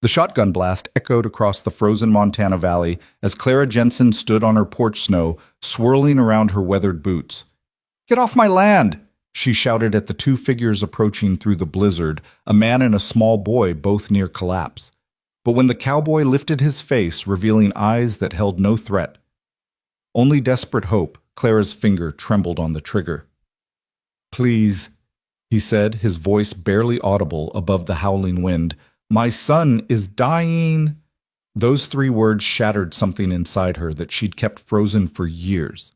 The shotgun blast echoed across the frozen Montana valley as Clara Jensen stood on her porch snow, swirling around her weathered boots. "Get off my land!" she shouted at the two figures approaching through the blizzard, a man and a small boy, both near collapse. But when the cowboy lifted his face, revealing eyes that held no threat, only desperate hope, Clara's finger trembled on the trigger. "Please," he said, his voice barely audible above the howling wind. "My son is dying." Those three words shattered something inside her that she'd kept frozen for years.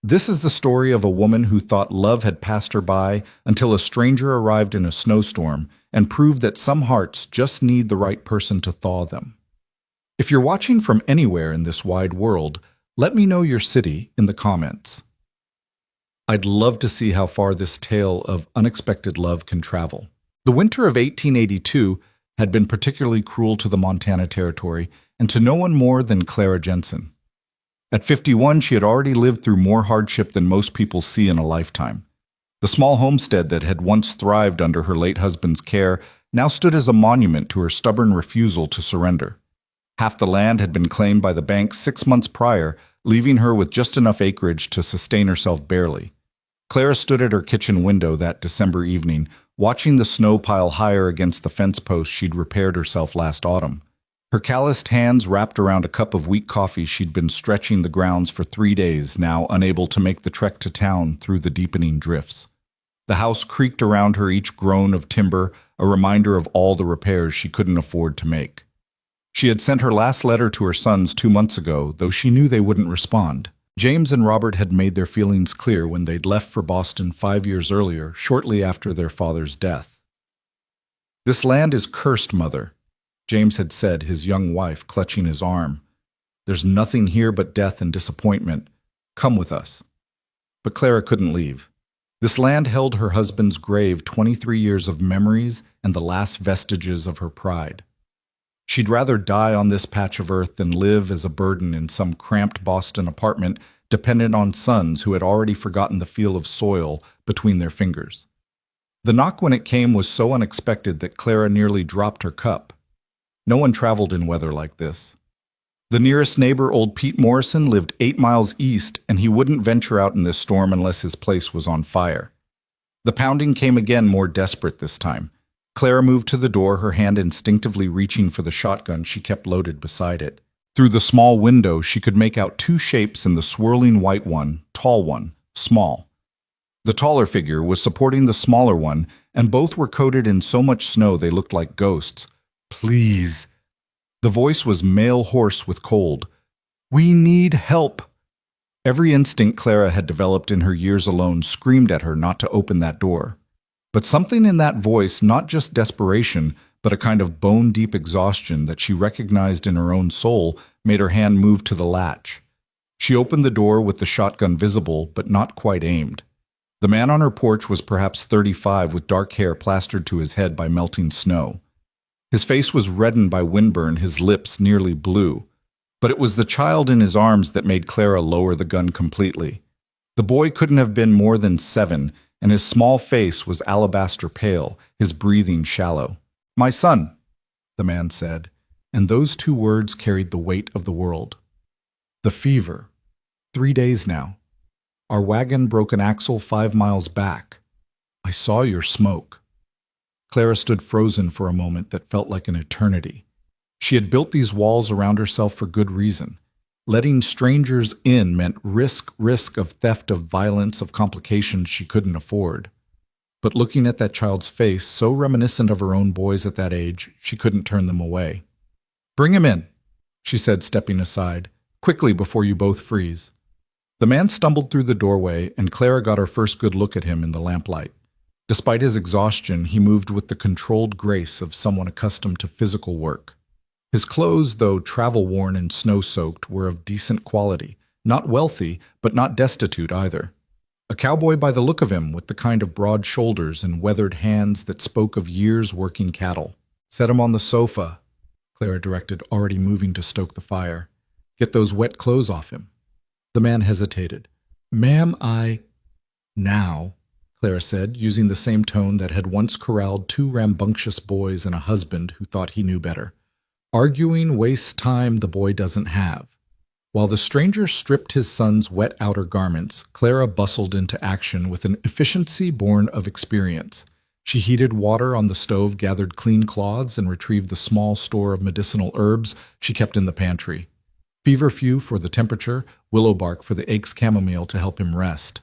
This is the story of a woman who thought love had passed her by until a stranger arrived in a snowstorm and proved that some hearts just need the right person to thaw them. If you're watching from anywhere in this wide world, let me know your city in the comments. I'd love to see how far this tale of unexpected love can travel. The winter of 1882 had been particularly cruel to the Montana Territory and to no one more than Clara Jensen. At 51, she had already lived through more hardship than most people see in a lifetime. The small homestead that had once thrived under her late husband's care now stood as a monument to her stubborn refusal to surrender. Half the land had been claimed by the bank 6 months prior, leaving her with just enough acreage to sustain herself barely. Clara stood at her kitchen window that December evening, watching the snow pile higher against the fence post she'd repaired herself last autumn. Her calloused hands wrapped around a cup of weak coffee she'd been stretching the grounds for 3 days, now unable to make the trek to town through the deepening drifts. The house creaked around her, each groan of timber, a reminder of all the repairs she couldn't afford to make. She had sent her last letter to her sons 2 months ago, though she knew they wouldn't respond. James and Robert had made their feelings clear when they'd left for Boston 5 years earlier, shortly after their father's death. "This land is cursed, Mother," James had said, his young wife clutching his arm. "There's nothing here but death and disappointment. Come with us." But Clara couldn't leave. This land held her husband's grave, 23 years of memories and the last vestiges of her pride. She'd rather die on this patch of earth than live as a burden in some cramped Boston apartment dependent on sons who had already forgotten the feel of soil between their fingers. The knock when it came was so unexpected that Clara nearly dropped her cup. No one traveled in weather like this. The nearest neighbor, old Pete Morrison, lived 8 miles east, and he wouldn't venture out in this storm unless his place was on fire. The pounding came again, more desperate this time. Clara moved to the door, her hand instinctively reaching for the shotgun she kept loaded beside it. Through the small window, she could make out 2 shapes in the swirling white one, tall one, small. The taller figure was supporting the smaller one, and both were coated in so much snow they looked like ghosts. "Please." The voice was male hoarse with cold. "We need help." Every instinct Clara had developed in her years alone screamed at her not to open that door. But something in that voice, not just desperation, but a kind of bone-deep exhaustion that she recognized in her own soul, made her hand move to the latch. She opened the door with the shotgun visible, but not quite aimed. The man on her porch was perhaps 35, with dark hair plastered to his head by melting snow. His face was reddened by windburn, his lips nearly blue. But it was the child in his arms that made Clara lower the gun completely. The boy couldn't have been more than 7, and his small face was alabaster pale, his breathing shallow. "My son," the man said, and those 2 words carried the weight of the world. "The fever. 3 days now. Our wagon broke an axle 5 miles back. I saw your smoke." Clara stood frozen for a moment that felt like an eternity. She had built these walls around herself for good reason. Letting strangers in meant risk of theft, of violence, of complications she couldn't afford. But looking at that child's face, so reminiscent of her own boys at that age, she couldn't turn them away. "Bring him in," she said, stepping aside. "Quickly, before you both freeze." The man stumbled through the doorway, and Clara got her first good look at him in the lamplight. Despite his exhaustion, he moved with the controlled grace of someone accustomed to physical work. His clothes, though travel-worn and snow-soaked, were of decent quality, not wealthy, but not destitute either. A cowboy by the look of him, with the kind of broad shoulders and weathered hands that spoke of years working cattle. "Set him on the sofa," Clara directed, already moving to stoke the fire. "Get those wet clothes off him." The man hesitated. "Ma'am, Now," Clara said, using the same tone that had once corralled 2 rambunctious boys and a husband who thought he knew better. Arguing wastes time the boy doesn't have. While the stranger stripped his son's wet outer garments, Clara bustled into action with an efficiency born of experience. She heated water on the stove, gathered clean cloths, and retrieved the small store of medicinal herbs she kept in the pantry. Feverfew for the temperature, willow bark for the aches chamomile to help him rest.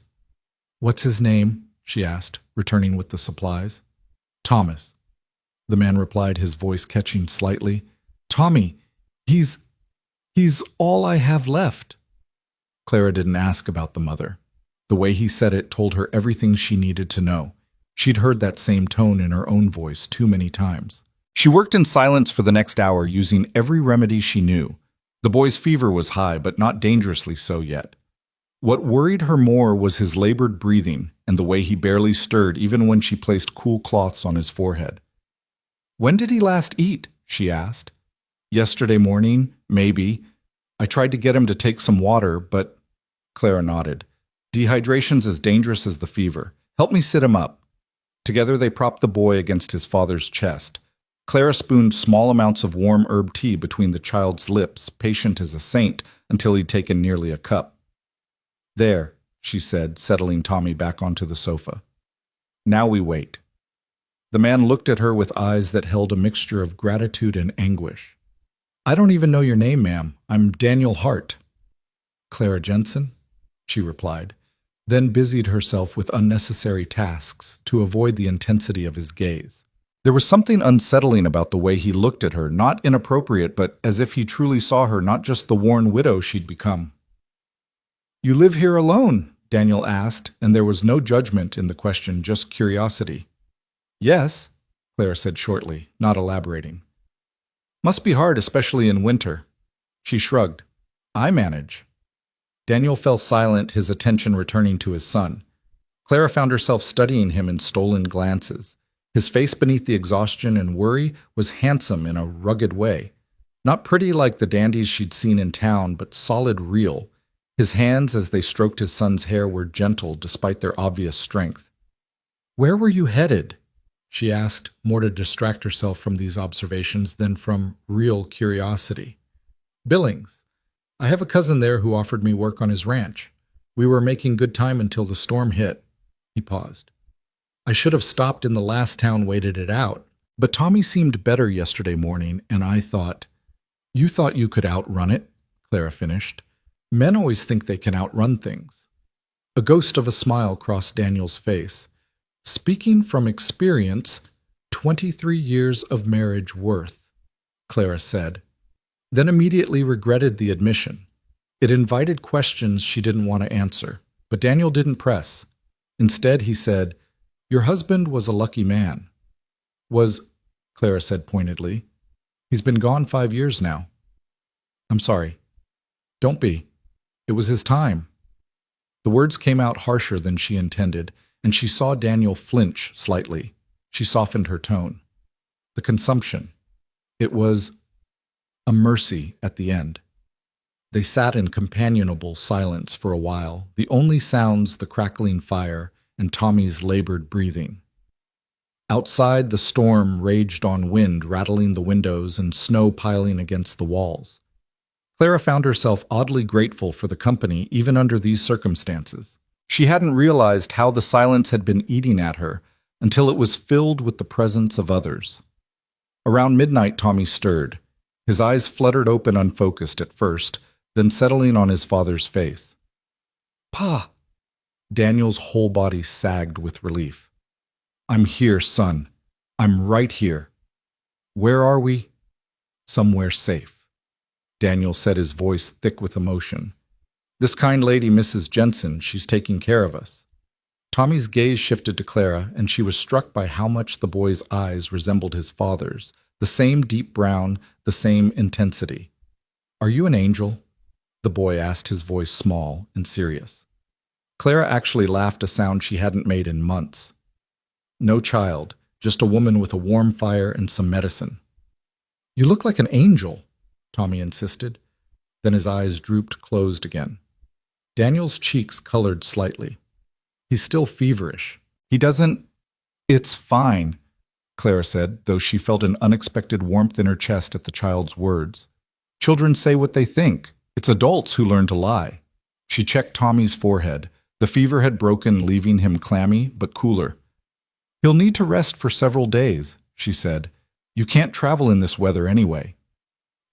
"What's his name?" she asked, returning with the supplies. "Thomas," the man replied, his voice catching slightly. "Tommy, he's all I have left." Clara didn't ask about the mother. The way he said it told her everything she needed to know. She'd heard that same tone in her own voice too many times. She worked in silence for the next hour, using every remedy she knew. The boy's fever was high, but not dangerously so yet. What worried her more was his labored breathing and the way he barely stirred even when she placed cool cloths on his forehead. "When did he last eat?" she asked. "Yesterday morning, maybe. I tried to get him to take some water, but—" Clara nodded. "Dehydration's as dangerous as the fever. Help me sit him up." Together they propped the boy against his father's chest. Clara spooned small amounts of warm herb tea between the child's lips, patient as a saint, until he'd taken nearly a cup. "There," she said, settling Tommy back onto the sofa. "Now we wait." The man looked at her with eyes that held a mixture of gratitude and anguish. "I don't even know your name, ma'am. I'm Daniel Hart." "Clara Jensen," she replied, then busied herself with unnecessary tasks to avoid the intensity of his gaze. There was something unsettling about the way he looked at her, not inappropriate, but as if he truly saw her, not just the worn widow she'd become. "You live here alone?" Daniel asked, and there was no judgment in the question, just curiosity. "Yes," Clara said shortly, not elaborating. "Must be hard, especially in winter." She shrugged. "I manage." Daniel fell silent, his attention returning to his son. Clara found herself studying him in stolen glances. His face beneath the exhaustion and worry was handsome in a rugged way. Not pretty like the dandies she'd seen in town, but solid real. His hands, as they stroked his son's hair, were gentle despite their obvious strength. "Where were you headed?" she asked, more to distract herself from these observations than from real curiosity. "Billings. I have a cousin there who offered me work on his ranch. We were making good time until the storm hit." He paused. "I should have stopped in the last town, waited it out. But Tommy seemed better yesterday morning, and I thought—" "You thought you could outrun it," Clara finished. "Men always think they can outrun things." A ghost of a smile crossed Daniel's face. "Speaking from experience, 23 years of marriage worth," Clara said, then immediately regretted the admission. It invited questions she didn't want to answer, but Daniel didn't press. Instead, he said, "Your husband was a lucky man." "Was," Clara said pointedly. "He's been gone 5 years now." "I'm sorry." "Don't be. It was his time." The words came out harsher than she intended, and she saw Daniel flinch slightly. She softened her tone. "The consumption. It was a mercy at the end." They sat in companionable silence for a while, the only sounds the crackling fire and Tommy's labored breathing. Outside, the storm raged on, wind rattling the windows and snow piling against the walls. Clara found herself oddly grateful for the company even under these circumstances. She hadn't realized how the silence had been eating at her until it was filled with the presence of others. Around midnight, Tommy stirred. His eyes fluttered open, unfocused at first, then settling on his father's face. "Pa!" Daniel's whole body sagged with relief. "I'm here, son. I'm right here." "Where are we?" "Somewhere safe." Daniel said, his voice thick with emotion. "This kind lady, Mrs. Jensen, she's taking care of us." Tommy's gaze shifted to Clara, and she was struck by how much the boy's eyes resembled his father's, the same deep brown, the same intensity. "Are you an angel?" the boy asked, his voice small and serious. Clara actually laughed, a sound she hadn't made in months. "No child, just a woman with a warm fire and some medicine." "You look like an angel," Tommy insisted. Then his eyes drooped closed again. Daniel's cheeks colored slightly. "He's still feverish. He doesn't—" "It's fine." Clara said, though she felt an unexpected warmth in her chest at the child's words. Children say what they think. It's adults who learn to lie. She checked Tommy's forehead. The fever had broken, leaving him clammy but cooler. He'll need to rest for several days, she said. You can't travel in this weather anyway.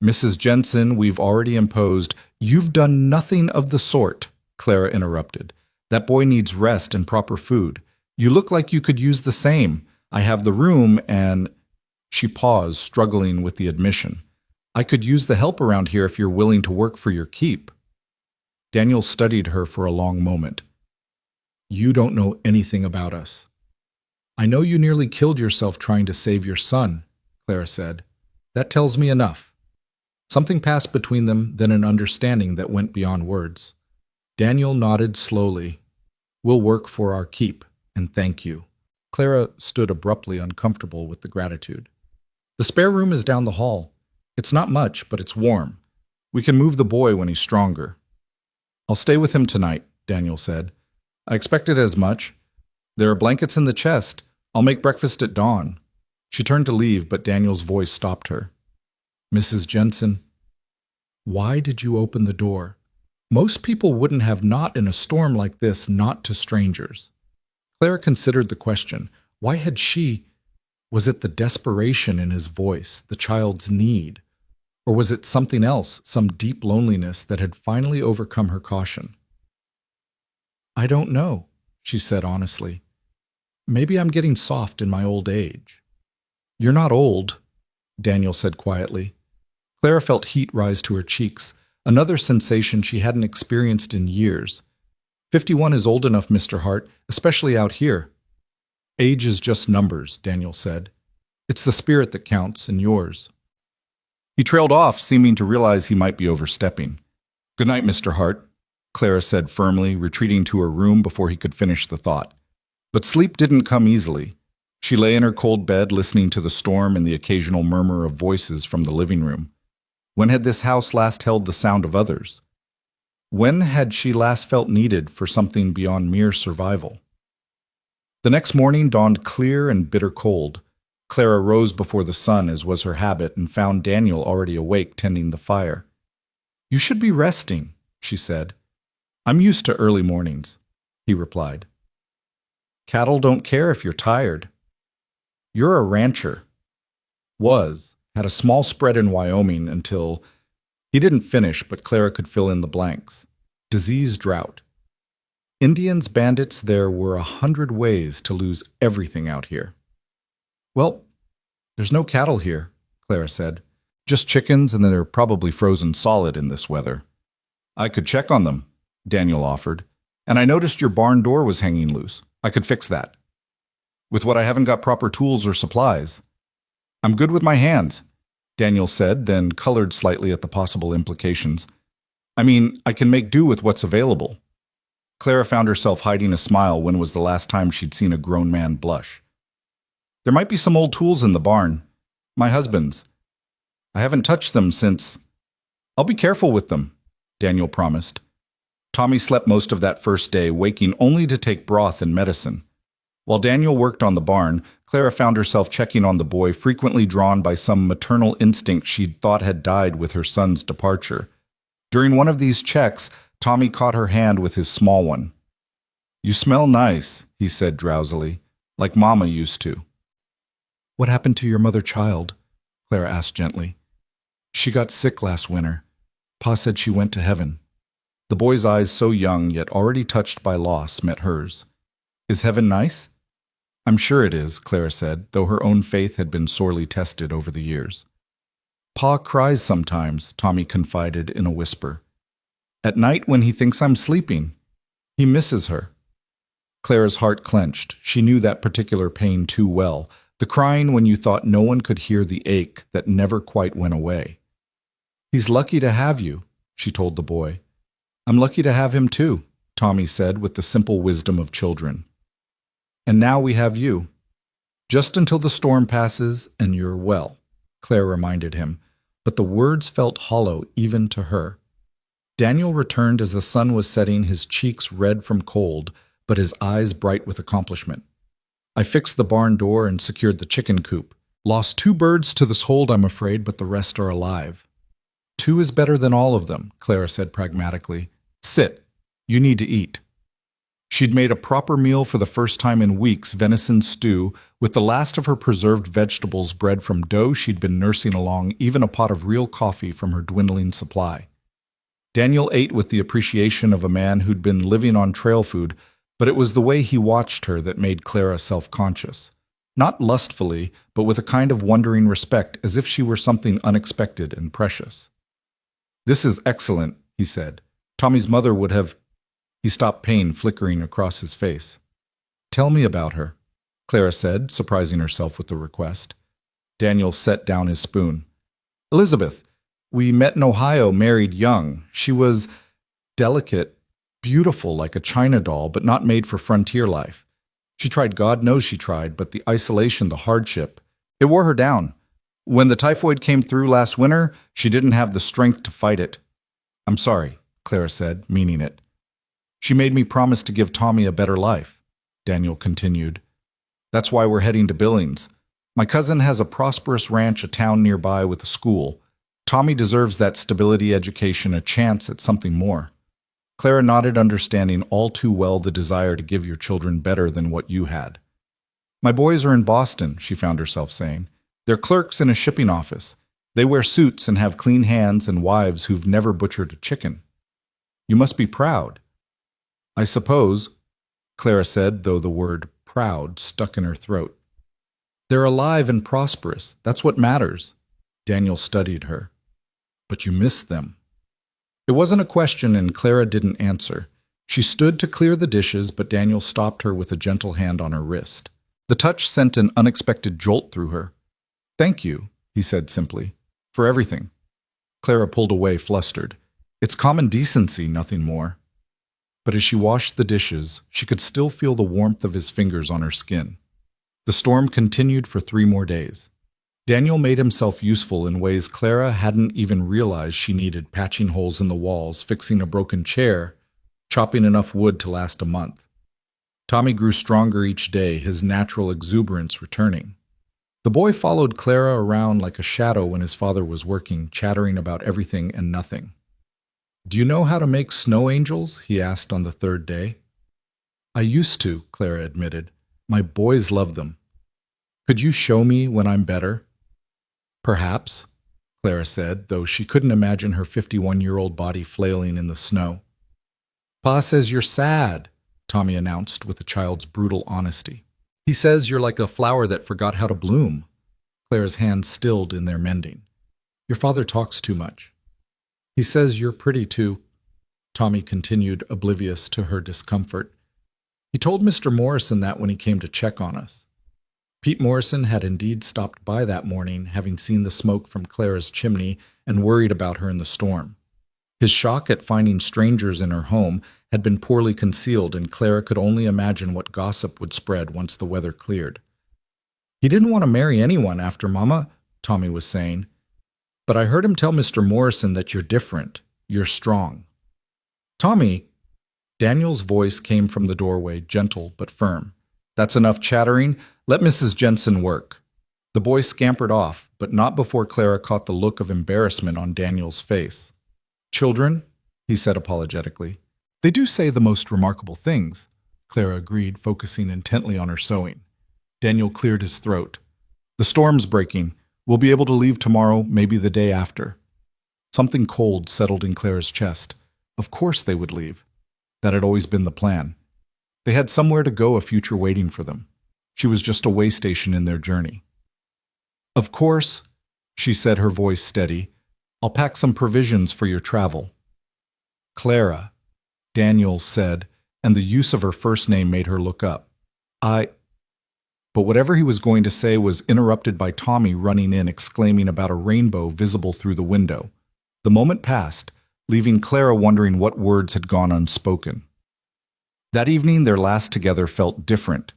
Mrs. Jensen, we've already imposed. You've done nothing of the sort, Clara interrupted. That boy needs rest and proper food. You look like you could use the same. I have the room and… She paused, struggling with the admission. I could use the help around here if you're willing to work for your keep. Daniel studied her for a long moment. You don't know anything about us. I know you nearly killed yourself trying to save your son, Clara said. That tells me enough. Something passed between them, then an understanding that went beyond words. Daniel nodded slowly. We'll work for our keep, and thank you. Clara stood abruptly uncomfortable with the gratitude. The spare room is down the hall. It's not much, but it's warm. We can move the boy when he's stronger. I'll stay with him tonight, Daniel said. I expected as much. There are blankets in the chest. I'll make breakfast at dawn. She turned to leave, but Daniel's voice stopped her. Mrs. Jensen, why did you open the door? Most people wouldn't have not in a storm like this, not to strangers. Clara considered the question. Why had she… Was it the desperation in his voice, the child's need? Or was it something else, some deep loneliness that had finally overcome her caution? I don't know, she said honestly. Maybe I'm getting soft in my old age. You're not old, Daniel said quietly. Clara felt heat rise to her cheeks, another sensation she hadn't experienced in years. 51 is old enough, Mr. Hart, especially out here. Age is just numbers, Daniel said. It's the spirit that counts, and yours. He trailed off, seeming to realize he might be overstepping. Good night, Mr. Hart, Clara said firmly, retreating to her room before he could finish the thought. But sleep didn't come easily. She lay in her cold bed, listening to the storm and the occasional murmur of voices from the living room. When had this house last held the sound of others? When had she last felt needed for something beyond mere survival? The next morning dawned clear and bitter cold. Clara rose before the sun, as was her habit, and found Daniel already awake tending the fire. You should be resting, she said. I'm used to early mornings, he replied. Cattle don't care if you're tired. You're a rancher. Had a small spread in Wyoming until… He didn't finish, but Clara could fill in the blanks. Disease, drought. Indians, bandits, there were 100 ways to lose everything out here. Well, there's no cattle here, Clara said. Just chickens, and they're probably frozen solid in this weather. I could check on them, Daniel offered. And I noticed your barn door was hanging loose. I could fix that. With what I haven't got proper tools or supplies. I'm good with my hands, Daniel said, then colored slightly at the possible implications. I mean, I can make do with what's available. Clara found herself hiding a smile when was the last time she'd seen a grown man blush. There might be some old tools in the barn. My husband's. I haven't touched them since… I'll be careful with them, Daniel promised. Tommy slept most of that first day, waking only to take broth and medicine. While Daniel worked on the barn, Clara found herself checking on the boy, frequently drawn by some maternal instinct she'd thought had died with her son's departure. During one of these checks, Tommy caught her hand with his small one. You smell nice, he said drowsily, like Mama used to. What happened to your mother-child? Clara asked gently. She got sick last winter. Pa said she went to heaven. The boy's eyes, so young yet already touched by loss, met hers. Is heaven nice? I'm sure it is, Clara said, though her own faith had been sorely tested over the years. Pa cries sometimes, Tommy confided in a whisper. At night when he thinks I'm sleeping. He misses her. Clara's heart clenched. She knew that particular pain too well, the crying when you thought no one could hear the ache that never quite went away. He's lucky to have you, she told the boy. I'm lucky to have him too, Tommy said with the simple wisdom of children. And now we have you. Just until the storm passes and you're well, Claire reminded him, but the words felt hollow even to her. Daniel returned as the sun was setting, his cheeks red from cold, but his eyes bright with accomplishment. I fixed the barn door and secured the chicken coop. Lost 2 birds to this hold, I'm afraid, but the rest are alive. 2 is better than all of them, Clara said pragmatically. Sit. You need to eat. She'd made a proper meal for the first time in weeks, venison stew, with the last of her preserved vegetables bred from dough she'd been nursing along, even a pot of real coffee from her dwindling supply. Daniel ate with the appreciation of a man who'd been living on trail food, but it was the way he watched her that made Clara self-conscious. Not lustfully, but with a kind of wondering respect, as if she were something unexpected and precious. "This is excellent," he said. "Tommy's mother would have—" He stopped, pain flickering across his face. "Tell me about her," Clara said, surprising herself with the request. Daniel set down his spoon. "Elizabeth, we met in Ohio, married young. She was delicate, beautiful like a china doll, but not made for frontier life. She tried, God knows she tried, but the isolation, the hardship, it wore her down. When the typhoid came through last winter, she didn't have the strength to fight it." "I'm sorry," Clara said, meaning it. "She made me promise to give Tommy a better life," Daniel continued. "That's why we're heading to Billings. My cousin has a prosperous ranch, a town nearby with a school. Tommy deserves that stability, education, a chance at something more." Clara nodded, understanding all too well the desire to give your children better than what you had. "My boys are in Boston," she found herself saying. "They're clerks in a shipping office. They wear suits and have clean hands and wives who've never butchered a chicken. You must be proud." "I suppose," Clara said, though the word proud stuck in her throat. "They're alive and prosperous. That's what matters." Daniel studied her. "But you miss them." It wasn't a question, and Clara didn't answer. She stood to clear the dishes, but Daniel stopped her with a gentle hand on her wrist. The touch sent an unexpected jolt through her. "Thank you," he said simply, "for everything." Clara pulled away, flustered. "It's common decency, nothing more." But as she washed the dishes, she could still feel the warmth of his fingers on her skin. The storm continued for 3 more days. Daniel made himself useful in ways Clara hadn't even realized she needed, patching holes in the walls, fixing a broken chair, chopping enough wood to last a month. Tommy grew stronger each day, his natural exuberance returning. The boy followed Clara around like a shadow when his father was working, chattering about everything and nothing. "Do you know how to make snow angels?" he asked on the 3rd day. "I used to," Clara admitted. "My boys love them. Could you show me when I'm better?" "Perhaps," Clara said, though she couldn't imagine her 51-year-old body flailing in the snow. "Pa says you're sad," Tommy announced with a child's brutal honesty. "He says you're like a flower that forgot how to bloom." Clara's hands stilled in their mending. "Your father talks too much." "He says you're pretty too," Tommy continued, oblivious to her discomfort. "He told Mr. Morrison that when he came to check on us." Pete Morrison had indeed stopped by that morning, having seen the smoke from Clara's chimney and worried about her in the storm. His shock at finding strangers in her home had been poorly concealed, and Clara could only imagine what gossip would spread once the weather cleared. "He didn't want to marry anyone after Mama," Tommy was saying. "But I heard him tell Mr. Morrison that you're different. You're strong." "Tommy!" Daniel's voice came from the doorway, gentle but firm. "That's enough chattering. Let Mrs. Jensen work." The boy scampered off, but not before Clara caught the look of embarrassment on Daniel's face. "Children," he said apologetically. "They do say the most remarkable things," Clara agreed, focusing intently on her sewing. Daniel cleared his throat. "The storm's breaking. We'll be able to leave tomorrow, maybe the day after." Something cold settled in Clara's chest. Of course they would leave. That had always been the plan. They had somewhere to go, a future waiting for them. She was just a way station in their journey. "Of course," she said, her voice steady, "I'll pack some provisions for your travel." "Clara," Daniel said, and the use of her first name made her look up. But whatever he was going to say was interrupted by Tommy running in, exclaiming about a rainbow visible through the window. The moment passed, leaving Clara wondering what words had gone unspoken. That evening, their last together felt different.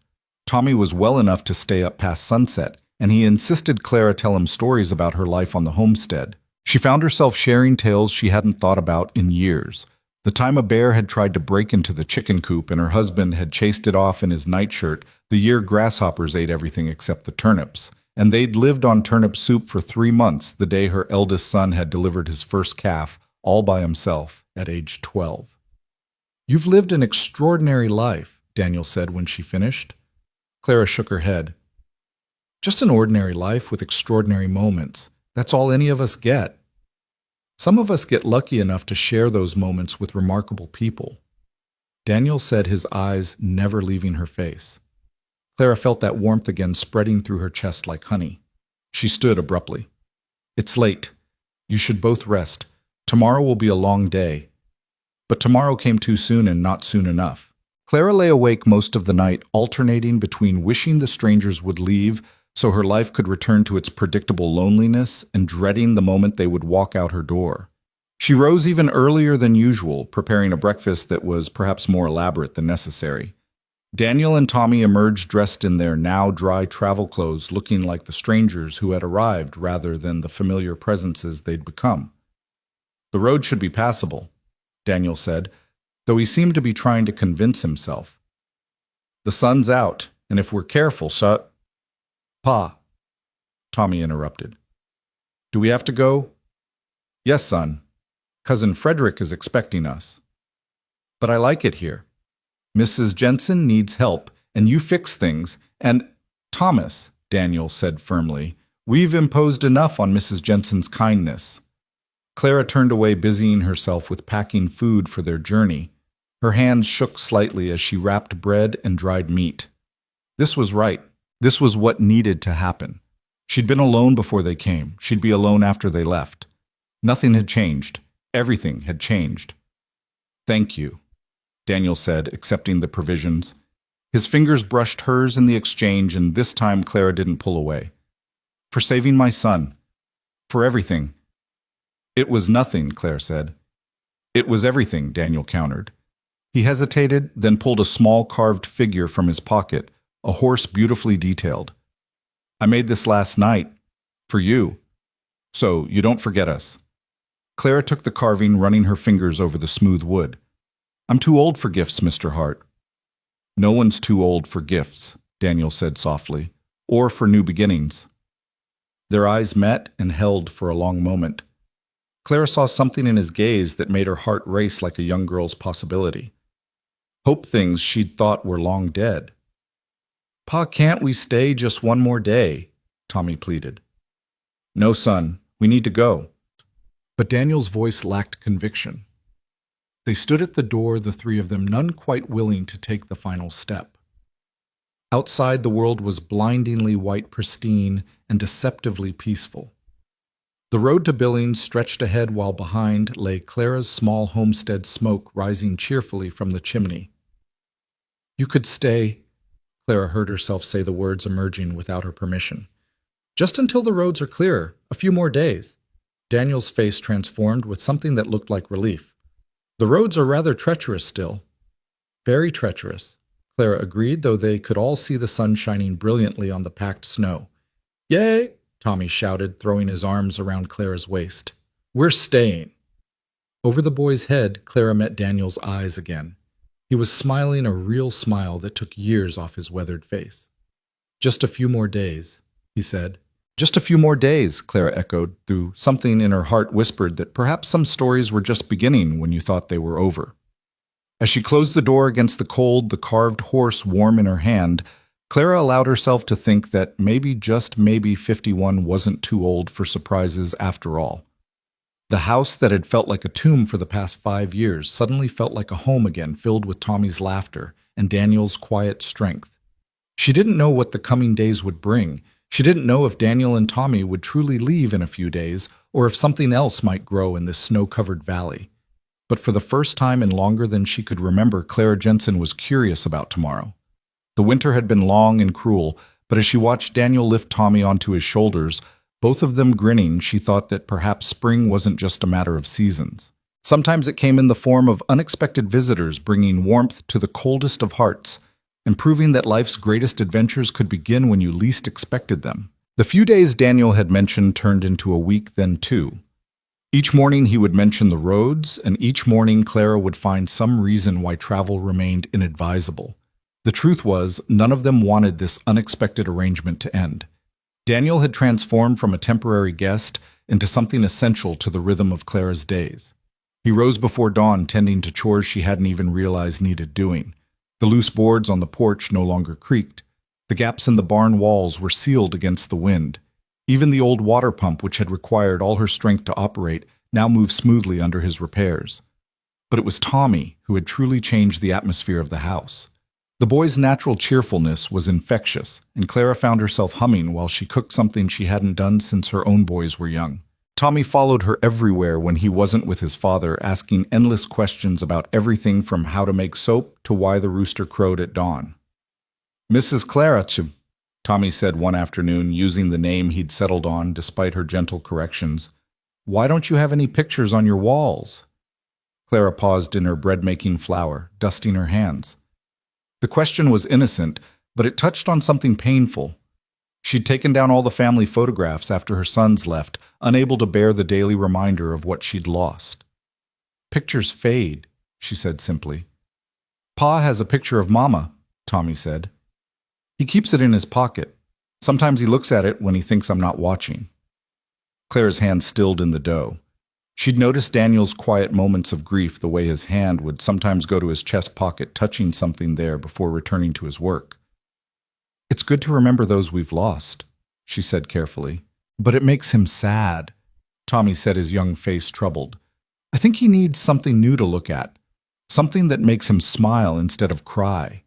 Tommy was well enough to stay up past sunset, and he insisted Clara tell him stories about her life on the homestead. She found herself sharing tales she hadn't thought about in years. The time a bear had tried to break into the chicken coop and her husband had chased it off in his nightshirt, the year grasshoppers ate everything except the turnips, and they'd lived on turnip soup for 3 months the day her eldest son had delivered his first calf, all by himself, at age 12. "You've lived an extraordinary life," Daniel said when she finished. Clara shook her head. "Just an ordinary life with extraordinary moments. That's all any of us get. Some of us get lucky enough to share those moments with remarkable people." Daniel said, his eyes never leaving her face. Clara felt that warmth again spreading through her chest like honey. She stood abruptly. "It's late. You should both rest. Tomorrow will be a long day." But tomorrow came too soon and not soon enough. Clara lay awake most of the night, alternating between wishing the strangers would leave so her life could return to its predictable loneliness and dreading the moment they would walk out her door. She rose even earlier than usual, preparing a breakfast that was perhaps more elaborate than necessary. Daniel and Tommy emerged dressed in their now dry travel clothes, looking like the strangers who had arrived rather than the familiar presences they'd become. "The road should be passable," Daniel said, though he seemed to be trying to convince himself. "The sun's out, and if we're careful, Pa," Tommy interrupted. "Do we have to go?" "Yes, son. Cousin Frederick is expecting us." "But I like it here. Mrs. Jensen needs help, and you fix things, and—" "Thomas," Daniel said firmly, "we've imposed enough on Mrs. Jensen's kindness." Clara turned away, busying herself with packing food for their journey. Her hands shook slightly as she wrapped bread and dried meat. This was right. This was what needed to happen. She'd been alone before they came. She'd be alone after they left. Nothing had changed. Everything had changed. "Thank you," Daniel said, accepting the provisions. His fingers brushed hers in the exchange, and this time Clara didn't pull away. "For saving my son. For everything." "It was nothing," Claire said. "It was everything," Daniel countered. He hesitated, then pulled a small carved figure from his pocket, a horse beautifully detailed. "I made this last night. For you. So you don't forget us." Clara took the carving, running her fingers over the smooth wood. "I'm too old for gifts, Mr. Hart." "No one's too old for gifts," Daniel said softly, "or for new beginnings." Their eyes met and held for a long moment. Clara saw something in his gaze that made her heart race like a young girl's possibility. Hope things she'd thought were long dead. "Pa, can't we stay just one more day?" Tommy pleaded. "No, son, we need to go." But Daniel's voice lacked conviction. They stood at the door, the three of them, none quite willing to take the final step. Outside, the world was blindingly white pristine and deceptively peaceful. The road to Billings stretched ahead while behind lay Clara's small homestead, smoke rising cheerfully from the chimney. "You could stay," Clara heard herself say the words emerging without her permission. "Just until the roads are clearer, a few more days." Daniel's face transformed with something that looked like relief. "The roads are rather treacherous still." "Very treacherous," Clara agreed, though they could all see the sun shining brilliantly on the packed snow. "Yay!" Tommy shouted, throwing his arms around Clara's waist. "We're staying." Over the boy's head, Clara met Daniel's eyes again. He was smiling a real smile that took years off his weathered face. "Just a few more days," he said. "Just a few more days," Clara echoed, though something in her heart whispered that perhaps some stories were just beginning when you thought they were over. As she closed the door against the cold, the carved horse warm in her hand, Clara allowed herself to think that maybe, just maybe, 51 wasn't too old for surprises after all. The house that had felt like a tomb for the past 5 years suddenly felt like a home again, filled with Tommy's laughter and Daniel's quiet strength. She didn't know what the coming days would bring. She didn't know if Daniel and Tommy would truly leave in a few days, or if something else might grow in this snow-covered valley. But for the first time in longer than she could remember, Clara Jensen was curious about tomorrow. The winter had been long and cruel, but as she watched Daniel lift Tommy onto his shoulders, both of them grinning, she thought that perhaps spring wasn't just a matter of seasons. Sometimes it came in the form of unexpected visitors, bringing warmth to the coldest of hearts, and proving that life's greatest adventures could begin when you least expected them. The few days Daniel had mentioned turned into a week, then 2. Each morning he would mention the roads, and each morning Clara would find some reason why travel remained inadvisable. The truth was, none of them wanted this unexpected arrangement to end. Daniel had transformed from a temporary guest into something essential to the rhythm of Clara's days. He rose before dawn tending to chores she hadn't even realized needed doing. The loose boards on the porch no longer creaked. The gaps in the barn walls were sealed against the wind. Even the old water pump, which had required all her strength to operate, now moved smoothly under his repairs. But it was Tommy who had truly changed the atmosphere of the house. The boy's natural cheerfulness was infectious, and Clara found herself humming while she cooked something she hadn't done since her own boys were young. Tommy followed her everywhere when he wasn't with his father, asking endless questions about everything from how to make soap to why the rooster crowed at dawn. "Mrs. Clara," Tommy said one afternoon, using the name he'd settled on despite her gentle corrections, "why don't you have any pictures on your walls?" Clara paused in her bread-making flour, dusting her hands. The question was innocent, but it touched on something painful. She'd taken down all the family photographs after her sons left, unable to bear the daily reminder of what she'd lost. "Pictures fade," she said simply. "Pa has a picture of Mama," Tommy said. "He keeps it in his pocket. Sometimes he looks at it when he thinks I'm not watching." Clara's hand stilled in the dough. She'd noticed Daniel's quiet moments of grief, the way his hand would sometimes go to his chest pocket, touching something there before returning to his work. "It's good to remember those we've lost," she said carefully. "But it makes him sad," Tommy said, his young face troubled. "I think he needs something new to look at, something that makes him smile instead of cry."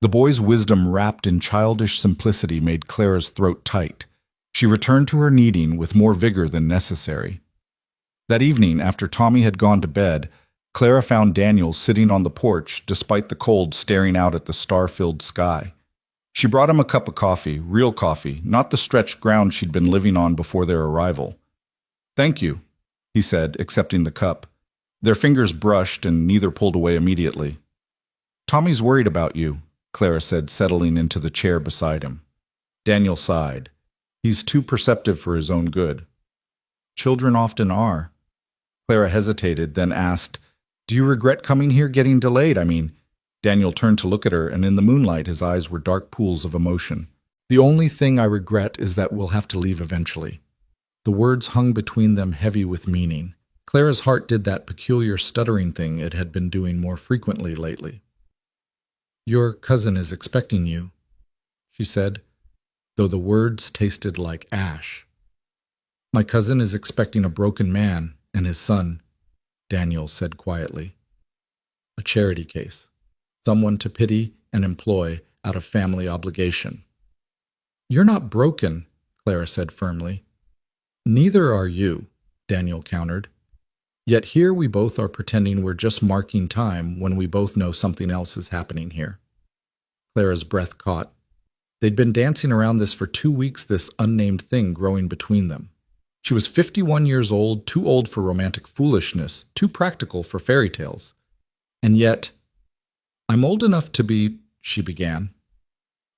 The boy's wisdom wrapped in childish simplicity made Clara's throat tight. She returned to her kneading with more vigor than necessary. That evening, after Tommy had gone to bed, Clara found Daniel sitting on the porch, despite the cold, staring out at the star-filled sky. She brought him a cup of coffee, real coffee, not the stretched ground she'd been living on before their arrival. "Thank you," he said, accepting the cup. Their fingers brushed, and neither pulled away immediately. "Tommy's worried about you," Clara said, settling into the chair beside him. Daniel sighed. "He's too perceptive for his own good." "Children often are." Clara hesitated, then asked, "Do you regret coming here, getting delayed, I mean?" Daniel turned to look at her, and in the moonlight his eyes were dark pools of emotion. "The only thing I regret is that we'll have to leave eventually." The words hung between them heavy with meaning. Clara's heart did that peculiar stuttering thing it had been doing more frequently lately. "Your cousin is expecting you," she said, though the words tasted like ash. "My cousin is expecting a broken man and his son," Daniel said quietly. "A charity case. Someone to pity and employ out of family obligation." "You're not broken," Clara said firmly. "Neither are you," Daniel countered. "Yet here we both are pretending we're just marking time when we both know something else is happening here." Clara's breath caught. They'd been dancing around this for 2 weeks, this unnamed thing growing between them. She was 51 years old, too old for romantic foolishness, too practical for fairy tales. And yet, "I'm old enough to be," she began.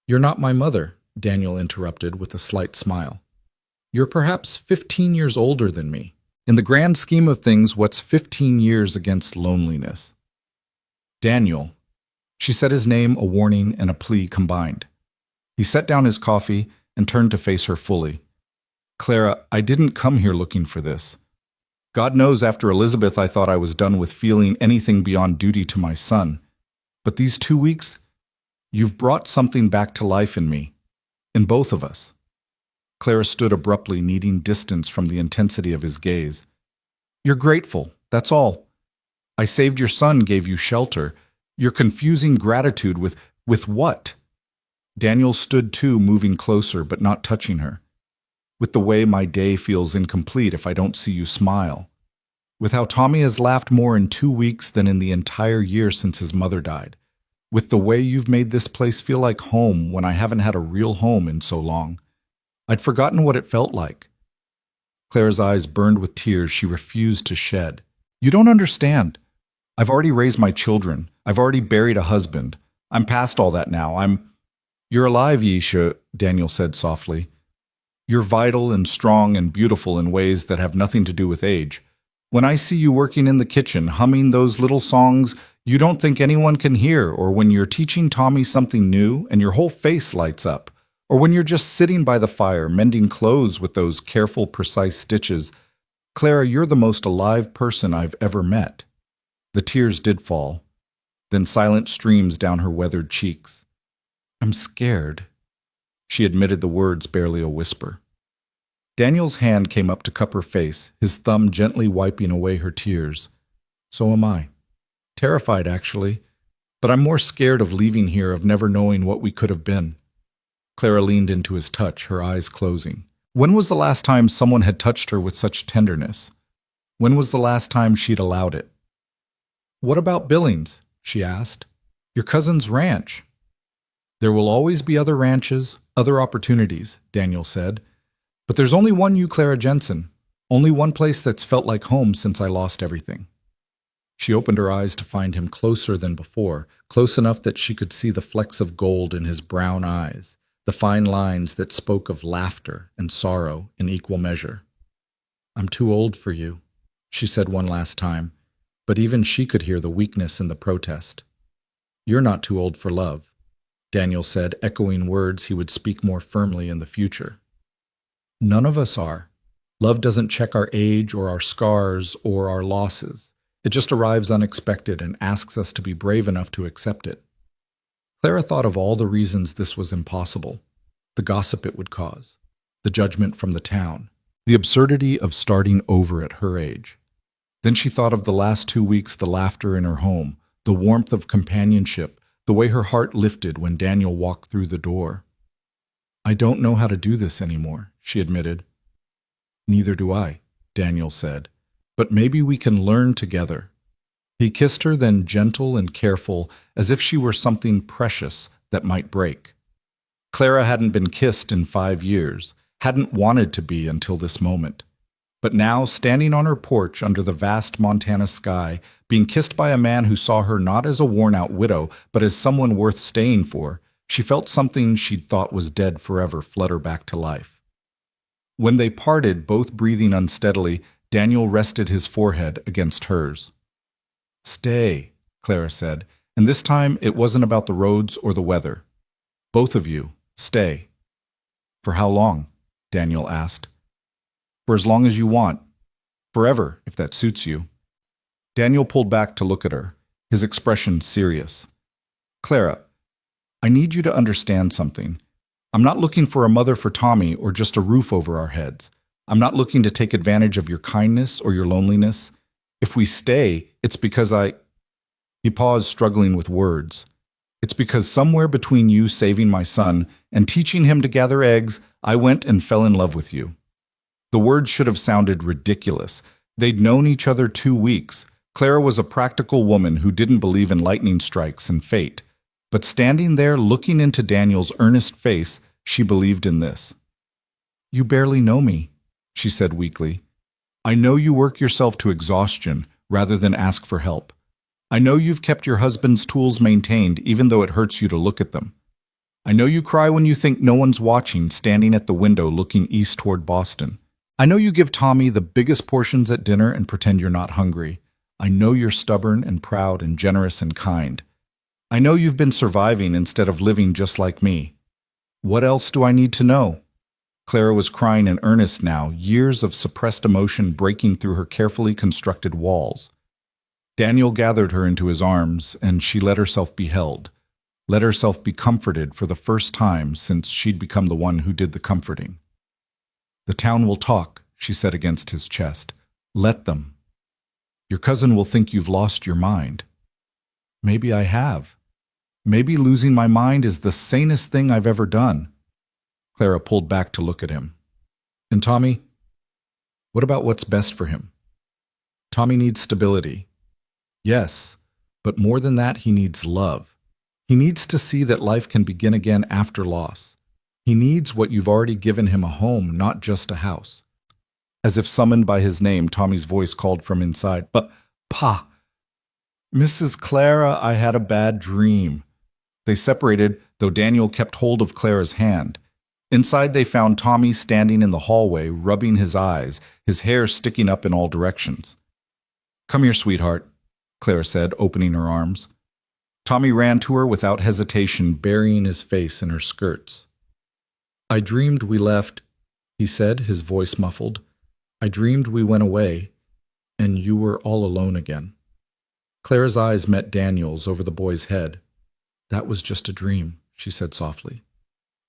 "You're not my mother," Daniel interrupted with a slight smile. "You're perhaps 15 years older than me. In the grand scheme of things, what's 15 years against loneliness?" "Daniel." She said his name, a warning and a plea combined. He set down his coffee and turned to face her fully. "Clara, I didn't come here looking for this. God knows after Elizabeth I thought I was done with feeling anything beyond duty to my son. But these 2 weeks, you've brought something back to life in me, in both of us." Clara stood abruptly, needing distance from the intensity of his gaze. "You're grateful, that's all. I saved your son, gave you shelter. You're confusing gratitude with what?" Daniel stood too, moving closer but not touching her. "With the way my day feels incomplete if I don't see you smile. With how Tommy has laughed more in 2 weeks than in the entire year since his mother died. With the way you've made this place feel like home when I haven't had a real home in so long. I'd forgotten what it felt like." Clara's eyes burned with tears she refused to shed. "You don't understand. I've already raised my children. I've already buried a husband. I'm past all that now. "You're alive, Yisha," Daniel said softly. You're vital and strong and beautiful in ways that have nothing to do with age. When I see you working in the kitchen, humming those little songs you don't think anyone can hear, or when you're teaching Tommy something new and your whole face lights up, or when you're just sitting by the fire mending clothes with those careful, precise stitches, Clara, you're the most alive person I've ever met. The tears did fall, then silent streams down her weathered cheeks. I'm scared. She admitted the words barely a whisper. Daniel's hand came up to cup her face, his thumb gently wiping away her tears. So am I. Terrified, actually. But I'm more scared of leaving here, of never knowing what we could have been. Clara leaned into his touch, her eyes closing. When was the last time someone had touched her with such tenderness? When was the last time she'd allowed it? What about Billings? She asked. Your cousin's ranch. There will always be other ranches, other opportunities, Daniel said. But there's only one you, Clara Jensen. Only one place that's felt like home since I lost everything. She opened her eyes to find him closer than before, close enough that she could see the flecks of gold in his brown eyes, the fine lines that spoke of laughter and sorrow in equal measure. I'm too old for you, she said one last time, but even she could hear the weakness in the protest. You're not too old for love, Daniel said, echoing words he would speak more firmly in the future. None of us are. Love doesn't check our age or our scars or our losses. It just arrives unexpected and asks us to be brave enough to accept it. Clara thought of all the reasons this was impossible. The gossip it would cause, the judgment from the town, the absurdity of starting over at her age. Then she thought of the last 2 weeks, the laughter in her home, the warmth of companionship, the way her heart lifted when Daniel walked through the door. I don't know how to do this anymore, she admitted. Neither do I, Daniel said. But maybe we can learn together. He kissed her, then gentle and careful, as if she were something precious that might break. Clara hadn't been kissed in 5 years, hadn't wanted to be until this moment. But now, standing on her porch under the vast Montana sky, being kissed by a man who saw her not as a worn-out widow, but as someone worth staying for, she felt something she'd thought was dead forever flutter back to life. When they parted, both breathing unsteadily, Daniel rested his forehead against hers. Stay, Clara said, and this time it wasn't about the roads or the weather. Both of you, stay. For how long? Daniel asked. For as long as you want. Forever, if that suits you. Daniel pulled back to look at her, his expression serious. Clara, I need you to understand something. I'm not looking for a mother for Tommy or just a roof over our heads. I'm not looking to take advantage of your kindness or your loneliness. If we stay, it's because He paused, struggling with words. It's because somewhere between you saving my son and teaching him to gather eggs, I went and fell in love with you. The words should have sounded ridiculous. They'd known each other 2 weeks. Clara was a practical woman who didn't believe in lightning strikes and fate. But standing there looking into Daniel's earnest face, she believed in this. You barely know me, she said weakly. I know you work yourself to exhaustion rather than ask for help. I know you've kept your husband's tools maintained even though it hurts you to look at them. I know you cry when you think no one's watching, standing at the window looking east toward Boston. I know you give Tommy the biggest portions at dinner and pretend you're not hungry. I know you're stubborn and proud and generous and kind. I know you've been surviving instead of living just like me. What else do I need to know? Clara was crying in earnest now, years of suppressed emotion breaking through her carefully constructed walls. Daniel gathered her into his arms, and she let herself be held, let herself be comforted for the first time since she'd become the one who did the comforting. The town will talk, she said against his chest. Let them. Your cousin will think you've lost your mind. Maybe I have. Maybe losing my mind is the sanest thing I've ever done. Clara pulled back to look at him. And Tommy? What about what's best for him? Tommy needs stability. Yes, but more than that, he needs love. He needs to see that life can begin again after loss. He needs what you've already given him, a home, not just a house. As if summoned by his name, Tommy's voice called from inside. But, Pa, Mrs. Clara, I had a bad dream. They separated, though Daniel kept hold of Clara's hand. Inside, they found Tommy standing in the hallway, rubbing his eyes, his hair sticking up in all directions. "Come here, sweetheart," Clara said, opening her arms. Tommy ran to her without hesitation, burying his face in her skirts. "I dreamed we left," he said, his voice muffled. "I dreamed we went away, and you were all alone again." Clara's eyes met Daniel's over the boy's head. "That was just a dream," she said softly.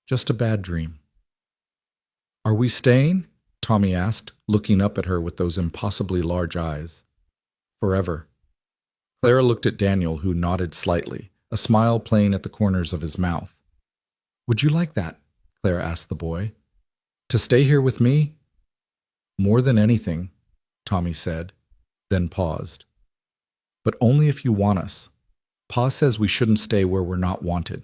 "Just a bad dream." "Are we staying?" Tommy asked, looking up at her with those impossibly large eyes. "Forever." Clara looked at Daniel, who nodded slightly, a smile playing at the corners of his mouth. "Would you like that?" Clara asked the boy. "To stay here with me?" "More than anything," Tommy said, then paused. "But only if you want us. Pa says we shouldn't stay where we're not wanted."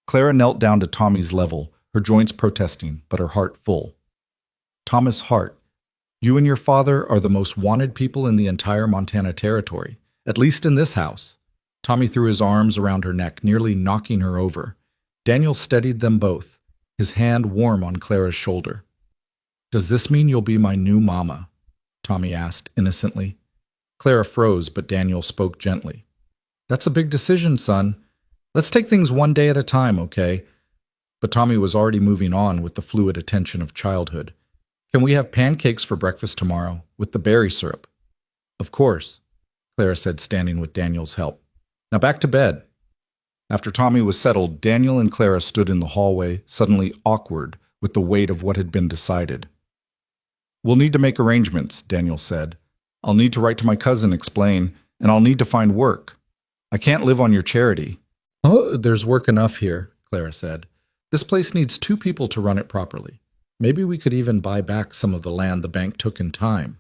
Clara knelt down to Tommy's level, her joints protesting, but her heart full. "Thomas Hart, you and your father are the most wanted people in the entire Montana Territory, at least in this house." Tommy threw his arms around her neck, nearly knocking her over. Daniel steadied them both, his hand warm on Clara's shoulder. "Does this mean you'll be my new mama?" Tommy asked innocently. Clara froze, but Daniel spoke gently. "That's a big decision, son. Let's take things one day at a time, okay?" But Tommy was already moving on with the fluid attention of childhood. "Can we have pancakes for breakfast tomorrow, with the berry syrup?" "Of course," Clara said, standing with Daniel's help. "Now back to bed." After Tommy was settled, Daniel and Clara stood in the hallway, suddenly awkward with the weight of what had been decided. "We'll need to make arrangements," Daniel said. "I'll need to write to my cousin, explain, and I'll need to find work. I can't live on your charity." "Oh, there's work enough here," Clara said. "This place needs 2 people to run it properly. Maybe we could even buy back some of the land the bank took in time."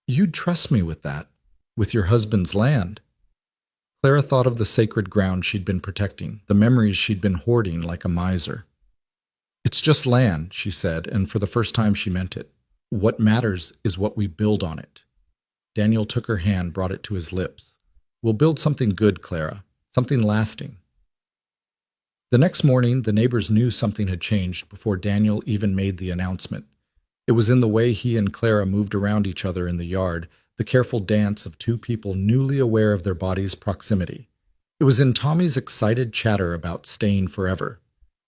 "You'd trust me with that, with your husband's land." Clara thought of the sacred ground she'd been protecting, the memories she'd been hoarding like a miser. "It's just land," she said, and for the first time she meant it. "What matters is what we build on it." Daniel took her hand, brought it to his lips. "We'll build something good, Clara, something lasting." The next morning, the neighbors knew something had changed before Daniel even made the announcement. It was in the way he and Clara moved around each other in the yard, the careful dance of 2 people newly aware of their bodies' proximity. It was in Tommy's excited chatter about staying forever.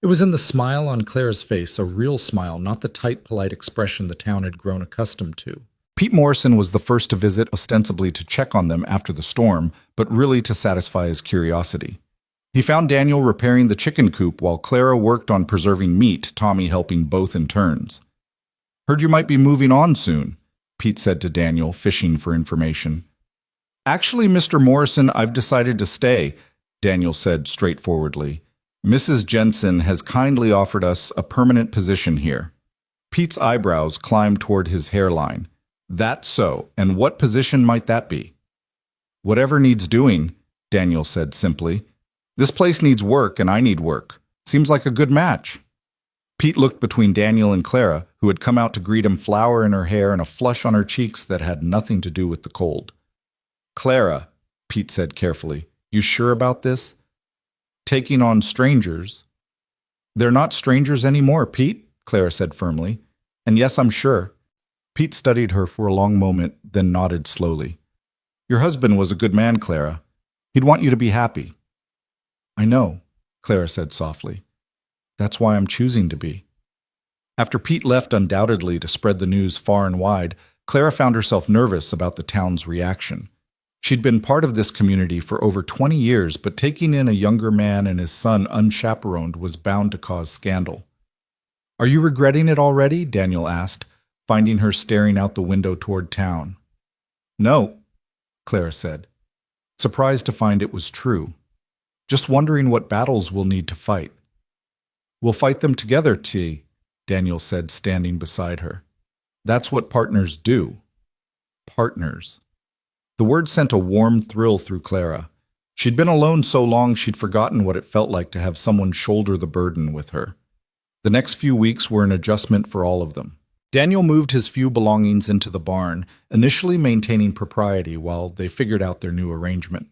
It was in the smile on Clara's face, a real smile, not the tight, polite expression the town had grown accustomed to. Pete Morrison was the first to visit, ostensibly to check on them after the storm, but really to satisfy his curiosity. He found Daniel repairing the chicken coop while Clara worked on preserving meat, Tommy helping both in turns. "Heard you might be moving on soon," Pete said to Daniel, fishing for information. "Actually, Mr. Morrison, I've decided to stay," Daniel said straightforwardly. "Mrs. Jensen has kindly offered us a permanent position here." Pete's eyebrows climbed toward his hairline. "That's so, and what position might that be?" "Whatever needs doing," Daniel said simply. "This place needs work, and I need work. Seems like a good match." Pete looked between Daniel and Clara, who had come out to greet him, flour in her hair and a flush on her cheeks that had nothing to do with the cold. "Clara," Pete said carefully, "you sure about this? Taking on strangers?" "They're not strangers anymore, Pete," Clara said firmly. "And yes, I'm sure." Pete studied her for a long moment, then nodded slowly. "Your husband was a good man, Clara. He'd want you to be happy." "I know," Clara said softly. "That's why I'm choosing to be." After Pete left undoubtedly to spread the news far and wide, Clara found herself nervous about the town's reaction. She'd been part of this community for over 20 years, but taking in a younger man and his son unchaperoned was bound to cause scandal. "Are you regretting it already?" Daniel asked, finding her staring out the window toward town. "No," Clara said, surprised to find it was true. "Just wondering what battles we'll need to fight." "We'll fight them together, T," Daniel said, standing beside her. "That's what partners do." Partners. The word sent a warm thrill through Clara. She'd been alone so long she'd forgotten what it felt like to have someone shoulder the burden with her. The next few weeks were an adjustment for all of them. Daniel moved his few belongings into the barn, initially maintaining propriety while they figured out their new arrangement.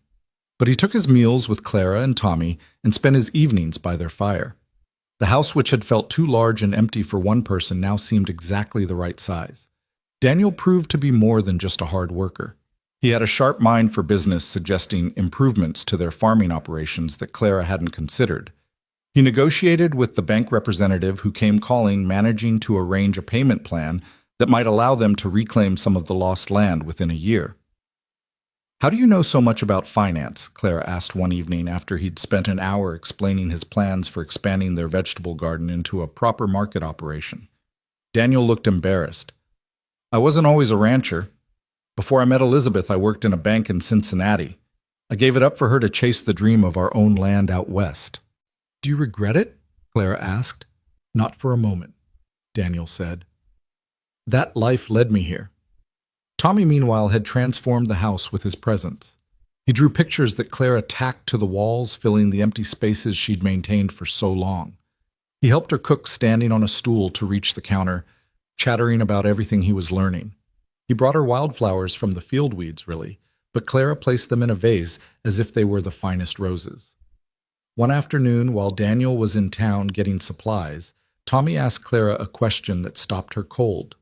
But he took his meals with Clara and Tommy and spent his evenings by their fire. The house, which had felt too large and empty for one person, now seemed exactly the right size. Daniel proved to be more than just a hard worker. He had a sharp mind for business, suggesting improvements to their farming operations that Clara hadn't considered. He negotiated with the bank representative who came calling, managing to arrange a payment plan that might allow them to reclaim some of the lost land within a year. "How do you know so much about finance?" Clara asked one evening after he'd spent an hour explaining his plans for expanding their vegetable garden into a proper market operation. Daniel looked embarrassed. "I wasn't always a rancher. Before I met Elizabeth, I worked in a bank in Cincinnati. I gave it up for her to chase the dream of our own land out west." "Do you regret it?" Clara asked. "Not for a moment," Daniel said. "That life led me here." Tommy, meanwhile, had transformed the house with his presence. He drew pictures that Clara tacked to the walls, filling the empty spaces she'd maintained for so long. He helped her cook standing on a stool to reach the counter, chattering about everything he was learning. He brought her wildflowers from the field weeds, really, but Clara placed them in a vase as if they were the finest roses. One afternoon, while Daniel was in town getting supplies, Tommy asked Clara a question that stopped her cold.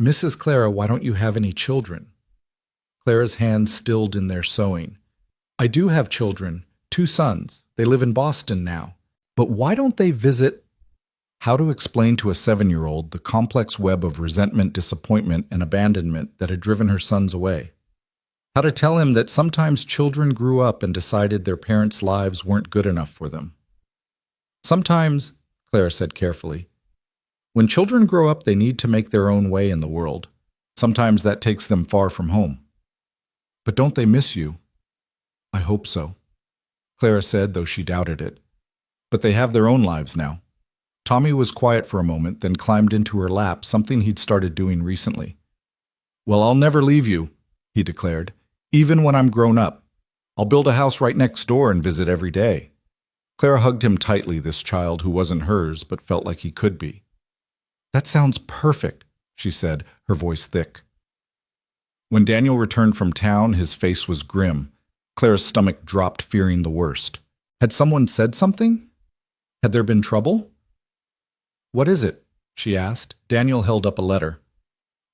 "Mrs. Clara, why don't you have any children?" Clara's hands stilled in their sewing. "I do have children, 2 sons. They live in Boston now. But why don't they visit—" How to explain to a 7-year-old the complex web of resentment, disappointment, and abandonment that had driven her sons away? How to tell him that sometimes children grew up and decided their parents' lives weren't good enough for them? "Sometimes," Clara said carefully, "when children grow up, they need to make their own way in the world. Sometimes that takes them far from home." "But don't they miss you?" "I hope so," Clara said, though she doubted it. "But they have their own lives now." Tommy was quiet for a moment, then climbed into her lap, something he'd started doing recently. "Well, I'll never leave you," he declared, "even when I'm grown up. I'll build a house right next door and visit every day." Clara hugged him tightly, this child who wasn't hers but felt like he could be. "That sounds perfect," she said, her voice thick. When Daniel returned from town, his face was grim. Clara's stomach dropped, fearing the worst. Had someone said something? Had there been trouble? "What is it?" she asked. Daniel held up a letter.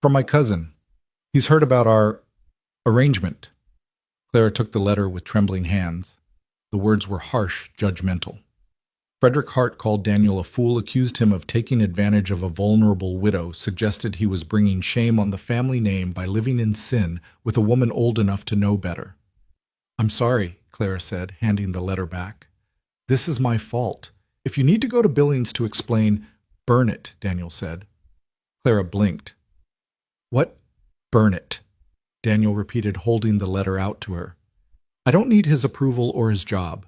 "From my cousin. He's heard about our arrangement." Clara took the letter with trembling hands. The words were harsh, judgmental. Frederick Hart called Daniel a fool, accused him of taking advantage of a vulnerable widow, suggested he was bringing shame on the family name by living in sin with a woman old enough to know better. "I'm sorry," Clara said, handing the letter back. "This is my fault. If you need to go to Billings to explain—" "Burn it," Daniel said. Clara blinked. "What? Burn it?" Daniel repeated, holding the letter out to her. "I don't need his approval or his job.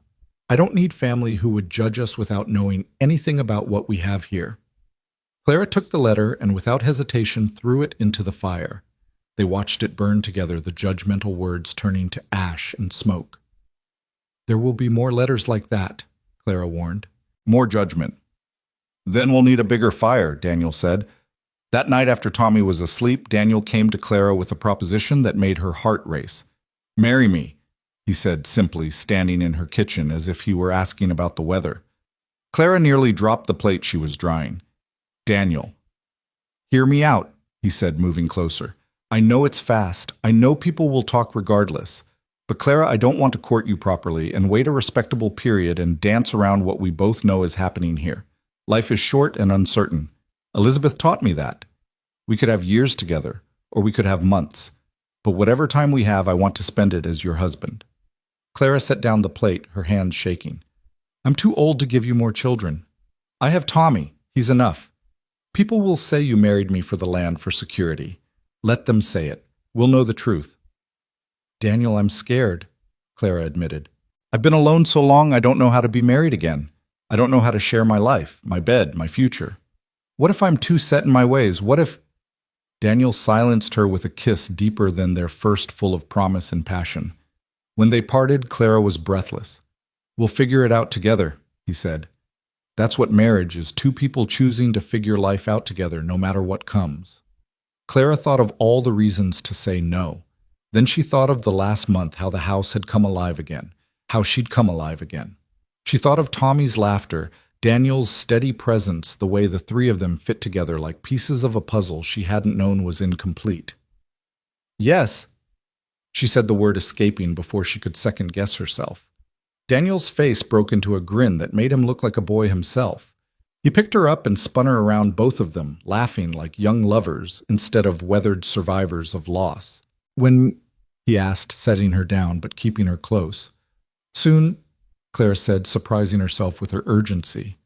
I don't need family who would judge us without knowing anything about what we have here." Clara took the letter and without hesitation threw it into the fire. They watched it burn together, the judgmental words turning to ash and smoke. "There will be more letters like that," Clara warned. "More judgment." "Then we'll need a bigger fire," Daniel said. That night after Tommy was asleep, Daniel came to Clara with a proposition that made her heart race. "Marry me," he said simply, standing in her kitchen as if he were asking about the weather. Clara nearly dropped the plate she was drying. "Daniel." "Hear me out," he said, moving closer. "I know it's fast. I know people will talk regardless. But Clara, I don't want to court you properly and wait a respectable period and dance around what we both know is happening here. Life is short and uncertain. Elizabeth taught me that. We could have years together, or we could have months. But whatever time we have, I want to spend it as your husband." Clara set down the plate, her hands shaking. "I'm too old to give you more children. I have Tommy. He's enough. People will say you married me for the land, for security. Let them say it. We'll know the truth." "Daniel, I'm scared," Clara admitted. "I've been alone so long I don't know how to be married again. I don't know how to share my life, my bed, my future. What if I'm too set in my ways? What if—" Daniel silenced her with a kiss deeper than their first, full of promise and passion. When they parted, Clara was breathless. "We'll figure it out together," he said. "That's what marriage is, 2 people choosing to figure life out together no matter what comes." Clara thought of all the reasons to say no. Then she thought of the last month, how the house had come alive again, how she'd come alive again. She thought of Tommy's laughter, Daniel's steady presence, the way the three of them fit together like pieces of a puzzle she hadn't known was incomplete. Yes, she said, the word escaping before she could second-guess herself. Daniel's face broke into a grin that made him look like a boy himself. He picked her up and spun her around both of them, laughing like young lovers instead of weathered survivors of loss. When, he asked, setting her down but keeping her close. Soon, Clara said, surprising herself with her urgency.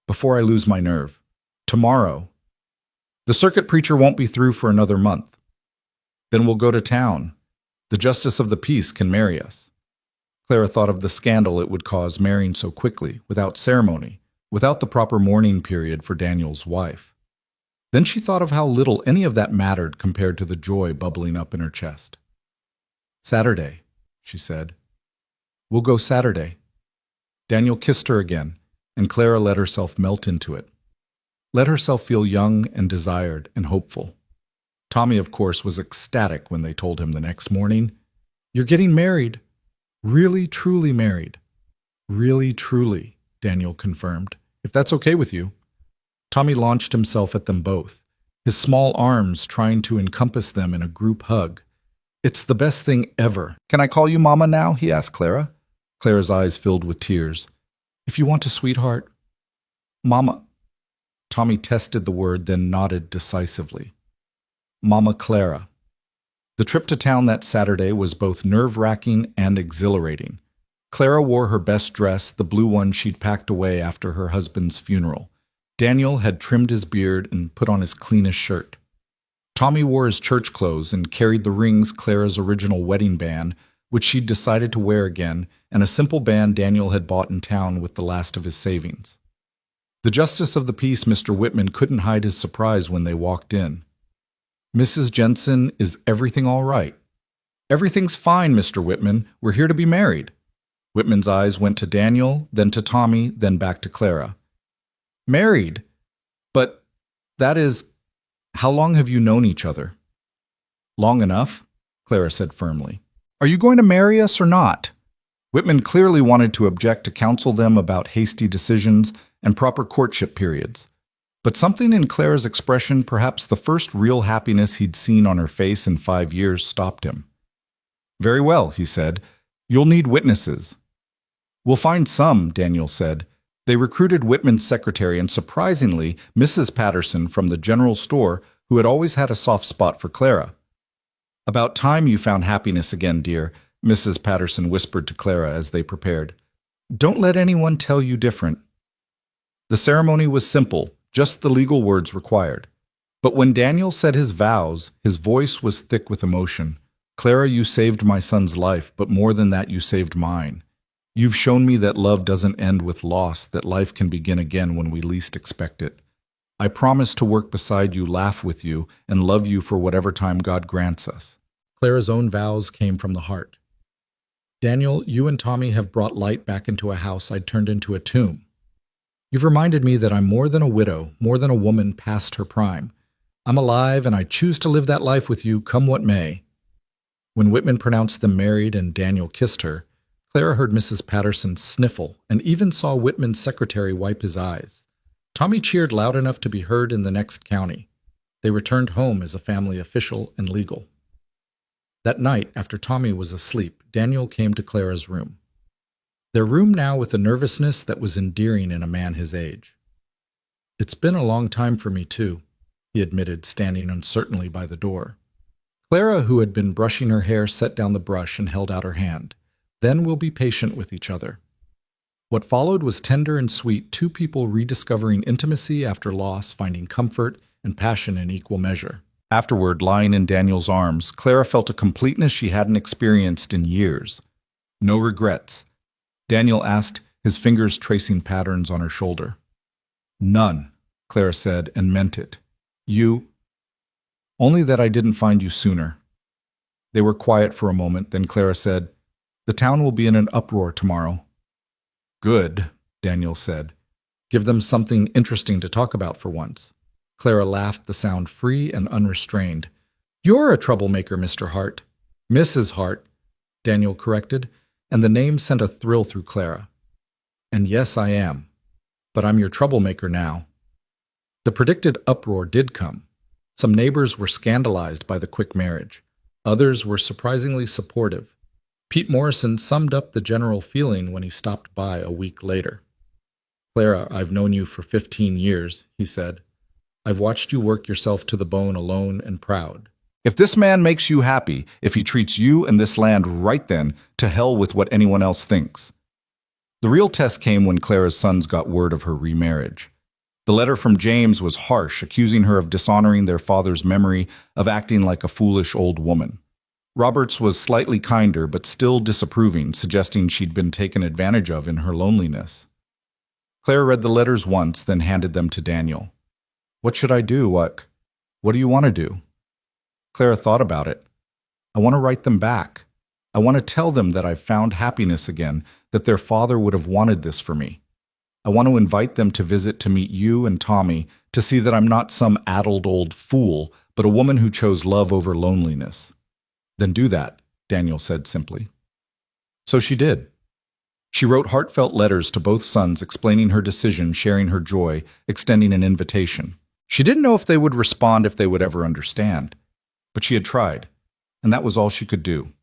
Before I lose my nerve. Tomorrow. The circuit preacher won't be through for another month. Then we'll go to town. The justice of the peace can marry us. Clara thought of the scandal it would cause marrying so quickly, without ceremony, without the proper mourning period for Daniel's wife. Then she thought of how little any of that mattered compared to the joy bubbling up in her chest. Saturday, she said. We'll go Saturday. Daniel kissed her again, and Clara let herself melt into it. Let herself feel young and desired and hopeful. Tommy, of course, was ecstatic when they told him the next morning, "You're getting married. Really, truly married." "Really, truly," Daniel confirmed, "if that's okay with you." Tommy launched himself at them both, his small arms trying to encompass them in a group hug. "It's the best thing ever. Can I call you Mama now?" he asked Clara. Clara's eyes filled with tears. "If you want to, sweetheart." "Mama." Tommy tested the word, then nodded decisively. Mama Clara. The trip to town that Saturday was both nerve-wracking and exhilarating. Clara wore her best dress, the blue one she'd packed away after her husband's funeral. Daniel had trimmed his beard and put on his cleanest shirt. Tommy wore his church clothes and carried the rings, Clara's original wedding band, which she'd decided to wear again, and a simple band Daniel had bought in town with the last of his savings. The justice of the peace, Mr. Whitman, couldn't hide his surprise when they walked in. "Mrs. Jensen, is everything all right?" "Everything's fine, Mr. Whitman. We're here to be married." Whitman's eyes went to Daniel, then to Tommy, then back to Clara. "Married? But that is... How long have you known each other?" "Long enough," Clara said firmly. "Are you going to marry us or not?" Whitman clearly wanted to object to counsel them about hasty decisions and proper courtship periods. But something in Clara's expression, perhaps the first real happiness he'd seen on her face in 5 years, stopped him. "Very well," he said. "You'll need witnesses." "We'll find some," Daniel said. They recruited Whitman's secretary and, surprisingly, Mrs. Patterson from the general store, who had always had a soft spot for Clara. "About time you found happiness again, dear," Mrs. Patterson whispered to Clara as they prepared. "Don't let anyone tell you different." The ceremony was simple, just the legal words required. But when Daniel said his vows, his voice was thick with emotion. "Clara, you saved my son's life, but more than that, you saved mine. You've shown me that love doesn't end with loss, that life can begin again when we least expect it. I promise to work beside you, laugh with you, and love you for whatever time God grants us." Clara's own vows came from the heart. "Daniel, you and Tommy have brought light back into a house I'd turned into a tomb. You've reminded me that I'm more than a widow, more than a woman past her prime. I'm alive, and I choose to live that life with you, come what may." When Whitman pronounced them married and Daniel kissed her, Clara heard Mrs. Patterson sniffle and even saw Whitman's secretary wipe his eyes. Tommy cheered loud enough to be heard in the next county. They returned home as a family official and legal. That night, after Tommy was asleep, Daniel came to Clara's room. Their room now with a nervousness that was endearing in a man his age. "It's been a long time for me, too," he admitted, standing uncertainly by the door. Clara, who had been brushing her hair, set down the brush and held out her hand. "Then we'll be patient with each other." What followed was tender and sweet, two people rediscovering intimacy after loss, finding comfort and passion in equal measure. Afterward, lying in Daniel's arms, Clara felt a completeness she hadn't experienced in years. No regrets. Daniel asked, his fingers tracing patterns on her shoulder. "None," Clara said, and meant it. "You... only that I didn't find you sooner." They were quiet for a moment, then Clara said, "The town will be in an uproar tomorrow." "Good," Daniel said. "Give them something interesting to talk about for once." Clara laughed, the sound free and unrestrained. "You're a troublemaker, Mr. Hart." "Mrs. Hart," Daniel corrected, and the name sent a thrill through Clara. "And yes, I am. but I'm your troublemaker now." The predicted uproar did come. Some neighbors were scandalized by the quick marriage. Others were surprisingly supportive. Pete Morrison summed up the general feeling when he stopped by a week later. "Clara, I've known you for 15 years, he said. "I've watched you work yourself to the bone alone and proud. If this man makes you happy, if he treats you and this land right, then to hell with what anyone else thinks." The real test came when Clara's sons got word of her remarriage. The letter from James was harsh, accusing her of dishonoring their father's memory, of acting like a foolish old woman. Robert's was slightly kinder, but still disapproving, suggesting she'd been taken advantage of in her loneliness. Clara read the letters once, then handed them to Daniel. "What should I do? What do you want to do?" Clara thought about it. "I want to write them back. I want to tell them that I've found happiness again, that their father would have wanted this for me. I want to invite them to visit to meet you and Tommy, to see that I'm not some addled old fool, but a woman who chose love over loneliness." "Then do that," Daniel said simply. So she did. She wrote heartfelt letters to both sons explaining her decision, sharing her joy, extending an invitation. She didn't know if they would respond, if they would ever understand. But she had tried, and that was all she could do.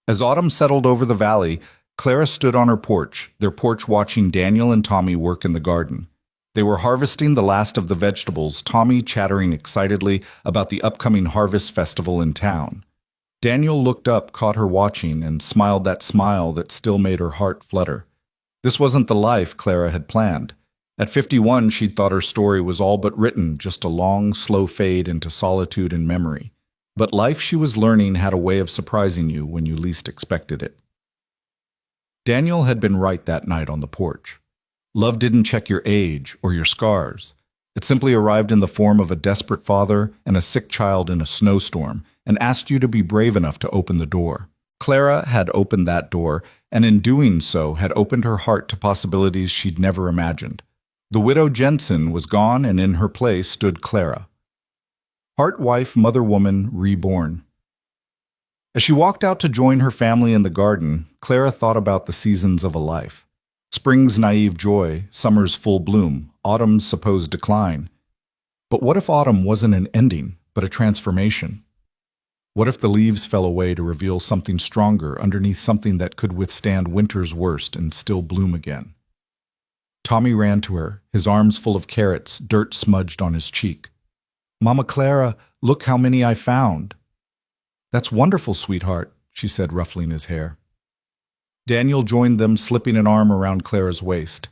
As autumn settled over the valley, Clara stood on her porch, their porch watching Daniel and Tommy work in the garden. They were harvesting the last of the vegetables, Tommy chattering excitedly about the upcoming harvest festival in town. Daniel looked up, caught her watching, and smiled that smile that still made her heart flutter. This wasn't the life Clara had planned. At 51, she'd thought her story was all but written, just a long, slow fade into solitude and memory. But life, she was learning, had a way of surprising you when you least expected it. Daniel had been right that night on the porch. Love didn't check your age or your scars. It simply arrived in the form of a desperate father and a sick child in a snowstorm, and asked you to be brave enough to open the door. Clara had opened that door, and in doing so had opened her heart to possibilities she'd never imagined. The widow Jensen was gone, and in her place stood Clara. Heart wife, mother woman, reborn. As she walked out to join her family in the garden, Clara thought about the seasons of a life. Spring's naive joy, summer's full bloom, autumn's supposed decline. But what if autumn wasn't an ending, but a transformation? What if the leaves fell away to reveal something stronger underneath something that could withstand winter's worst and still bloom again? Tommy ran to her, his arms full of carrots, dirt smudged on his cheek. "Mama Clara, look how many I found." "That's wonderful, sweetheart," she said, ruffling his hair. Daniel joined them, slipping an arm around Clara's waist.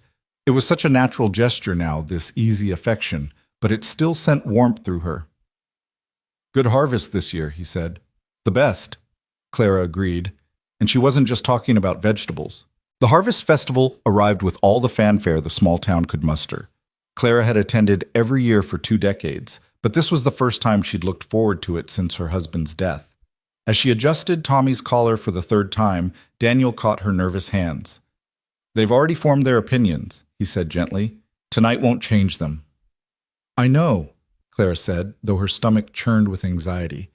It was such a natural gesture now, this easy affection, but it still sent warmth through her. "Good harvest this year," he said. "The best," Clara agreed, and she wasn't just talking about vegetables. The harvest festival arrived with all the fanfare the small town could muster. Clara had attended every year for 2 decades, but this was the first time she'd looked forward to it since her husband's death. As she adjusted Tommy's collar for the 3rd time, Daniel caught her nervous hands. "They've already formed their opinions," he said gently. "Tonight won't change them." "I know," Clara said, though her stomach churned with anxiety.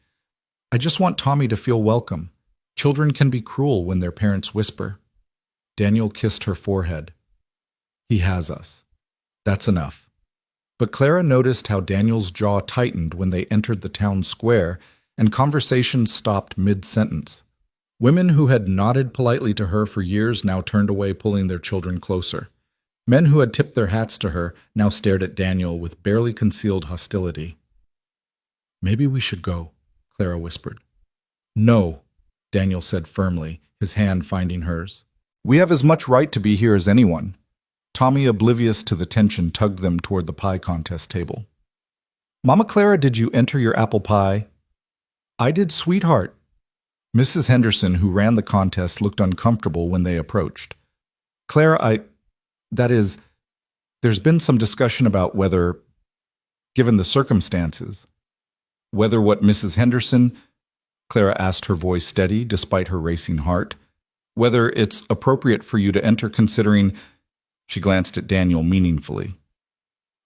"I just want Tommy to feel welcome. Children can be cruel when their parents whisper." Daniel kissed her forehead. "He has us. That's enough." But Clara noticed how Daniel's jaw tightened when they entered the town square, and conversation stopped mid-sentence. Women who had nodded politely to her for years now turned away, pulling their children closer. Men who had tipped their hats to her now stared at Daniel with barely concealed hostility. "Maybe we should go," Clara whispered. "No," Daniel said firmly, his hand finding hers. "We have as much right to be here as anyone." Tommy, oblivious to the tension, tugged them toward the pie contest table. "Mama Clara, did you enter your apple pie?" "I did, sweetheart." Mrs. Henderson, who ran the contest, looked uncomfortable when they approached. "Clara, there's been some discussion about whether, given the circumstances, whether what Mrs. Henderson," Clara asked, her voice steady despite her racing heart, "whether it's appropriate for you to enter, considering," she glanced at Daniel meaningfully,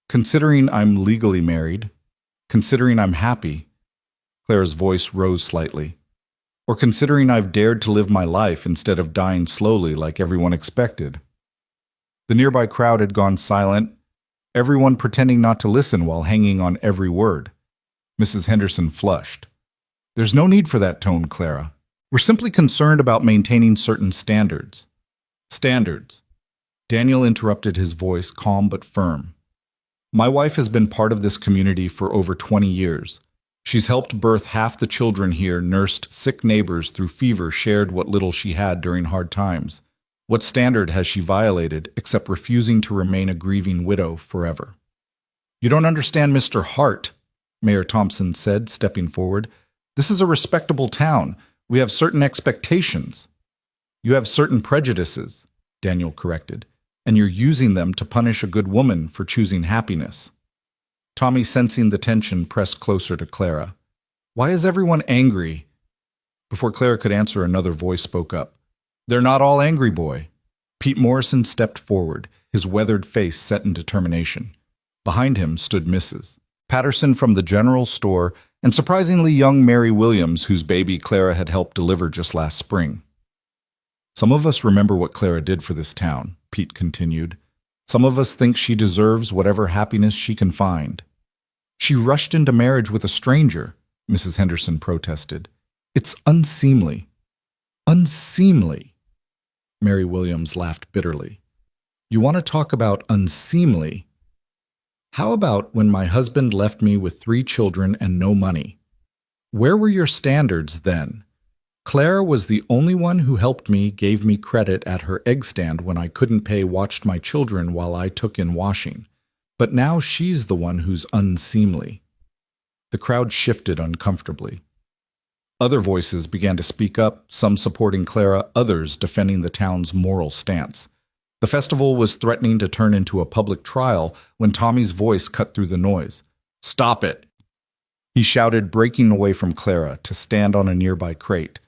"considering I'm legally married, considering I'm happy," Clara's voice rose slightly, "or considering I've dared to live my life instead of dying slowly like everyone expected." The nearby crowd had gone silent, everyone pretending not to listen while hanging on every word. Mrs. Henderson flushed. There's no need for that tone, Clara. We're simply concerned about maintaining certain standards. Standards. Daniel interrupted, his voice calm but firm. My wife has been part of this community for over 20 years. She's helped birth half the children here, nursed sick neighbors through fever, shared what little she had during hard times. What standard has she violated except refusing to remain a grieving widow forever? You don't understand Mr. Hart, Mayor Thompson said, stepping forward. This is a respectable town. We have certain expectations. You have certain prejudices, Daniel corrected, and you're using them to punish a good woman for choosing happiness. Tommy, sensing the tension, pressed closer to Clara. Why is everyone angry? Before Clara could answer, another voice spoke up. They're not all angry, boy. Pete Morrison stepped forward, his weathered face set in determination. Behind him stood Mrs. Patterson from the general store and surprisingly young Mary Williams, whose baby Clara had helped deliver just last spring. Some of us remember what Clara did for this town, Pete continued. Some of us think she deserves whatever happiness she can find. She rushed into marriage with a stranger, Mrs. Henderson protested. It's unseemly. Unseemly. Mary Williams laughed bitterly. You want to talk about unseemly? How about when my husband left me with 3 children and no money? Where were your standards then? Clara was the only one who helped me, gave me credit at her egg stand when I couldn't pay, watched my children while I took in washing. But now she's the one who's unseemly. The crowd shifted uncomfortably. Other voices began to speak up, some supporting Clara, others defending the town's moral stance. The festival was threatening to turn into a public trial when Tommy's voice cut through the noise. Stop it! He shouted, breaking away from Clara to stand on a nearby crate.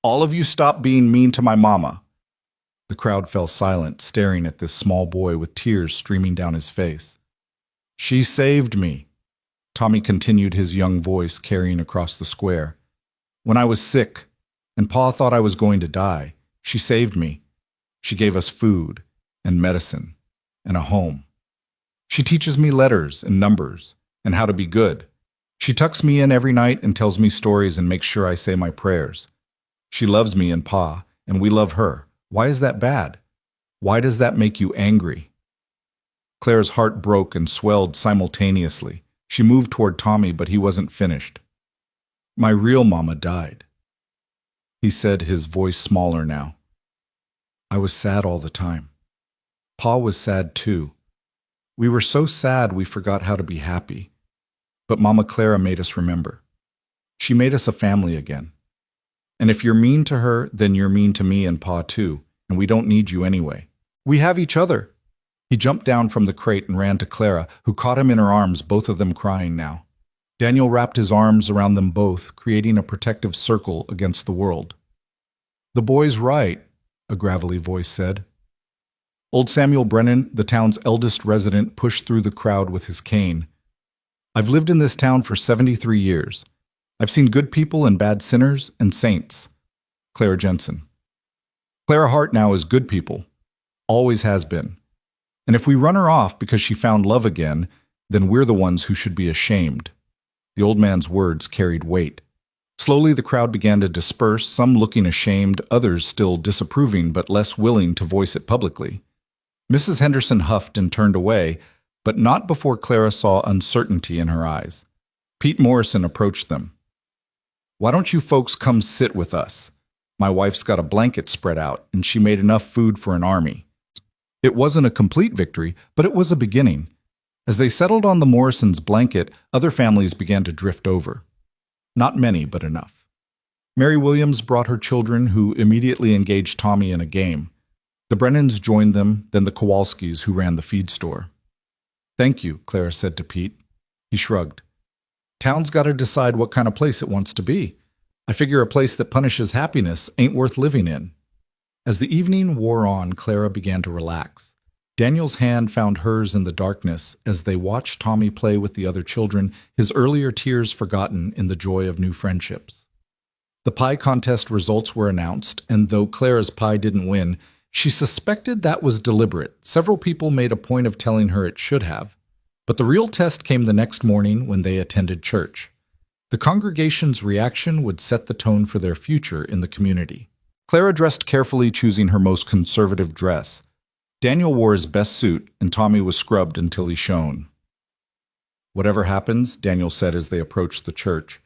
All of you stop being mean to my mama. The crowd fell silent, staring at this small boy with tears streaming down his face. She saved me, Tommy continued, his young voice carrying across the square. When I was sick, and Pa thought I was going to die, she saved me. She gave us food and medicine and a home. She teaches me letters and numbers and how to be good. She tucks me in every night and tells me stories and makes sure I say my prayers. She loves me and Pa, and we love her. Why is that bad? Why does that make you angry? Clara's heart broke and swelled simultaneously. She moved toward Tommy, but he wasn't finished. My real mama died, he said, his voice smaller now. I was sad all the time. Pa was sad too. We were so sad we forgot how to be happy. But Mama Clara made us remember. She made us a family again. And if you're mean to her, then you're mean to me and Pa too, and we don't need you anyway. We have each other. He jumped down from the crate and ran to Clara, who caught him in her arms, both of them crying now. Daniel wrapped his arms around them both, creating a protective circle against the world. The boy's right, a gravelly voice said. Old Samuel Brennan, the town's eldest resident, pushed through the crowd with his cane. I've lived in this town for 73 years. I've seen good people and bad sinners and saints. Clara Jensen. Clara Hart now is good people. Always has been. And if we run her off because she found love again, then we're the ones who should be ashamed. The old man's words carried weight. Slowly the crowd began to disperse, some looking ashamed, others still disapproving but less willing to voice it publicly. Mrs. Henderson huffed and turned away, but not before Clara saw uncertainty in her eyes. Pete Morrison approached them. Why don't you folks come sit with us? My wife's got a blanket spread out, and she made enough food for an army. It wasn't a complete victory, but it was a beginning. As they settled on the Morrisons' blanket, other families began to drift over. Not many, but enough. Mary Williams brought her children, who immediately engaged Tommy in a game. The Brennans joined them, then the Kowalskis, who ran the feed store. Thank you, Clara said to Pete. He shrugged. Town's got to decide what kind of place it wants to be. I figure a place that punishes happiness ain't worth living in. As the evening wore on, Clara began to relax. Daniel's hand found hers in the darkness as they watched Tommy play with the other children, his earlier tears forgotten in the joy of new friendships. The pie contest results were announced, and though Clara's pie didn't win, She suspected that was deliberate. Several people made a point of telling her it should have. But the real test came the next morning when they attended church. The congregation's reaction would set the tone for their future in the community. Clara dressed carefully, choosing her most conservative dress. Daniel wore his best suit, and Tommy was scrubbed until he shone. "Whatever happens," Daniel said as they approached the church,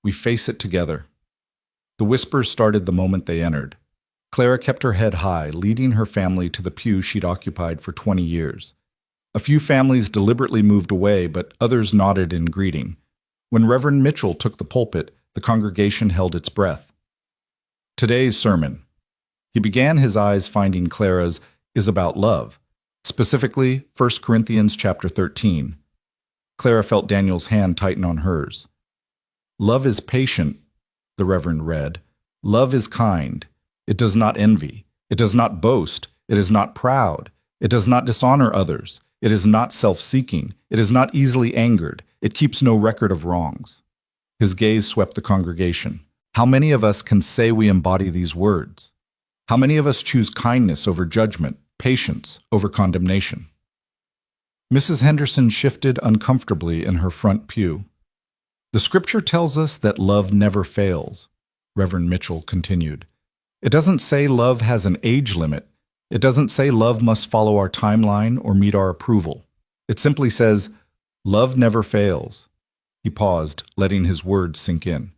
"we face it together." The whispers started the moment they entered. Clara kept her head high, leading her family to the pew she'd occupied for 20 years. A few families deliberately moved away, but others nodded in greeting. When Reverend Mitchell took the pulpit, the congregation held its breath. Today's sermon. He began, his eyes finding Clara's, is about love, specifically 1 Corinthians chapter 13. Clara felt Daniel's hand tighten on hers. "Love is patient," the Reverend read. "Love is kind. It does not envy. It does not boast. It is not proud. It does not dishonor others. It is not self-seeking. It is not easily angered. It keeps no record of wrongs." His gaze swept the congregation. How many of us can say we embody these words? How many of us choose kindness over judgment, patience over condemnation? Mrs. Henderson shifted uncomfortably in her front pew. "The scripture tells us that love never fails," Reverend Mitchell continued. "It doesn't say love has an age limit. It doesn't say love must follow our timeline or meet our approval. It simply says, love never fails." He paused, letting his words sink in.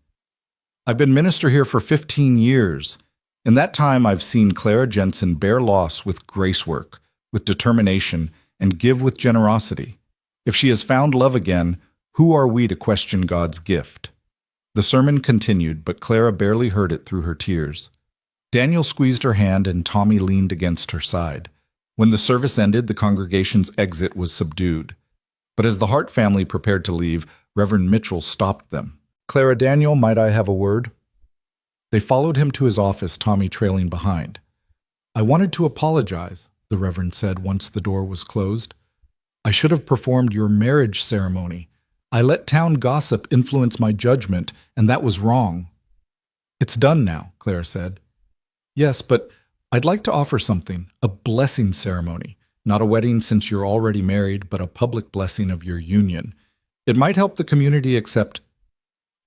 "I've been minister here for 15 years. In that time, I've seen Clara Jensen bear loss with grace work, with determination, and give with generosity. If she has found love again, who are we to question God's gift?" The sermon continued, but Clara barely heard it through her tears. Daniel squeezed her hand and Tommy leaned against her side. When the service ended, the congregation's exit was subdued. But as the Hart family prepared to leave, Reverend Mitchell stopped them. "Clara, Daniel, might I have a word?" They followed him to his office, Tommy trailing behind. "I wanted to apologize," the Reverend said once the door was closed. "I should have performed your marriage ceremony. I let town gossip influence my judgment, and that was wrong." "It's done now," Clara said. "Yes, but I'd like to offer something, a blessing ceremony. Not a wedding since you're already married, but a public blessing of your union. It might help the community accept—"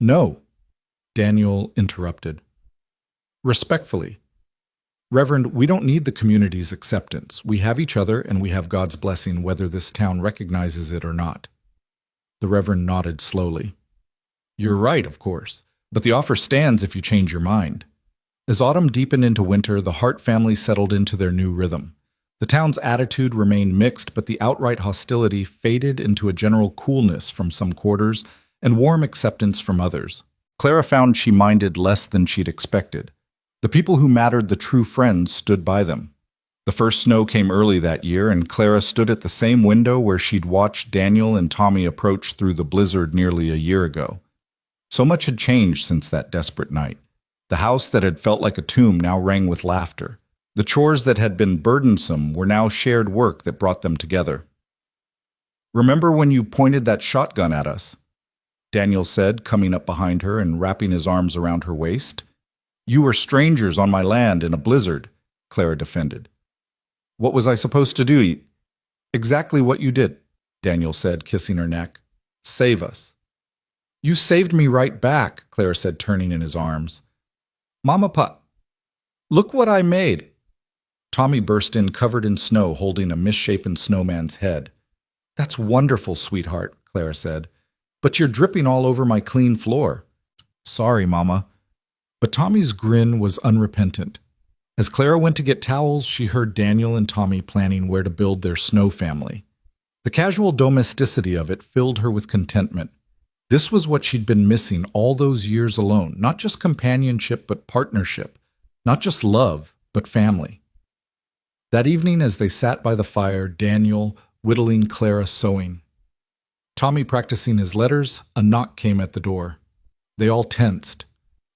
"No," Daniel interrupted. "Respectfully, Reverend, we don't need the community's acceptance. We have each other and we have God's blessing whether this town recognizes it or not." The Reverend nodded slowly. "You're right, of course, but the offer stands if you change your mind." As autumn deepened into winter, the Hart family settled into their new rhythm. The town's attitude remained mixed, but the outright hostility faded into a general coolness from some quarters and warm acceptance from others. Clara found she minded less than she'd expected. The people who mattered, the true friends, stood by them. The first snow came early that year, and Clara stood at the same window where she'd watched Daniel and Tommy approach through the blizzard nearly a year ago. So much had changed since that desperate night. The house that had felt like a tomb now rang with laughter. The chores that had been burdensome were now shared work that brought them together. "Remember when you pointed that shotgun at us?" Daniel said, coming up behind her and wrapping his arms around her waist. "You were strangers on my land in a blizzard," Clara defended. "What was I supposed to do?" "Exactly what you did," Daniel said, kissing her neck. "Save us." "You saved me right back," Clara said, turning in his arms. "Mama, look what I made." Tommy burst in, covered in snow, holding a misshapen snowman's head. "That's wonderful, sweetheart," Clara said. "But you're dripping all over my clean floor." "Sorry, Mama." But Tommy's grin was unrepentant. As Clara went to get towels, she heard Daniel and Tommy planning where to build their snow family. The casual domesticity of it filled her with contentment. This was what she'd been missing all those years alone, not just companionship, but partnership, not just love, but family. That evening, as they sat by the fire, Daniel whittling, Clara sewing, Tommy practicing his letters, a knock came at the door. They all tensed.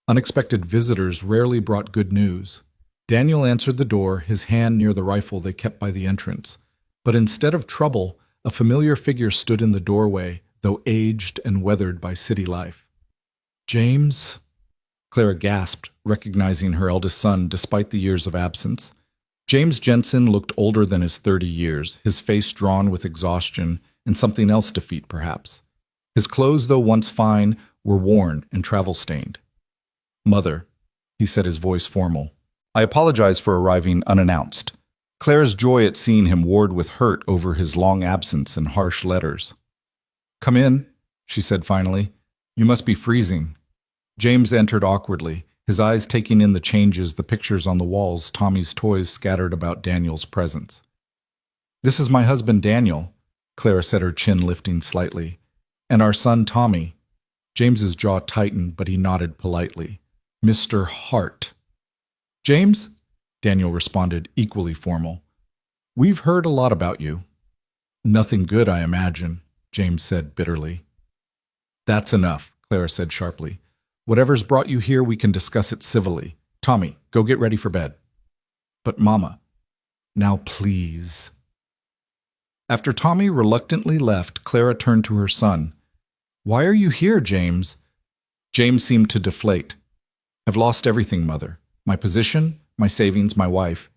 Unexpected visitors rarely brought good news. Daniel answered the door, his hand near the rifle they kept by the entrance. But instead of trouble, a familiar figure stood in the doorway, though aged and weathered by city life. "James?" Clara gasped, recognizing her eldest son despite the years of absence. James Jensen looked older than his 30 years, his face drawn with exhaustion and something else defeat, perhaps. His clothes, though once fine, were worn and travel-stained. "Mother," he said, his voice formal, "I apologize for arriving unannounced." Clara's joy at seeing him warred with hurt over his long absence and harsh letters. "Come in," she said finally. "You must be freezing." James entered awkwardly, his eyes taking in the changes, the pictures on the walls, Tommy's toys scattered about Daniel's presence. "This is my husband Daniel," Clara said, her chin lifting slightly, "and our son Tommy." James's jaw tightened, but he nodded politely. "Mr. Hart." "James?" Daniel responded, equally formal. "We've heard a lot about you." "Nothing good, I imagine," James said bitterly. "That's enough," Clara said sharply. "Whatever's brought you here, we can discuss it civilly. Tommy, go get ready for bed." "But Mama." "Now please." After Tommy reluctantly left, Clara turned to her son. "Why are you here, James?" James seemed to deflate. "I've lost everything, Mother. My position, my savings, my wife.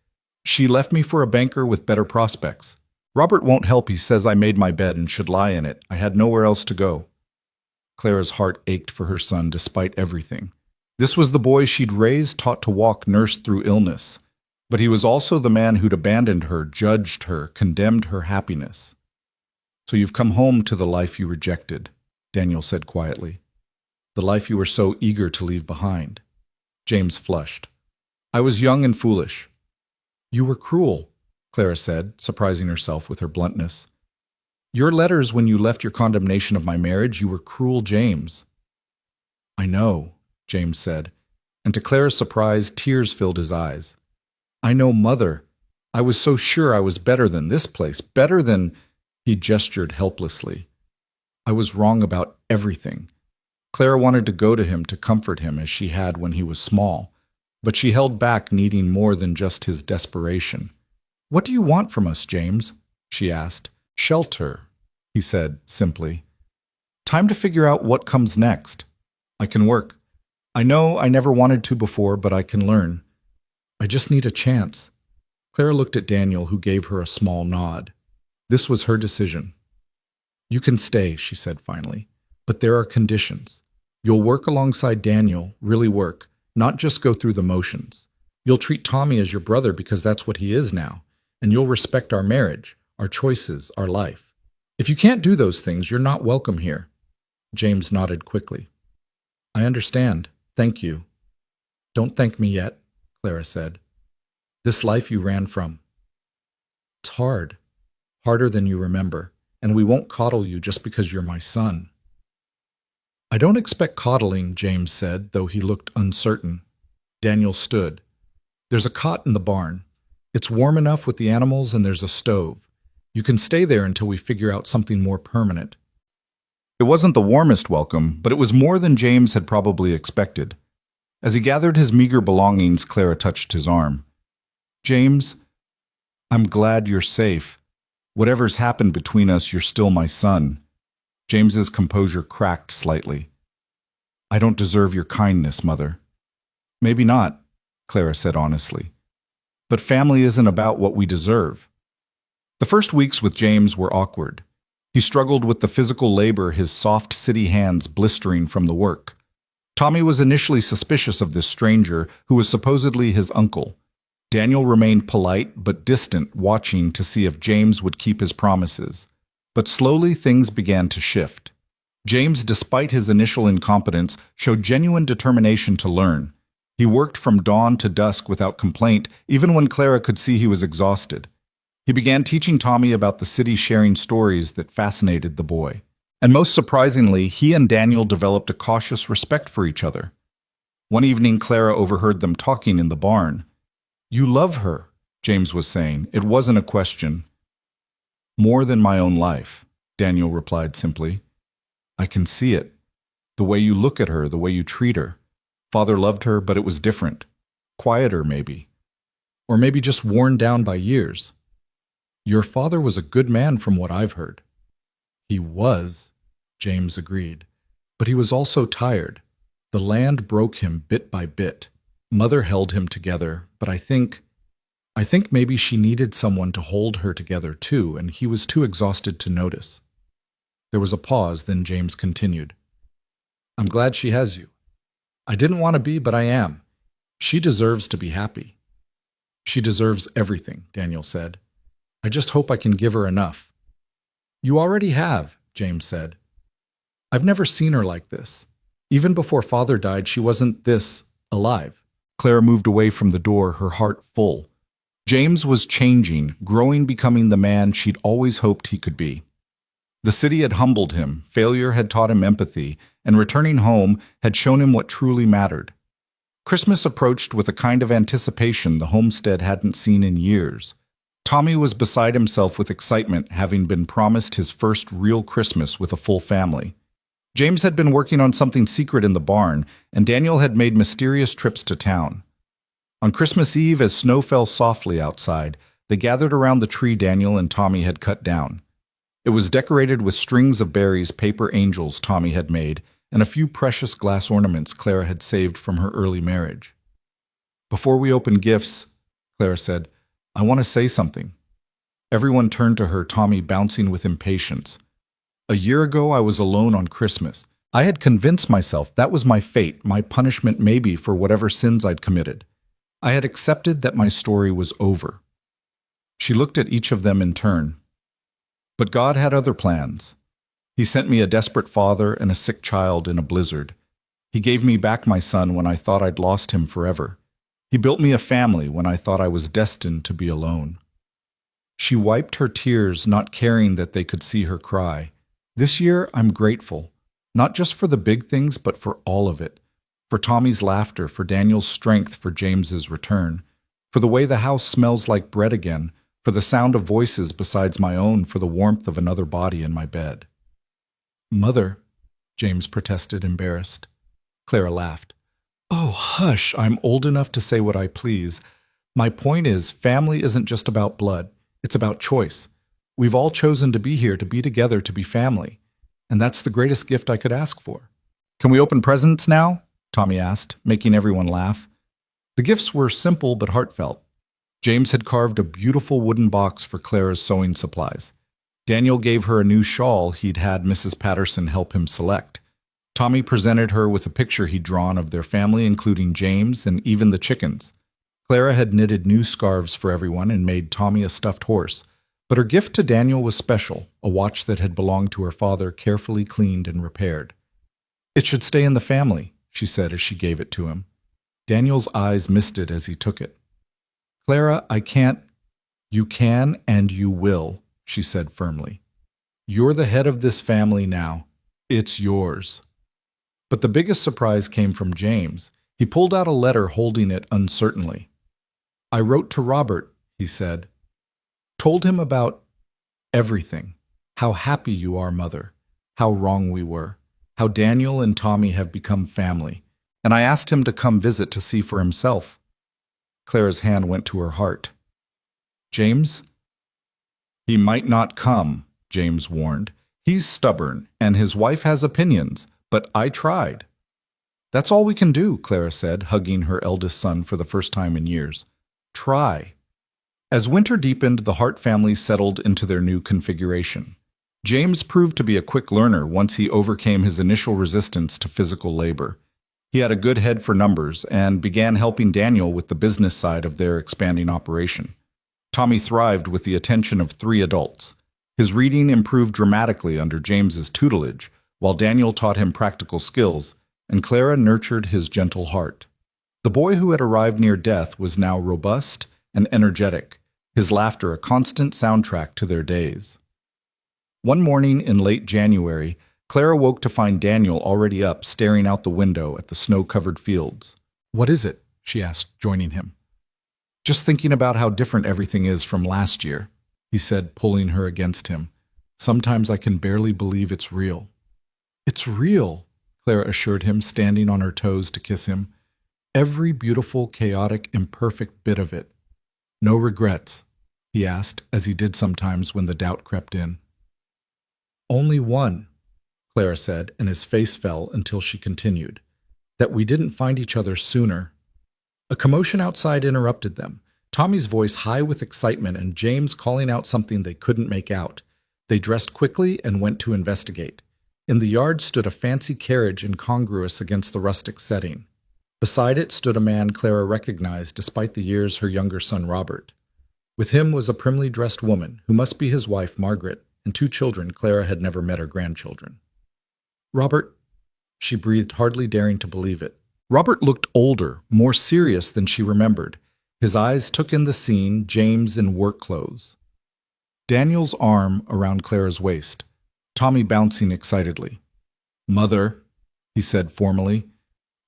She left me for a banker with better prospects. Robert won't help. He says I made my bed and should lie in it. I had nowhere else to go." Clara's heart ached for her son despite everything. This was the boy she'd raised, taught to walk, nursed through illness. But he was also the man who'd abandoned her, judged her, condemned her happiness. "So you've come home to the life you rejected," Daniel said quietly. "The life you were so eager to leave behind." James flushed. "I was young and foolish." "You were cruel," Clara said, surprising herself with her bluntness. "Your letters when you left your condemnation of my marriage, you were cruel, James." "I know," James said, and to Clara's surprise, tears filled his eyes. "I know, Mother. I was so sure I was better than this place, better than—" He gestured helplessly. "I was wrong about everything." Clara wanted to go to him to comfort him as she had when he was small, but she held back, needing more than just his desperation. "What do you want from us, James?" she asked. "Shelter," he said simply. "Time to figure out what comes next. I can work. I know I never wanted to before, but I can learn. I just need a chance." Clara looked at Daniel, who gave her a small nod. This was her decision. "You can stay," she said finally, "but there are conditions. You'll work alongside Daniel, really work, not just go through the motions. You'll treat Tommy as your brother because that's what he is now, and you'll respect our marriage, our choices, our life. If you can't do those things, you're not welcome here." James nodded quickly. "I understand. Thank you." "Don't thank me yet," Clara said. "This life you ran from. It's hard. Harder than you remember, and we won't coddle you just because you're my son." "I don't expect coddling," James said, though he looked uncertain. Daniel stood. "There's a cot in the barn. It's warm enough with the animals, and there's a stove. You can stay there until we figure out something more permanent." It wasn't the warmest welcome, but it was more than James had probably expected. As he gathered his meager belongings, Clara touched his arm. "James, I'm glad you're safe. Whatever's happened between us, you're still my son." James's composure cracked slightly. "I don't deserve your kindness, Mother." "Maybe not," Clara said honestly. "But family isn't about what we deserve." The first weeks with James were awkward. He struggled with the physical labor, his soft city hands blistering from the work. Tommy was initially suspicious of this stranger, who was supposedly his uncle. Daniel remained polite but distant, watching to see if James would keep his promises. But slowly things began to shift. James, despite his initial incompetence, showed genuine determination to learn. He worked from dawn to dusk without complaint, even when Clara could see he was exhausted. He began teaching Tommy about the city, sharing stories that fascinated the boy. And most surprisingly, he and Daniel developed a cautious respect for each other. One evening, Clara overheard them talking in the barn. "You love her," James was saying. "It wasn't a question." "More than my own life," Daniel replied simply. "I can see it. The way you look at her, the way you treat her. Father loved her, but it was different. Quieter, maybe. Or maybe just worn down by years. Your father was a good man from what I've heard." "He was," James agreed. "But he was also tired. The land broke him bit by bit. Mother held him together, but I think I think maybe she needed someone to hold her together too, and he was too exhausted to notice. There was a pause, then James continued. I'm glad she has you. I didn't want to be, but I am. She deserves to be happy. She deserves everything, Daniel said. I just hope I can give her enough. You already have, James said. I've never seen her like this. Even before Father died, she wasn't this alive. Clara moved away from the door, her heart full. James was changing, growing, becoming the man she'd always hoped he could be. The city had humbled him, failure had taught him empathy, and returning home had shown him what truly mattered. Christmas approached with a kind of anticipation the homestead hadn't seen in years. Tommy was beside himself with excitement, having been promised his first real Christmas with a full family. James had been working on something secret in the barn, and Daniel had made mysterious trips to town. On Christmas Eve, as snow fell softly outside, they gathered around the tree Daniel and Tommy had cut down. It was decorated with strings of berries, paper angels Tommy had made, and a few precious glass ornaments Clara had saved from her early marriage. Before we open gifts, Clara said, I want to say something. Everyone turned to her, Tommy bouncing with impatience. A year ago, I was alone on Christmas. I had convinced myself that was my fate, my punishment maybe for whatever sins I'd committed. I had accepted that my story was over. She looked at each of them in turn. But God had other plans. He sent me a desperate father and a sick child in a blizzard. He gave me back my son when I thought I'd lost him forever. He built me a family when I thought I was destined to be alone. She wiped her tears, not caring that they could see her cry. This year, I'm grateful, not just for the big things, but for all of it. For Tommy's laughter, for Daniel's strength, for James's return, for the way the house smells like bread again, for the sound of voices besides my own, for the warmth of another body in my bed. Mother, James protested, embarrassed. Clara laughed. Oh, hush, I'm old enough to say what I please. My point is, family isn't just about blood. It's about choice. We've all chosen to be here, to be together, to be family. And that's the greatest gift I could ask for. Can we open presents now? Tommy asked, making everyone laugh. The gifts were simple but heartfelt. James had carved a beautiful wooden box for Clara's sewing supplies. Daniel gave her a new shawl he'd had Mrs. Patterson help him select. Tommy presented her with a picture he'd drawn of their family, including James and even the chickens. Clara had knitted new scarves for everyone and made Tommy a stuffed horse. But her gift to Daniel was special, a watch that had belonged to her father, carefully cleaned and repaired. It should stay in the family, she said as she gave it to him. Daniel's eyes misted as he took it. Clara, I can't. You can and you will, she said firmly. You're the head of this family now. It's yours. But the biggest surprise came from James. He pulled out a letter holding it uncertainly. I wrote to Robert, he said. Told him about everything. How happy you are, Mother. How wrong we were. How Daniel and Tommy have become family. And I asked him to come visit to see for himself. Clara's hand went to her heart. James? He might not come, James warned. He's stubborn, and his wife has opinions, but I tried. That's all we can do, Clara said, hugging her eldest son for the first time in years. Try. As winter deepened, the Hart family settled into their new configuration. James proved to be a quick learner once he overcame his initial resistance to physical labor. He had a good head for numbers and began helping Daniel with the business side of their expanding operation. Tommy thrived with the attention of 3 adults. His reading improved dramatically under James's tutelage, while Daniel taught him practical skills, and Clara nurtured his gentle heart. The boy who had arrived near death was now robust and energetic, his laughter a constant soundtrack to their days. One morning in late January, Clara woke to find Daniel already up, staring out the window at the snow-covered fields. What is it? She asked, joining him. Just thinking about how different everything is from last year, he said, pulling her against him. Sometimes I can barely believe it's real. It's real, Clara assured him, standing on her toes to kiss him. Every beautiful, chaotic, imperfect bit of it. No regrets, he asked, as he did sometimes when the doubt crept in. Only one, Clara said, and his face fell until she continued. That we didn't find each other sooner. A commotion outside interrupted them. Tommy's voice high with excitement and James calling out something they couldn't make out. They dressed quickly and went to investigate. In the yard stood a fancy carriage incongruous against the rustic setting. Beside it stood a man Clara recognized despite the years her younger son Robert. With him was a primly dressed woman, who must be his wife Margaret, and 2 children Clara had never met her grandchildren. "Robert," she breathed, hardly daring to believe it. Robert looked older, more serious than she remembered. His eyes took in the scene, James in work clothes. Daniel's arm around Clara's waist, Tommy bouncing excitedly. "Mother," he said formally.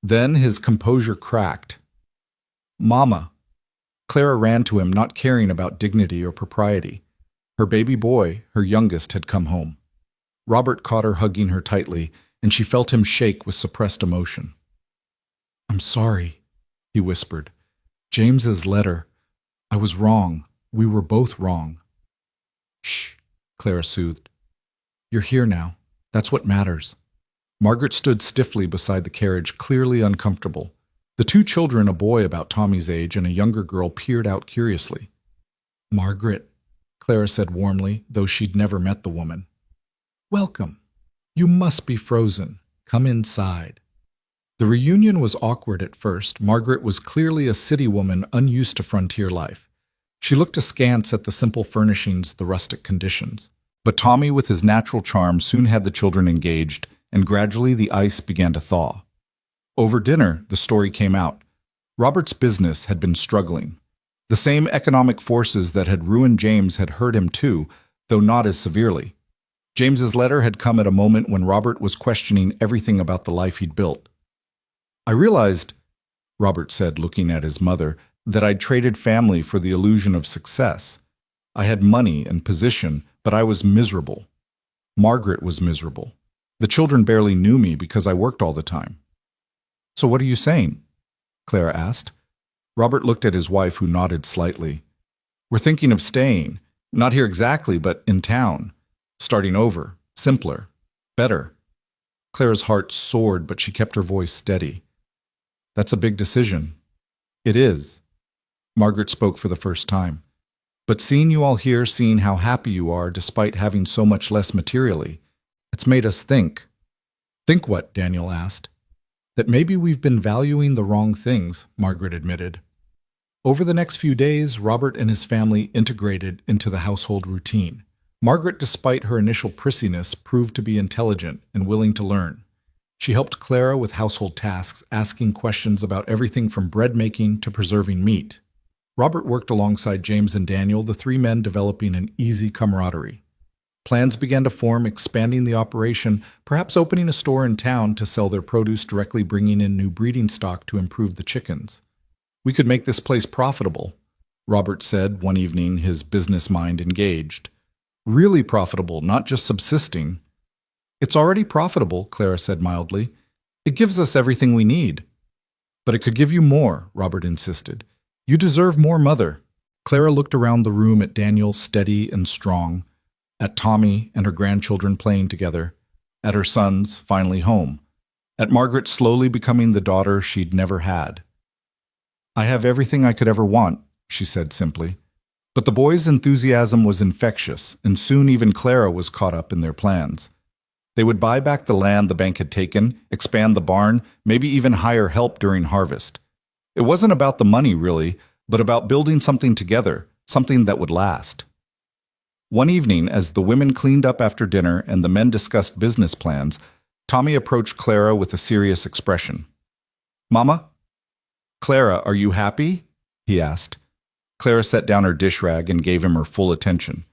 Then his composure cracked. "Mama." Clara ran to him, not caring about dignity or propriety. Her baby boy, her youngest, had come home. Robert caught her hugging her tightly, and she felt him shake with suppressed emotion. "I'm sorry," he whispered. "James's letter. I was wrong. We were both wrong." "Shh," Clara soothed. "You're here now. That's what matters." Margaret stood stiffly beside the carriage, clearly uncomfortable. The 2 children, a boy about Tommy's age and a younger girl, peered out curiously. "Margaret," Clara said warmly, though she'd never met the woman. "Welcome. You must be frozen. Come inside." The reunion was awkward at first. Margaret was clearly a city woman unused to frontier life. She looked askance at the simple furnishings, the rustic conditions. But Tommy, with his natural charm, soon had the children engaged, and gradually the ice began to thaw. Over dinner, the story came out. Robert's business had been struggling. The same economic forces that had ruined James had hurt him too, though not as severely. James's letter had come at a moment when Robert was questioning everything about the life he'd built. "I realized," Robert said, looking at his mother, "that I'd traded family for the illusion of success. I had money and position, but I was miserable. Margaret was miserable. The children barely knew me because I worked all the time." "So what are you saying?" Clara asked. Robert looked at his wife, who nodded slightly. "We're thinking of staying. Not here exactly, but in town. Starting over. Simpler. Better." Clara's heart soared, but she kept her voice steady. "That's a big decision." "It is." Margaret spoke for the first time. "But seeing you all here, seeing how happy you are despite having so much less materially, it's made us think." "Think what?" Daniel asked. "That maybe we've been valuing the wrong things," Margaret admitted. Over the next few days, Robert and his family integrated into the household routine. Margaret, despite her initial prissiness, proved to be intelligent and willing to learn. She helped Clara with household tasks, asking questions about everything from bread making to preserving meat. Robert worked alongside James and Daniel, the 3 men developing an easy camaraderie. Plans began to form, expanding the operation, perhaps opening a store in town to sell their produce directly, bringing in new breeding stock to improve the chickens. "We could make this place profitable," Robert said one evening, his business mind engaged. "Really profitable, not just subsisting." "It's already profitable," Clara said mildly. "It gives us everything we need." "But it could give you more," Robert insisted. "You deserve more, Mother." Clara looked around the room at Daniel, steady and strong, at Tommy and her grandchildren playing together, at her sons finally home, at Margaret slowly becoming the daughter she'd never had. "I have everything I could ever want," she said simply. But the boys' enthusiasm was infectious, and soon even Clara was caught up in their plans. They would buy back the land the bank had taken, expand the barn, maybe even hire help during harvest. It wasn't about the money, really, but about building something together, something that would last. One evening, as the women cleaned up after dinner and the men discussed business plans, Tommy approached Clara with a serious expression. "Mama?" "Clara, are you happy?" he asked. Clara set down her dish rag and gave him her full attention.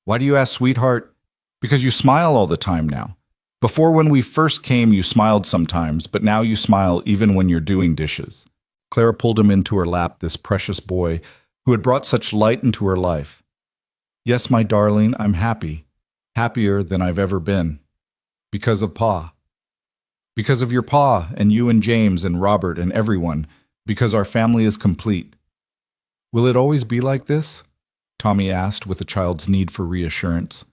"Why do you ask, sweetheart?" "Because you smile all the time now. Before, when we first came, you smiled sometimes, but now you smile even when you're doing dishes." Clara pulled him into her lap, this precious boy who had brought such light into her life. "Yes, my darling, I'm happy. Happier than I've ever been. Because of Pa. Because of your Pa and you and James and Robert and everyone. Because our family is complete." "Will it always be like this?" Tommy asked with a child's need for reassurance.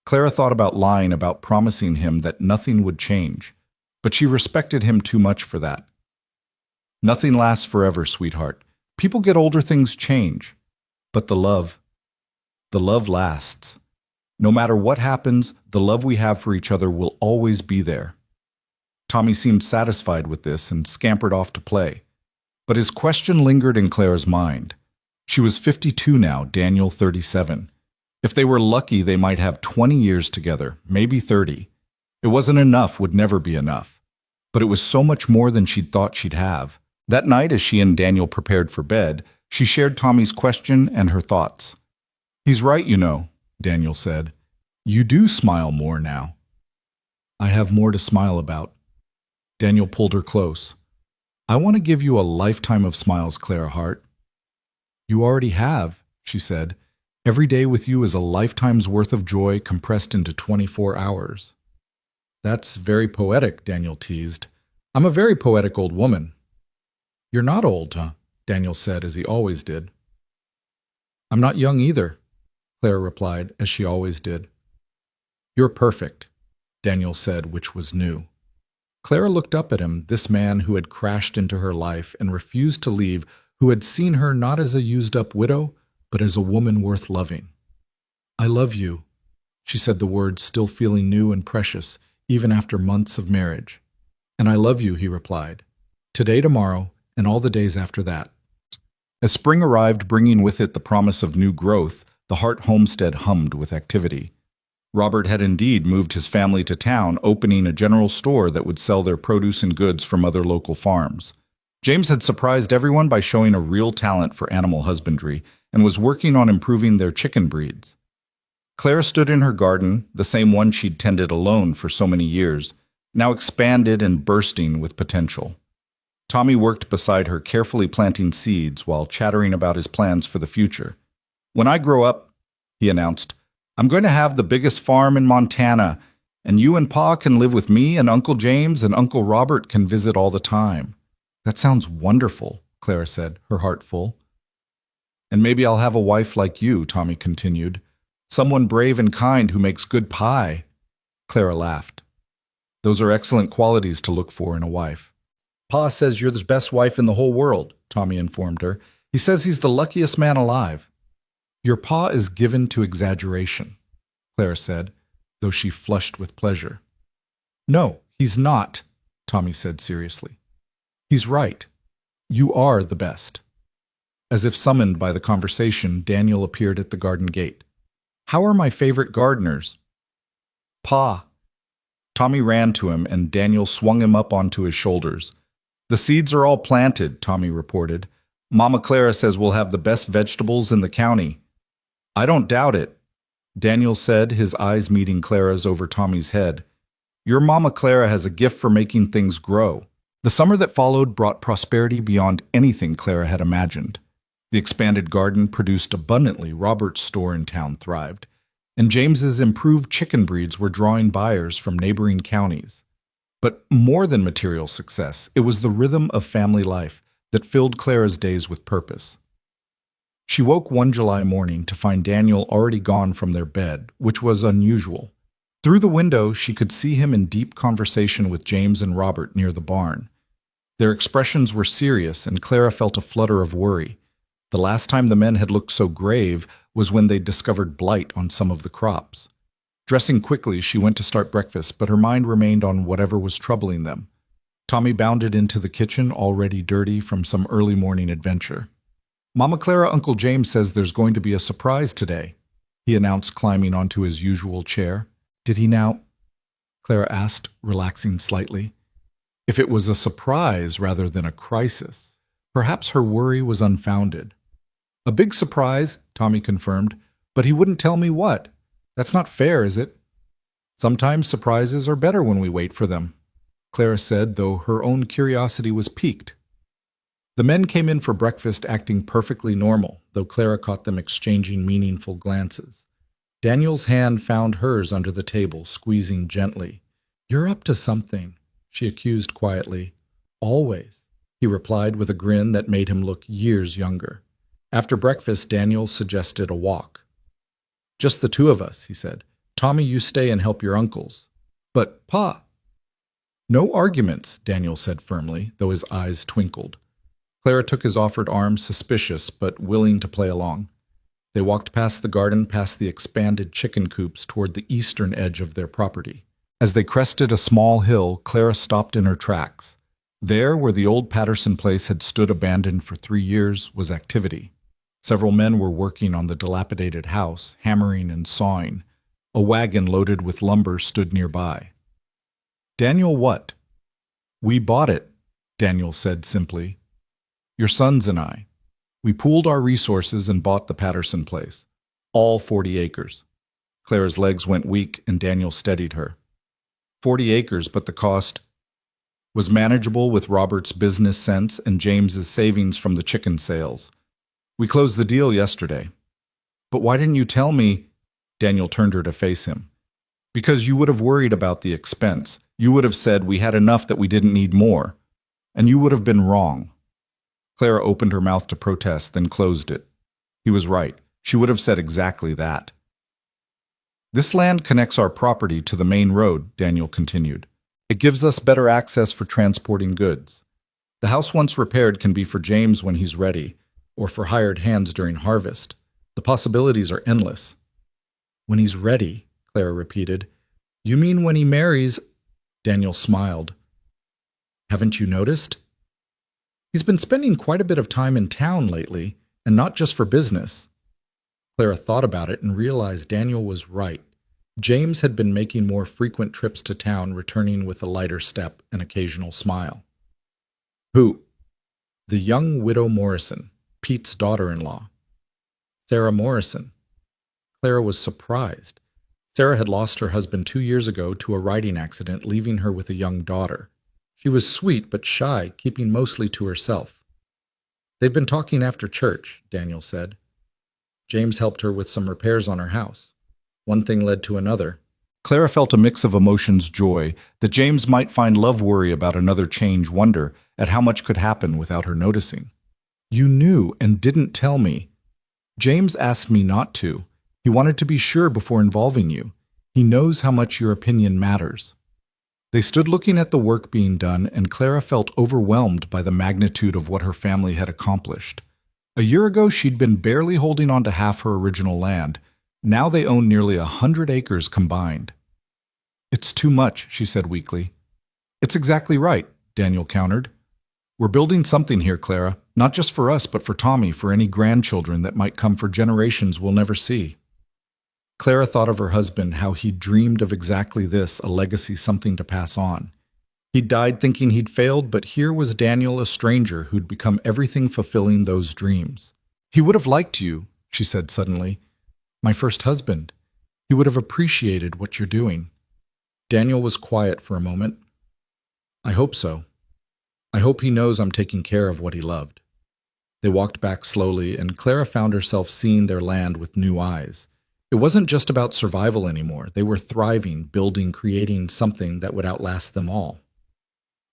Clara thought about lying, about promising him that nothing would change, but she respected him too much for that. "Nothing lasts forever, sweetheart, People get older, things change. But the love lasts. No matter what happens, the love we have for each other will always be there. Tommy seemed satisfied with this and scampered off to play. But his question lingered in Clara's mind. She was 52 now, Daniel 37. If they were lucky, they might have 20 years together, maybe 30. It wasn't enough, would never be enough. But it was so much more than she'd thought she'd have. That night, as she and Daniel prepared for bed, she shared Tommy's question and her thoughts. "He's right, you know," Daniel said. "You do smile more now." "I have more to smile about." Daniel pulled her close. "I want to give you a lifetime of smiles, Clara Hart." "You already have," she said. "Every day with you is a lifetime's worth of joy compressed into 24 hours. "That's very poetic," Daniel teased. "I'm a very poetic old woman." "You're not old, huh?" Daniel said, as he always did. "I'm not young either," Clara replied, as she always did. "You're perfect," Daniel said, which was new. Clara looked up at him, this man who had crashed into her life and refused to leave, who had seen her not as a used-up widow, but as a woman worth loving. "I love you," she said, the words still feeling new and precious, even after months of marriage. "And I love you," he replied. "Today, tomorrow, and all the days after that." As spring arrived, bringing with it the promise of new growth, the Hart homestead hummed with activity. Robert had indeed moved his family to town, opening a general store that would sell their produce and goods from other local farms. James had surprised everyone by showing a real talent for animal husbandry and was working on improving their chicken breeds. Clara stood in her garden, the same one she'd tended alone for so many years, now expanded and bursting with potential. Tommy worked beside her, carefully planting seeds while chattering about his plans for the future. "When I grow up," he announced, "I'm going to have the biggest farm in Montana, and you and Pa can live with me, and Uncle James and Uncle Robert can visit all the time." "That sounds wonderful," Clara said, her heart full. "And maybe I'll have a wife like you," Tommy continued. "Someone brave and kind who makes good pie." Clara laughed. "Those are excellent qualities to look for in a wife." "Pa says you're the best wife in the whole world," Tommy informed her. "He says he's the luckiest man alive." "Your pa is given to exaggeration," Clara said, though she flushed with pleasure. "No, he's not," Tommy said seriously. "He's right. You are the best." As if summoned by the conversation, Daniel appeared at the garden gate. "How are my favorite gardeners?" "Pa." Tommy ran to him, and Daniel swung him up onto his shoulders. "The seeds are all planted," Tommy reported. "Mama Clara says we'll have the best vegetables in the county." "I don't doubt it," Daniel said, his eyes meeting Clara's over Tommy's head. "Your Mama Clara has a gift for making things grow." The summer that followed brought prosperity beyond anything Clara had imagined. The expanded garden produced abundantly, Robert's store in town thrived, and James's improved chicken breeds were drawing buyers from neighboring counties. But more than material success, it was the rhythm of family life that filled Clara's days with purpose. She woke one July morning to find Daniel already gone from their bed, which was unusual. Through the window, she could see him in deep conversation with James and Robert near the barn. Their expressions were serious, and Clara felt a flutter of worry. The last time the men had looked so grave was when they discovered blight on some of the crops. Dressing quickly, she went to start breakfast, but her mind remained on whatever was troubling them. Tommy bounded into the kitchen, already dirty from some early morning adventure. "Mama Clara, Uncle James says there's going to be a surprise today," he announced, climbing onto his usual chair. "Did he now?" Clara asked, relaxing slightly. If it was a surprise rather than a crisis, perhaps her worry was unfounded. "A big surprise," Tommy confirmed, "but he wouldn't tell me what. That's not fair, is it?" "Sometimes surprises are better when we wait for them," Clara said, though her own curiosity was piqued. The men came in for breakfast acting perfectly normal, though Clara caught them exchanging meaningful glances. Daniel's hand found hers under the table, squeezing gently. "You're up to something," she accused quietly. "Always," he replied with a grin that made him look years younger. After breakfast, Daniel suggested a walk. "Just the two of us," he said. "Tommy, you stay and help your uncles." "But, Pa—" "No arguments," Daniel said firmly, though his eyes twinkled. Clara took his offered arm, suspicious but willing to play along. They walked past the garden, past the expanded chicken coops toward the eastern edge of their property. As they crested a small hill, Clara stopped in her tracks. There, where the old Patterson place had stood abandoned for 3 years, was activity. Several men were working on the dilapidated house, hammering and sawing. A wagon loaded with lumber stood nearby. "Daniel what?" "We bought it," Daniel said simply. "Your sons and I. We pooled our resources and bought the Patterson place. All 40 acres. Clara's legs went weak and Daniel steadied her. 40 acres, but the cost was manageable with Robert's business sense and James's savings from the chicken sales. We closed the deal yesterday. "But why didn't you tell me?" Daniel turned her to face him. "Because you would have worried about the expense. You would have said we had enough that we didn't need more. And you would have been wrong." Clara opened her mouth to protest, then closed it. He was right. She would have said exactly that. "This land connects our property to the main road," Daniel continued. "It gives us better access for transporting goods. The house once repaired can be for James when he's ready, or for hired hands during harvest. The possibilities are endless." "When he's ready," Clara repeated. "You mean when he marries?" Daniel smiled. "Haven't you noticed? He's been spending quite a bit of time in town lately, and not just for business." Clara thought about it and realized Daniel was right. James had been making more frequent trips to town, returning with a lighter step and occasional smile. "Who?" "The young widow Morrison, Pete's daughter-in-law." "Sarah Morrison." Clara was surprised. Sarah had lost her husband 2 years ago to a riding accident, leaving her with a young daughter. She was sweet but shy, keeping mostly to herself. "They've been talking after church," Daniel said. "James helped her with some repairs on her house. One thing led to another." Clara felt a mix of emotions: joy that James might find love, worry about another change, wonder at how much could happen without her noticing. "You knew and didn't tell me." "James asked me not to. He wanted to be sure before involving you. He knows how much your opinion matters." They stood looking at the work being done, and Clara felt overwhelmed by the magnitude of what her family had accomplished. A year ago, she'd been barely holding on to half her original land. Now they own nearly 100 acres combined. "It's too much," she said weakly. "It's exactly right," Daniel countered. "We're building something here, Clara, not just for us, but for Tommy, for any grandchildren that might come for generations we'll never see." Clara thought of her husband, how he'd dreamed of exactly this, a legacy, something to pass on. He'd died thinking he'd failed, but here was Daniel, a stranger who'd become everything fulfilling those dreams. "He would have liked you," she said suddenly. "My first husband. He would have appreciated what you're doing." Daniel was quiet for a moment. "I hope so. I hope he knows I'm taking care of what he loved." They walked back slowly, and Clara found herself seeing their land with new eyes. It wasn't just about survival anymore. They were thriving, building, creating something that would outlast them all.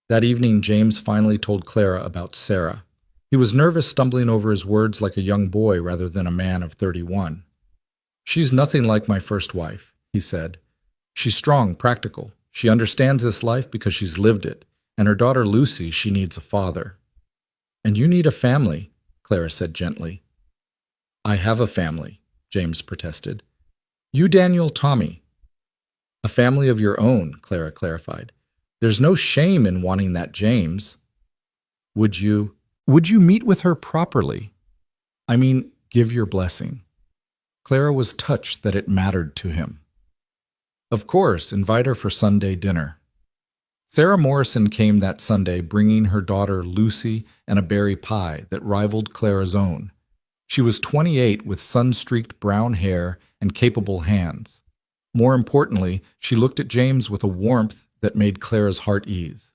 That evening, James finally told Clara about Sarah. He was nervous, stumbling over his words like a young boy rather than a man of 31. "She's nothing like my first wife," he said. "She's strong, practical. She understands this life because she's lived it. And her daughter Lucy, she needs a father." "And you need a family," Clara said gently. "I have a family," James protested. "You, Daniel, Tommy." "A family of your own," Clara clarified. "There's no shame in wanting that, James." Would you meet with her properly? I mean, give your blessing." Clara was touched that it mattered to him. "Of course, invite her for Sunday dinner." Sarah Morrison came that Sunday, bringing her daughter Lucy and a berry pie that rivaled Clara's own. She was 28 with sun-streaked brown hair and capable hands. More importantly, she looked at James with a warmth that made Clara's heart ease.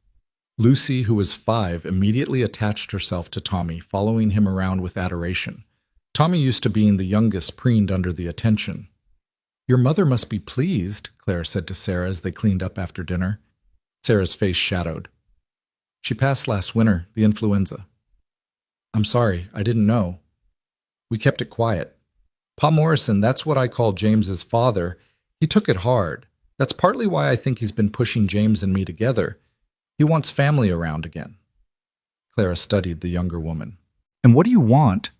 Lucy, who was 5, immediately attached herself to Tommy, following him around with adoration. Tommy, used to being the youngest, preened under the attention. "Your mother must be pleased," Clara said to Sarah as they cleaned up after dinner. Sarah's face shadowed. "She passed last winter, the influenza." "I'm sorry, I didn't know." "We kept it quiet. Pa Morrison, that's what I call James's father, he took it hard. That's partly why I think he's been pushing James and me together. He wants family around again." Clara studied the younger woman. And what do you want?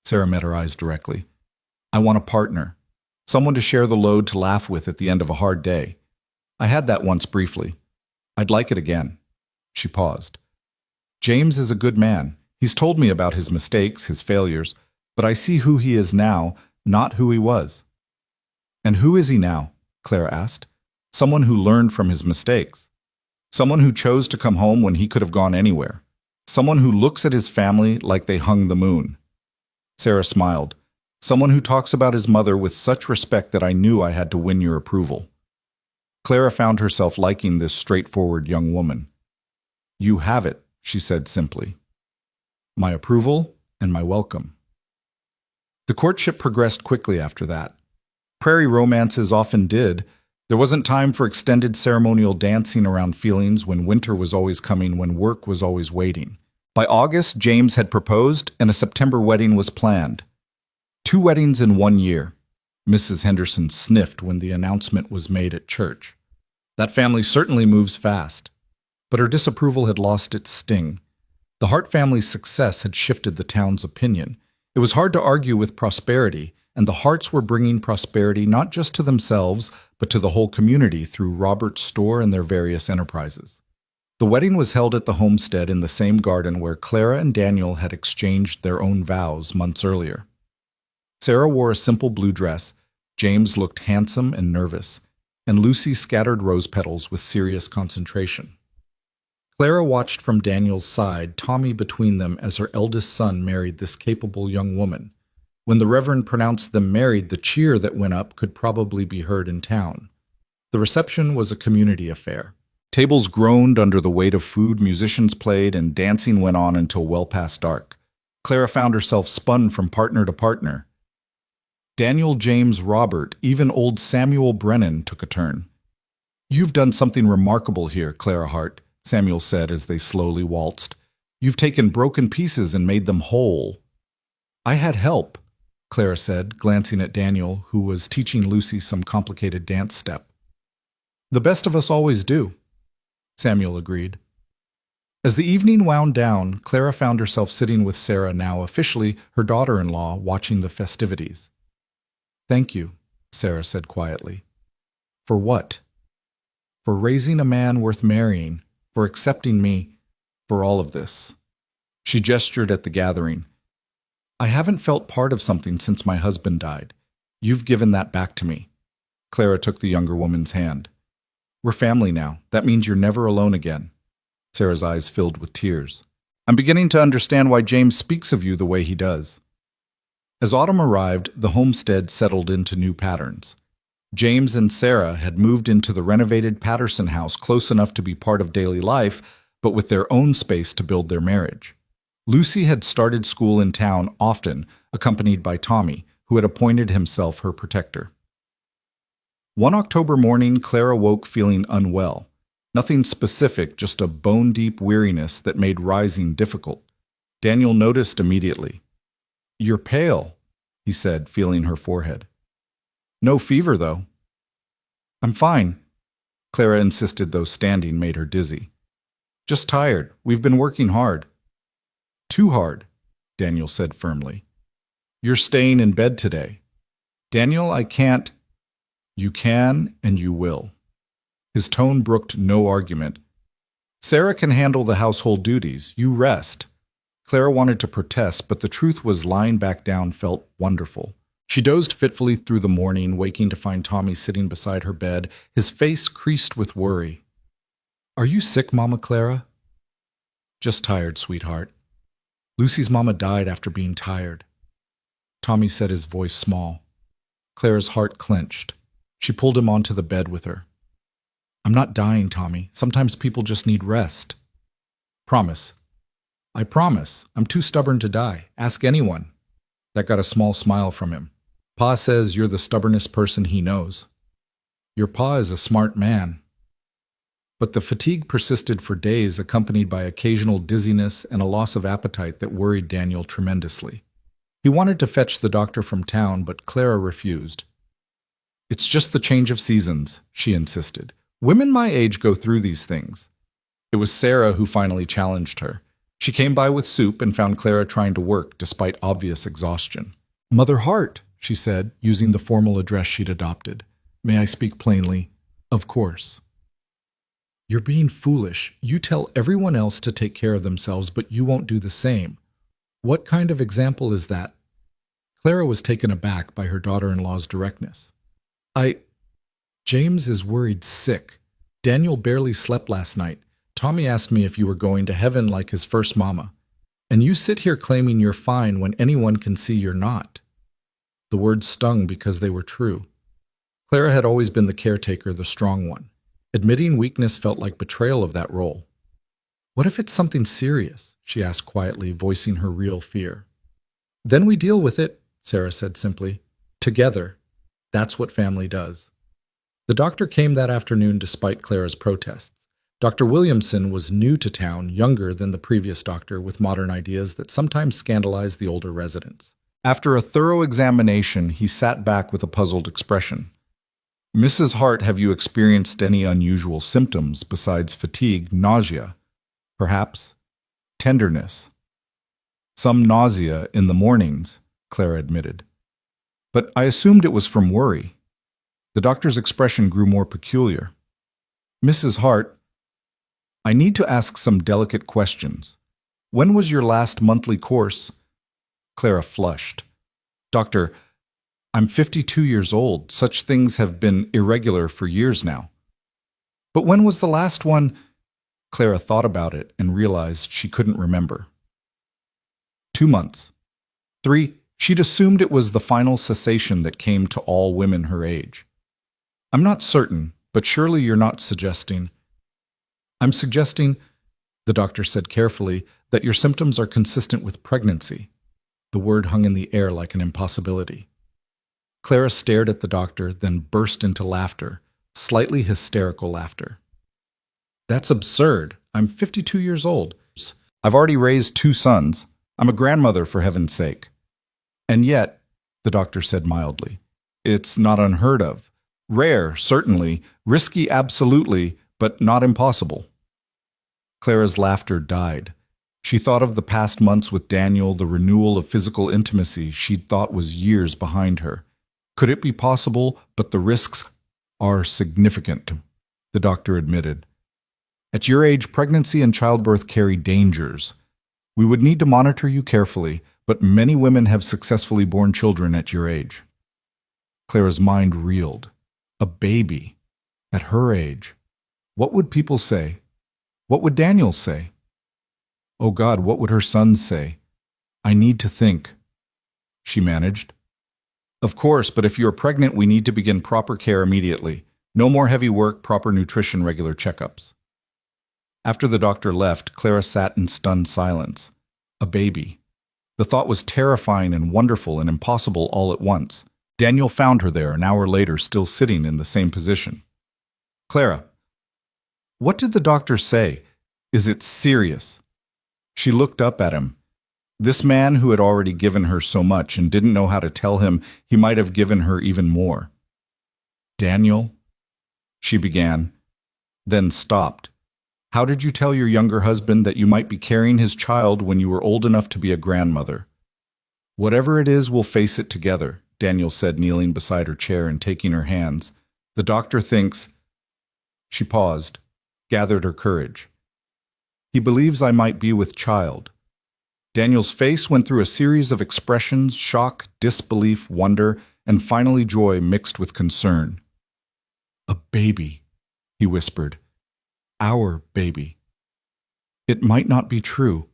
Sarah met her eyes directly. I want a partner. Someone to share the load to laugh with at the end of a hard day. I had that once briefly. I'd like it again. She paused. James is a good man. He's told me about his mistakes, his failures, but I see who he is now, not who he was. And who is he now? Clara asked. Someone who learned from his mistakes. Someone who chose to come home when he could have gone anywhere. Someone who looks at his family like they hung the moon. Sarah smiled. Someone who talks about his mother with such respect that I knew I had to win your approval. Clara found herself liking this straightforward young woman. You have it, she said simply. My approval and my welcome. The courtship progressed quickly after that. Prairie romances often did. There wasn't time for extended ceremonial dancing around feelings when winter was always coming, when work was always waiting. By August, James had proposed and a September wedding was planned. 2 weddings in 1 year. Mrs. Henderson sniffed when the announcement was made at church. That family certainly moves fast. But her disapproval had lost its sting. The Hart family's success had shifted the town's opinion. It was hard to argue with prosperity, and the Harts were bringing prosperity not just to themselves, but to the whole community through Robert's store and their various enterprises. The wedding was held at the homestead in the same garden where Clara and Daniel had exchanged their own vows months earlier. Sarah wore a simple blue dress, James looked handsome and nervous, and Lucy scattered rose petals with serious concentration. Clara watched from Daniel's side, Tommy between them, as her eldest son married this capable young woman. When the Reverend pronounced them married, the cheer that went up could probably be heard in town. The reception was a community affair. Tables groaned under the weight of food, musicians played, and dancing went on until well past dark. Clara found herself spun from partner to partner. Daniel, James, Robert, even old Samuel Brennan took a turn. You've done something remarkable here, Clara Hart, Samuel said as they slowly waltzed. You've taken broken pieces and made them whole. I had help, Clara said, glancing at Daniel, who was teaching Lucy some complicated dance step. The best of us always do, Samuel agreed. As the evening wound down, Clara found herself sitting with Sarah, now officially her daughter-in-law, watching the festivities. Thank you, Sarah said quietly. For what? For raising a man worth marrying, for accepting me, for all of this. She gestured at the gathering. I haven't felt part of something since my husband died. You've given that back to me. Clara took the younger woman's hand. We're family now. That means you're never alone again. Sarah's eyes filled with tears. I'm beginning to understand why James speaks of you the way he does. As autumn arrived, the homestead settled into new patterns. James and Sarah had moved into the renovated Patterson house, close enough to be part of daily life, but with their own space to build their marriage. Lucy had started school in town often, accompanied by Tommy, who had appointed himself her protector. One October morning, Clara woke feeling unwell. Nothing specific, just a bone-deep weariness that made rising difficult. Daniel noticed immediately. You're pale, he said, feeling her forehead. No fever, though. I'm fine. Clara insisted, though standing made her dizzy. Just tired. We've been working hard. Too hard, Daniel said firmly. You're staying in bed today. Daniel, I can't. You can and you will. His tone brooked no argument. Sarah can handle the household duties. You rest. Clara wanted to protest, but the truth was lying back down felt wonderful. She dozed fitfully through the morning, waking to find Tommy sitting beside her bed, his face creased with worry. Are you sick, Mama Clara? Just tired, sweetheart. Lucy's mama died after being tired. Tommy said, his voice small. Clara's heart clenched. She pulled him onto the bed with her. I'm not dying, Tommy. Sometimes people just need rest. Promise. I promise. I'm too stubborn to die. Ask anyone. That got a small smile from him. Pa says you're the stubbornest person he knows. Your pa is a smart man. But the fatigue persisted for days, accompanied by occasional dizziness and a loss of appetite that worried Daniel tremendously. He wanted to fetch the doctor from town, but Clara refused. It's just the change of seasons, she insisted. Women my age go through these things. It was Sarah who finally challenged her. She came by with soup and found Clara trying to work despite obvious exhaustion. "Mother Hart," she said, using the formal address she'd adopted. "May I speak plainly?" "Of course." "You're being foolish. You tell everyone else to take care of themselves, but you won't do the same. What kind of example is that?" Clara was taken aback by her daughter-in-law's directness. James is worried sick. Daniel barely slept last night. Tommy asked me if you were going to heaven like his first mama. And you sit here claiming you're fine when anyone can see you're not." The words stung because they were true. Clara had always been the caretaker, the strong one. Admitting weakness felt like betrayal of that role. "What if it's something serious?" she asked quietly, voicing her real fear. "Then we deal with it," Sarah said simply. "Together. That's what family does." The doctor came that afternoon despite Clara's protests. Dr. Williamson was new to town, younger than the previous doctor, with modern ideas that sometimes scandalized the older residents. After a thorough examination, he sat back with a puzzled expression. "Mrs. Hart, have you experienced any unusual symptoms besides fatigue, nausea, perhaps tenderness?" "Some nausea in the mornings," Clara admitted. "But I assumed it was from worry." The doctor's expression grew more peculiar. "Mrs. Hart, I need to ask some delicate questions. When was your last monthly course?" Clara flushed. "Doctor, I'm 52 years old. Such things have been irregular for years now." "But when was the last one?" Clara thought about it and realized she couldn't remember. 2 months. 3. She'd assumed it was the final cessation that came to all women her age. "I'm not certain, but surely you're not suggesting—" "I'm suggesting," the doctor said carefully, "that your symptoms are consistent with pregnancy." The word hung in the air like an impossibility. Clara stared at the doctor, then burst into laughter, slightly hysterical laughter. "That's absurd. I'm 52 years old. I've already raised 2 sons. I'm a grandmother, for heaven's sake." "And yet," the doctor said mildly, "it's not unheard of. Rare, certainly. Risky, absolutely, but not impossible." Clara's laughter died. She thought of the past months with Daniel, the renewal of physical intimacy she'd thought was years behind her. Could it be possible? But the risks are significant, the doctor admitted. "At your age, pregnancy and childbirth carry dangers. We would need to monitor you carefully, but many women have successfully borne children at your age." Clara's mind reeled. A baby. At her age. What would people say? What would Daniel say? Oh God, what would her sons say? "I need to think," she managed. "Of course, but if you are pregnant, we need to begin proper care immediately. No more heavy work, proper nutrition, regular checkups." After the doctor left, Clara sat in stunned silence. A baby. The thought was terrifying and wonderful and impossible all at once. Daniel found her there an hour later, still sitting in the same position. "Clara, what did the doctor say? Is it serious?" She looked up at him. This man who had already given her so much and didn't know how to tell him he might have given her even more. "Daniel," she began, then stopped. "How did you tell your younger husband that you might be carrying his child when you were old enough to be a grandmother?" "Whatever it is, we'll face it together," Daniel said, kneeling beside her chair and taking her hands. "The doctor thinks—" She paused, gathered her courage. "He believes I might be with child." Daniel's face went through a series of expressions: shock, disbelief, wonder, and finally joy mixed with concern. "A baby," he whispered. "Our baby. It might not be true.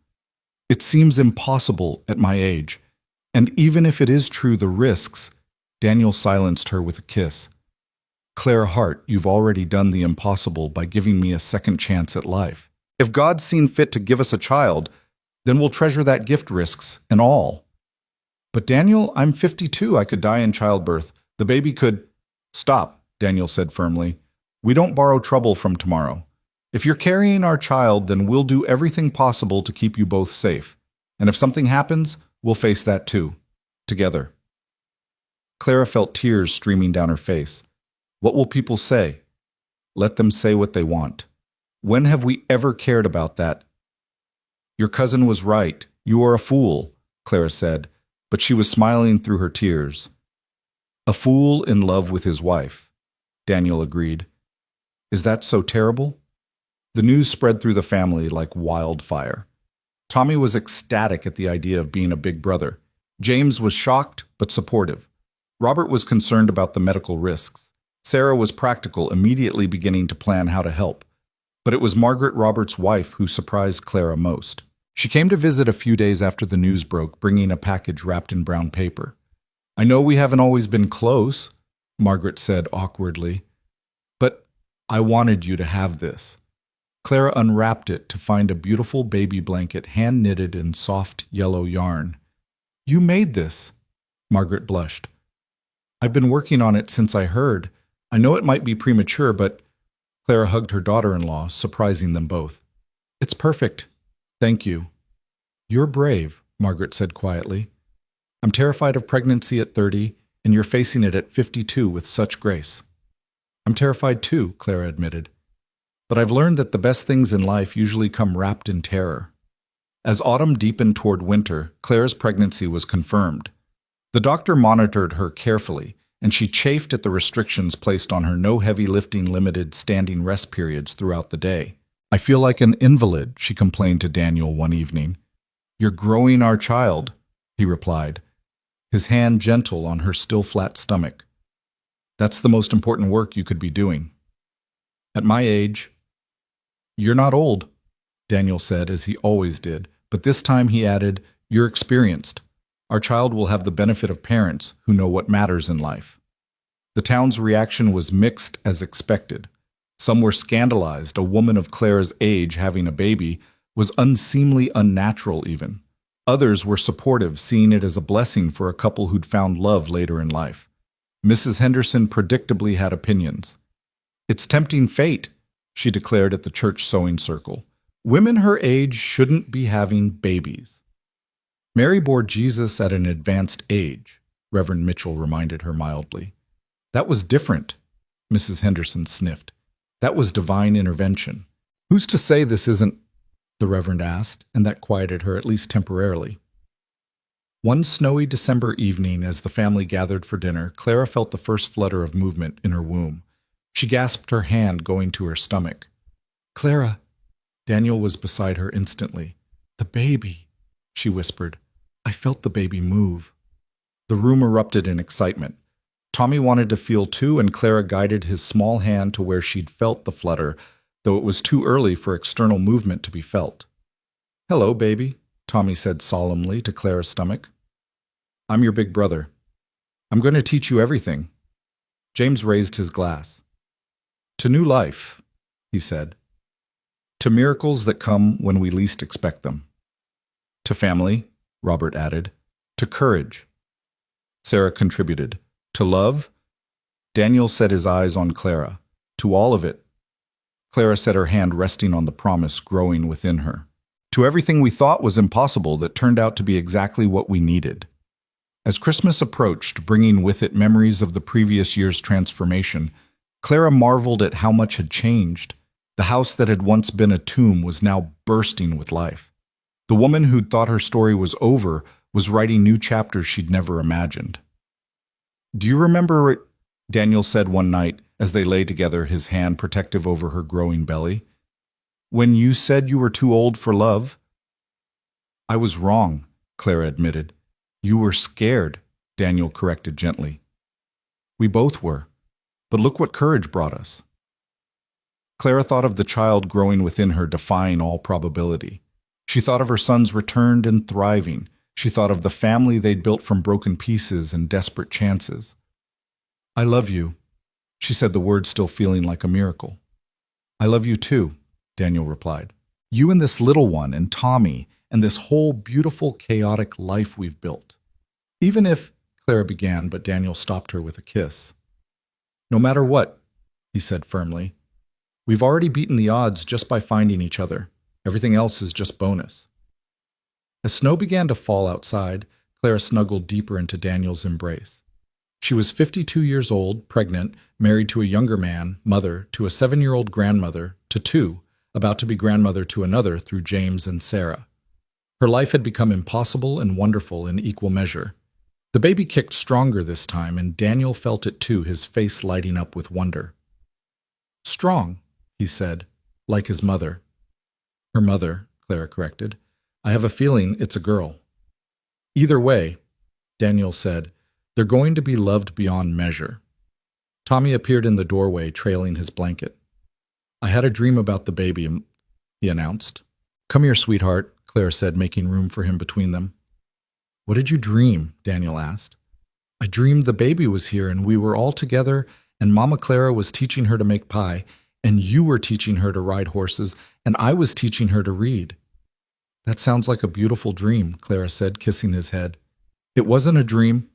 It seems impossible at my age. And even if it is true, the risks—" Daniel silenced her with a kiss. "Clara Hart, you've already done the impossible by giving me a second chance at life. If God's seen fit to give us a child, then we'll treasure that gift, risks and all." "But Daniel, I'm 52. I could die in childbirth. The baby could—" "Stop," Daniel said firmly. "We don't borrow trouble from tomorrow. If you're carrying our child, then we'll do everything possible to keep you both safe. And if something happens, we'll face that too. Together." Clara felt tears streaming down her face. What will people say? Let them say what they want. When have we ever cared about that? Your cousin was right. You are a fool, Clara said, but she was smiling through her tears. A fool in love with his wife, Daniel agreed. Is that so terrible? The news spread through the family like wildfire. Tommy was ecstatic at the idea of being a big brother. James was shocked but supportive. Robert was concerned about the medical risks. Sarah was practical, immediately beginning to plan how to help. But it was Margaret, Robert's wife, who surprised Clara most. She came to visit a few days after the news broke, bringing a package wrapped in brown paper. I know we haven't always been close, Margaret said awkwardly, but I wanted you to have this. Clara unwrapped it to find a beautiful baby blanket hand-knitted in soft yellow yarn. You made this, Margaret blushed. I've been working on it since I heard. I know it might be premature, but Clara hugged her daughter-in-law, surprising them both. It's perfect. Thank you. You're brave, Margaret said quietly. I'm terrified of pregnancy at 30, and you're facing it at 52 with such grace. I'm terrified too, Clara admitted. But I've learned that the best things in life usually come wrapped in terror. As autumn deepened toward winter, Clara's pregnancy was confirmed. The doctor monitored her carefully, and she chafed at the restrictions placed on her no heavy lifting limited standing rest periods throughout the day. I feel like an invalid, she complained to Daniel one evening. You're growing our child, he replied, his hand gentle on her still flat stomach. That's the most important work you could be doing. At my age, you're not old, Daniel said, as he always did, but this time he added, you're experienced. Our child will have the benefit of parents who know what matters in life. The town's reaction was mixed as expected. Some were scandalized. A woman of Clara's age having a baby was unseemly, unnatural even. Others were supportive, seeing it as a blessing for a couple who'd found love later in life. Mrs. Henderson predictably had opinions. It's tempting fate, she declared at the church sewing circle. Women her age shouldn't be having babies. Mary bore Jesus at an advanced age, Reverend Mitchell reminded her mildly. That was different, Mrs. Henderson sniffed. That was divine intervention. Who's to say this isn't? The Reverend asked, and that quieted her at least temporarily. One snowy December evening, as the family gathered for dinner, Clara felt the first flutter of movement in her womb. She gasped, her hand going to her stomach. Clara! Daniel was beside her instantly. The baby, she whispered. I felt the baby move. The room erupted in excitement. Tommy wanted to feel too, and Clara guided his small hand to where she'd felt the flutter, though it was too early for external movement to be felt. Hello, baby, Tommy said solemnly to Clara's stomach. I'm your big brother. I'm going to teach you everything. James raised his glass. To new life, he said. To miracles that come when we least expect them. To family, Robert added. To courage. Sarah contributed. To love? Daniel set his eyes on Clara. To all of it. Clara set her hand resting on the promise growing within her. To everything we thought was impossible that turned out to be exactly what we needed. As Christmas approached, bringing with it memories of the previous year's transformation, Clara marveled at how much had changed. The house that had once been a tomb was now bursting with life. The woman who'd thought her story was over was writing new chapters she'd never imagined. Do you remember it? Daniel said one night as they lay together, his hand protective over her growing belly. When you said you were too old for love? I was wrong, Clara admitted. You were scared, Daniel corrected gently. We both were, but look what courage brought us. Clara thought of the child growing within her, defying all probability. She thought of her sons returned and thriving. She thought of the family they'd built from broken pieces and desperate chances. I love you, she said, the words still feeling like a miracle. I love you too, Daniel replied. You and this little one and Tommy and this whole beautiful, chaotic life we've built. Even if, Clara began, but Daniel stopped her with a kiss. No matter what, he said firmly. We've already beaten the odds just by finding each other. Everything else is just bonus. As snow began to fall outside, Clara snuggled deeper into Daniel's embrace. She was 52 years old, pregnant, married to a younger man, mother to a 7-year-old grandmother, to 2, about to be grandmother to another through James and Sarah. Her life had become impossible and wonderful in equal measure. The baby kicked stronger this time, and Daniel felt it too, his face lighting up with wonder. "Strong," he said, like his mother. "Her mother," Clara corrected. "I have a feeling it's a girl." "Either way," Daniel said, "they're going to be loved beyond measure." Tommy appeared in the doorway, trailing his blanket. "I had a dream about the baby," he announced. "Come here, sweetheart," Clara said, making room for him between them. "What did you dream?" Daniel asked. "I dreamed the baby was here and we were all together, and Mama Clara was teaching her to make pie, and you were teaching her to ride horses, and I was teaching her to read." "That sounds like a beautiful dream," Clara said, kissing his head. "It wasn't a dream,"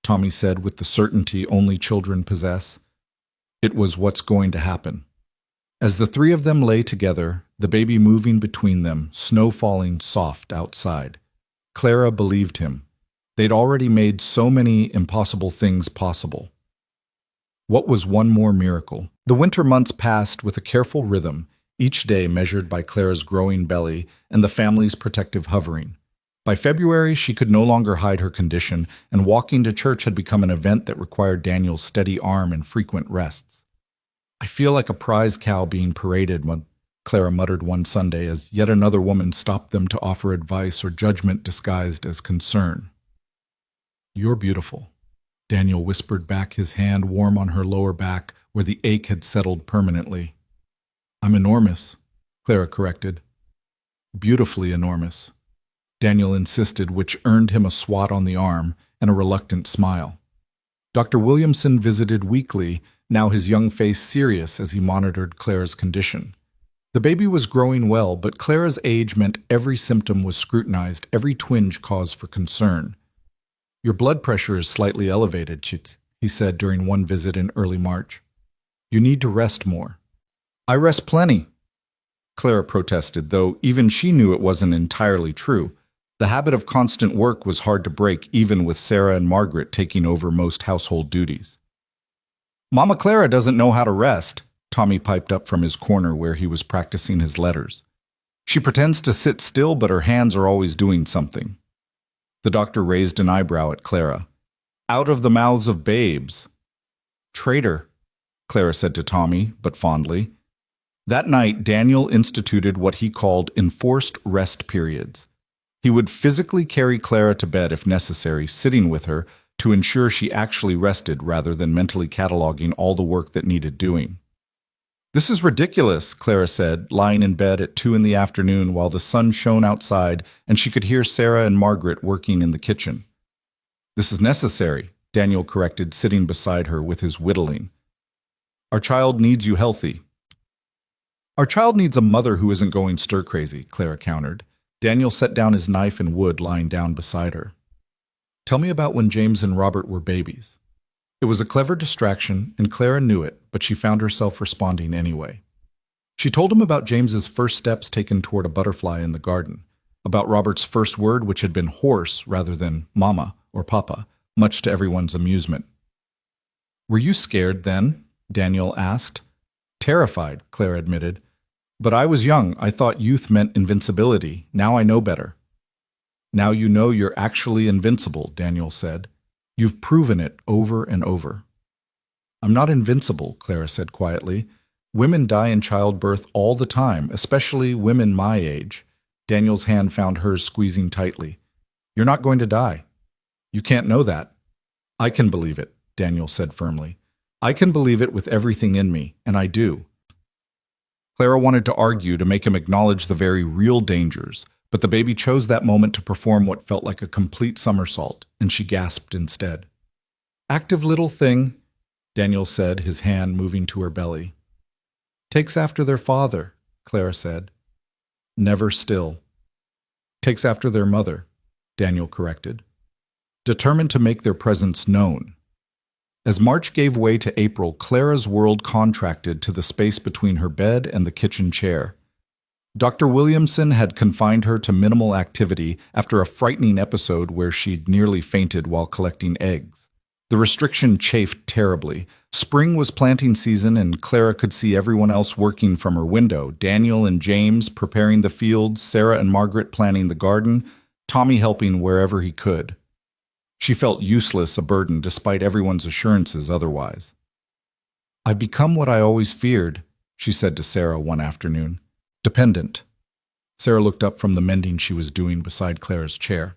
Tommy said with the certainty only children possess. "It was what's going to happen." As the three of them lay together, the baby moving between them, snow falling soft outside, Clara believed him. They'd already made so many impossible things possible. What was one more miracle? The winter months passed with a careful rhythm, each day measured by Clara's growing belly and the family's protective hovering. By February, she could no longer hide her condition, and walking to church had become an event that required Daniel's steady arm and frequent rests. "I feel like a prize cow being paraded," Clara muttered one Sunday as yet another woman stopped them to offer advice or judgment disguised as concern. "You're beautiful," Daniel whispered back, his hand warm on her lower back where the ache had settled permanently. "I'm enormous," Clara corrected. "Beautifully enormous," Daniel insisted, which earned him a swat on the arm and a reluctant smile. Dr. Williamson visited weekly, now his young face serious as he monitored Clara's condition. The baby was growing well, but Clara's age meant every symptom was scrutinized, every twinge cause for concern. "Your blood pressure is slightly elevated," he said during one visit in early March. "You need to rest more." "I rest plenty," Clara protested, though even she knew it wasn't entirely true. The habit of constant work was hard to break, even with Sarah and Margaret taking over most household duties. "Mama Clara doesn't know how to rest," Tommy piped up from his corner where he was practicing his letters. "She pretends to sit still, but her hands are always doing something." The doctor raised an eyebrow at Clara. "Out of the mouths of babes." "Traitor," Clara said to Tommy, but fondly. That night, Daniel instituted what he called enforced rest periods. He would physically carry Clara to bed if necessary, sitting with her to ensure she actually rested rather than mentally cataloging all the work that needed doing. "This is ridiculous," Clara said, lying in bed at 2 in the afternoon while the sun shone outside and she could hear Sarah and Margaret working in the kitchen. "This is necessary," Daniel corrected, sitting beside her with his whittling. "Our child needs you healthy." "Our child needs a mother who isn't going stir-crazy," Clara countered. Daniel set down his knife and wood lying down beside her. "Tell me about when James and Robert were babies." It was a clever distraction, and Clara knew it, but she found herself responding anyway. She told him about James's first steps taken toward a butterfly in the garden, about Robert's first word, which had been horse rather than mama or papa, much to everyone's amusement. "Were you scared then?" Daniel asked. "Terrified," Clara admitted. "But I was young. I thought youth meant invincibility. Now I know better." "Now you know you're actually invincible," Daniel said. "You've proven it over and over." "I'm not invincible," Clara said quietly. "Women die in childbirth all the time, especially women my age." Daniel's hand found hers squeezing tightly. "You're not going to die." "You can't know that." "I can believe it," Daniel said firmly. "I can believe it with everything in me, and I do." Clara wanted to argue, to make him acknowledge the very real dangers, but the baby chose that moment to perform what felt like a complete somersault, and she gasped instead. "Active little thing," Daniel said, his hand moving to her belly. "Takes after their father," Clara said. "Never still." "Takes after their mother," Daniel corrected. "Determined to make their presence known." As March gave way to April, Clara's world contracted to the space between her bed and the kitchen chair. Dr. Williamson had confined her to minimal activity after a frightening episode where she'd nearly fainted while collecting eggs. The restriction chafed terribly. Spring was planting season, and Clara could see everyone else working from her window. Daniel and James preparing the fields, Sarah and Margaret planning the garden, Tommy helping wherever he could. She felt useless, a burden, despite everyone's assurances otherwise. "I've become what I always feared," she said to Sarah one afternoon. "Dependent." Sarah looked up from the mending she was doing beside Clara's chair.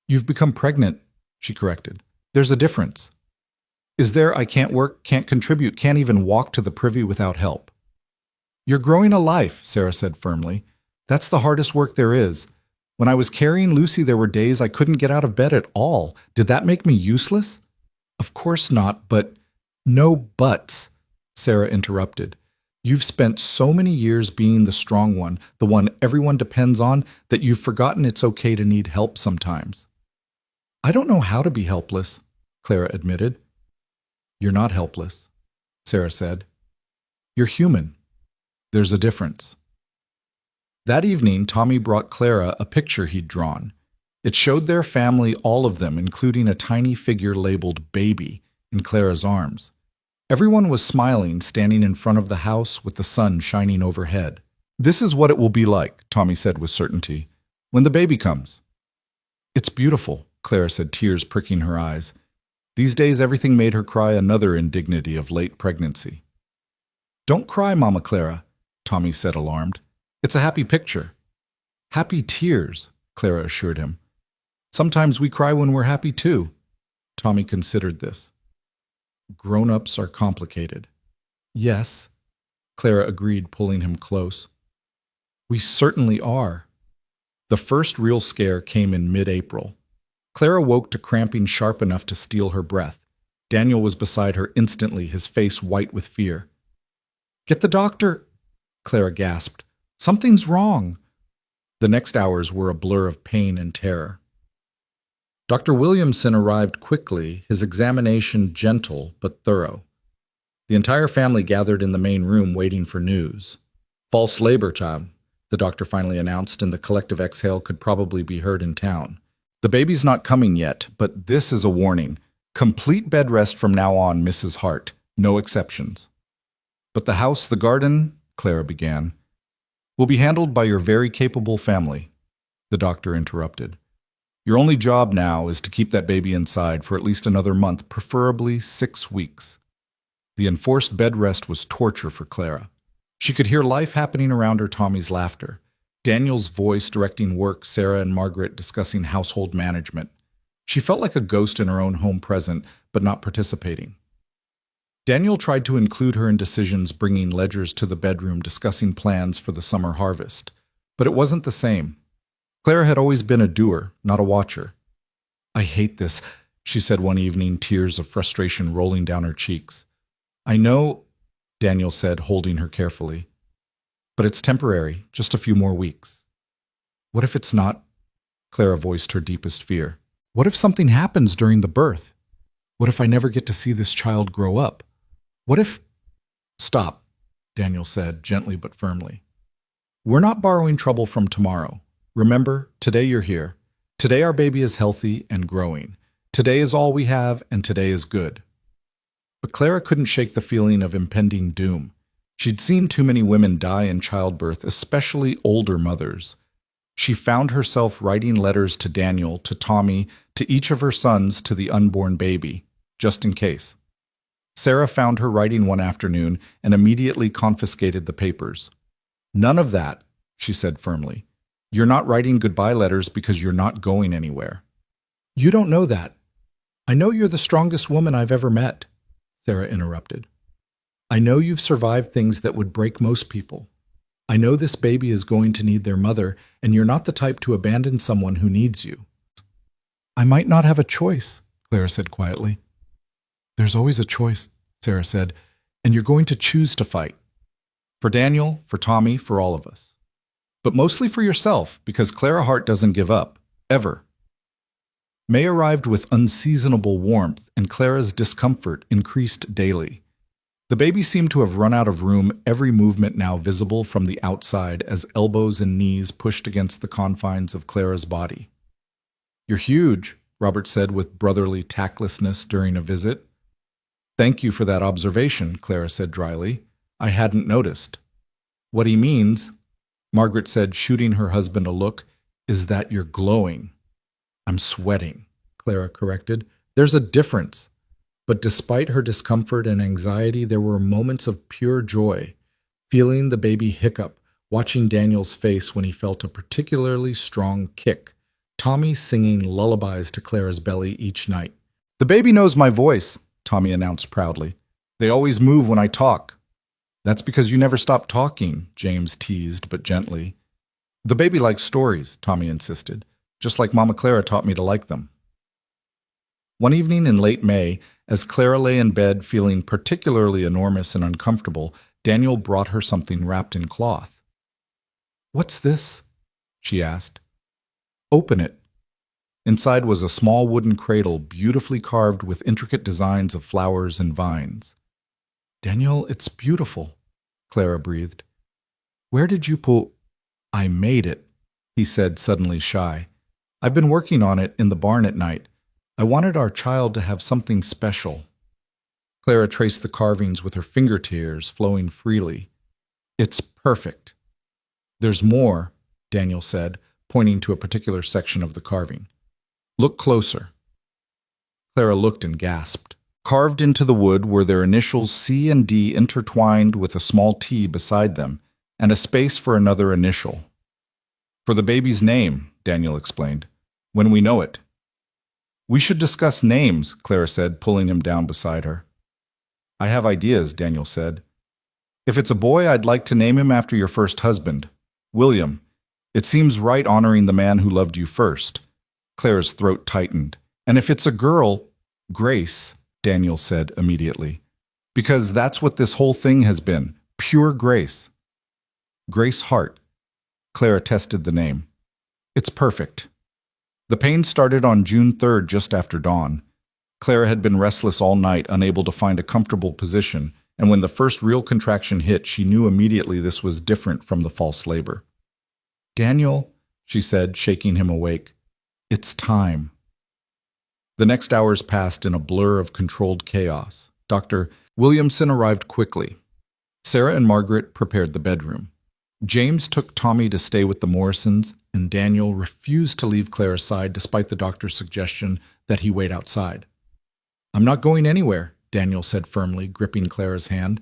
"You've become pregnant," she corrected. "There's a difference." "Is there? I can't work, can't contribute, can't even walk to the privy without help." "You're growing a life," Sarah said firmly. "That's the hardest work there is. When I was carrying Lucy, there were days I couldn't get out of bed at all. Did that make me useless?" "Of course not, but—" "No buts," Sarah interrupted. "You've spent so many years being the strong one, the one everyone depends on, that you've forgotten it's okay to need help sometimes." "I don't know how to be helpless," Clara admitted. "You're not helpless," Sarah said. "You're human. There's a difference." That evening, Tommy brought Clara a picture he'd drawn. It showed their family, all of them, including a tiny figure labeled Baby, in Clara's arms. Everyone was smiling, standing in front of the house with the sun shining overhead. "This is what it will be like," Tommy said with certainty, "when the baby comes." "It's beautiful," Clara said, tears pricking her eyes. These days everything made her cry, another indignity of late pregnancy. "Don't cry, Mama Clara," Tommy said, alarmed. "It's a happy picture." "Happy tears," Clara assured him. "Sometimes we cry when we're happy too." Tommy considered this. "Grown-ups are complicated." "Yes," Clara agreed, pulling him close. "We certainly are." The first real scare came in mid-April. Clara woke to cramping sharp enough to steal her breath. Daniel was beside her instantly, his face white with fear. "Get the doctor," Clara gasped. "Something's wrong." The next hours were a blur of pain and terror. Dr. Williamson arrived quickly, his examination gentle but thorough. The entire family gathered in the main room waiting for news. "False labor, child," the doctor finally announced, and the collective exhale could probably be heard in town. "The baby's not coming yet, but this is a warning. Complete bed rest from now on, Mrs. Hart. No exceptions." "But the house, the garden," Clara began, "will be handled by your very capable family," the doctor interrupted. "Your only job now is to keep that baby inside for at least another month, preferably 6 weeks." The enforced bed rest was torture for Clara. She could hear life happening around her, Tommy's laughter, Daniel's voice directing work, Sarah and Margaret discussing household management. She felt like a ghost in her own home, present, but not participating. Daniel tried to include her in decisions, bringing ledgers to the bedroom, discussing plans for the summer harvest. But it wasn't the same. Clara had always been a doer, not a watcher. "I hate this," she said one evening, tears of frustration rolling down her cheeks. "I know," Daniel said, holding her carefully. "But it's temporary, just a few more weeks." "What if it's not?" Clara voiced her deepest fear. "What if something happens during the birth? What if I never get to see this child grow up? What if—" "Stop," Daniel said, gently but firmly. "We're not borrowing trouble from tomorrow. Remember, today you're here. Today our baby is healthy and growing. Today is all we have, and today is good." But Clara couldn't shake the feeling of impending doom. She'd seen too many women die in childbirth, especially older mothers. She found herself writing letters to Daniel, to Tommy, to each of her sons, to the unborn baby, just in case. Sarah found her writing one afternoon and immediately confiscated the papers. "None of that," she said firmly. "You're not writing goodbye letters because you're not going anywhere." "You don't know that. I know you're the strongest woman I've ever met," Sarah interrupted. "I know you've survived things that would break most people. I know this baby is going to need their mother, and you're not the type to abandon someone who needs you." "I might not have a choice," Clara said quietly. "There's always a choice," Sarah said, "and you're going to choose to fight. For Daniel, for Tommy, for all of us. But mostly for yourself, because Clara Hart doesn't give up, ever." May arrived with unseasonable warmth, and Clara's discomfort increased daily. The baby seemed to have run out of room, every movement now visible from the outside as elbows and knees pushed against the confines of Clara's body. "You're huge," Robert said with brotherly tactlessness during a visit. Thank you for that observation, Clara said dryly. I hadn't noticed. What he means, Margaret said, shooting her husband a look, is that you're glowing. I'm sweating, Clara corrected. There's a difference. But despite her discomfort and anxiety, there were moments of pure joy. Feeling the baby hiccup, watching Daniel's face when he felt a particularly strong kick, Tommy singing lullabies to Clara's belly each night. The baby knows my voice, Tommy announced proudly. They always move when I talk. That's because you never stop talking, James teased, but gently. The baby likes stories, Tommy insisted, just like Mama Clara taught me to like them. One evening in late May, as Clara lay in bed feeling particularly enormous and uncomfortable, Daniel brought her something wrapped in cloth. What's this? She asked. Open it. Inside was a small wooden cradle beautifully carved with intricate designs of flowers and vines. Daniel, it's beautiful, Clara breathed. Where did you pull? I made it, he said, suddenly shy. I've been working on it in the barn at night. I wanted our child to have something special. Clara traced the carvings with her finger tears flowing freely. It's perfect. There's more, Daniel said, pointing to a particular section of the carving. Look closer. Clara looked and gasped. Carved into the wood were their initials C and D intertwined with a small T beside them, and a space for another initial. For the baby's name, Daniel explained, when we know it. We should discuss names, Clara said, pulling him down beside her. I have ideas, Daniel said. If it's a boy, I'd like to name him after your first husband, William. It seems right honoring the man who loved you first. Clara's throat tightened. And if it's a girl, Grace, Daniel said immediately. Because that's what this whole thing has been, pure grace. Grace Hart. Clara tested the name. It's perfect. The pain started on June 3rd, just after dawn. Clara had been restless all night, unable to find a comfortable position, and when the first real contraction hit, she knew immediately this was different from the false labor. Daniel, she said, shaking him awake, it's time. The next hours passed in a blur of controlled chaos. Dr. Williamson arrived quickly. Sarah and Margaret prepared the bedroom. James took Tommy to stay with the Morrisons, and Daniel refused to leave Clara's side despite the doctor's suggestion that he wait outside. I'm not going anywhere, Daniel said firmly, gripping Clara's hand.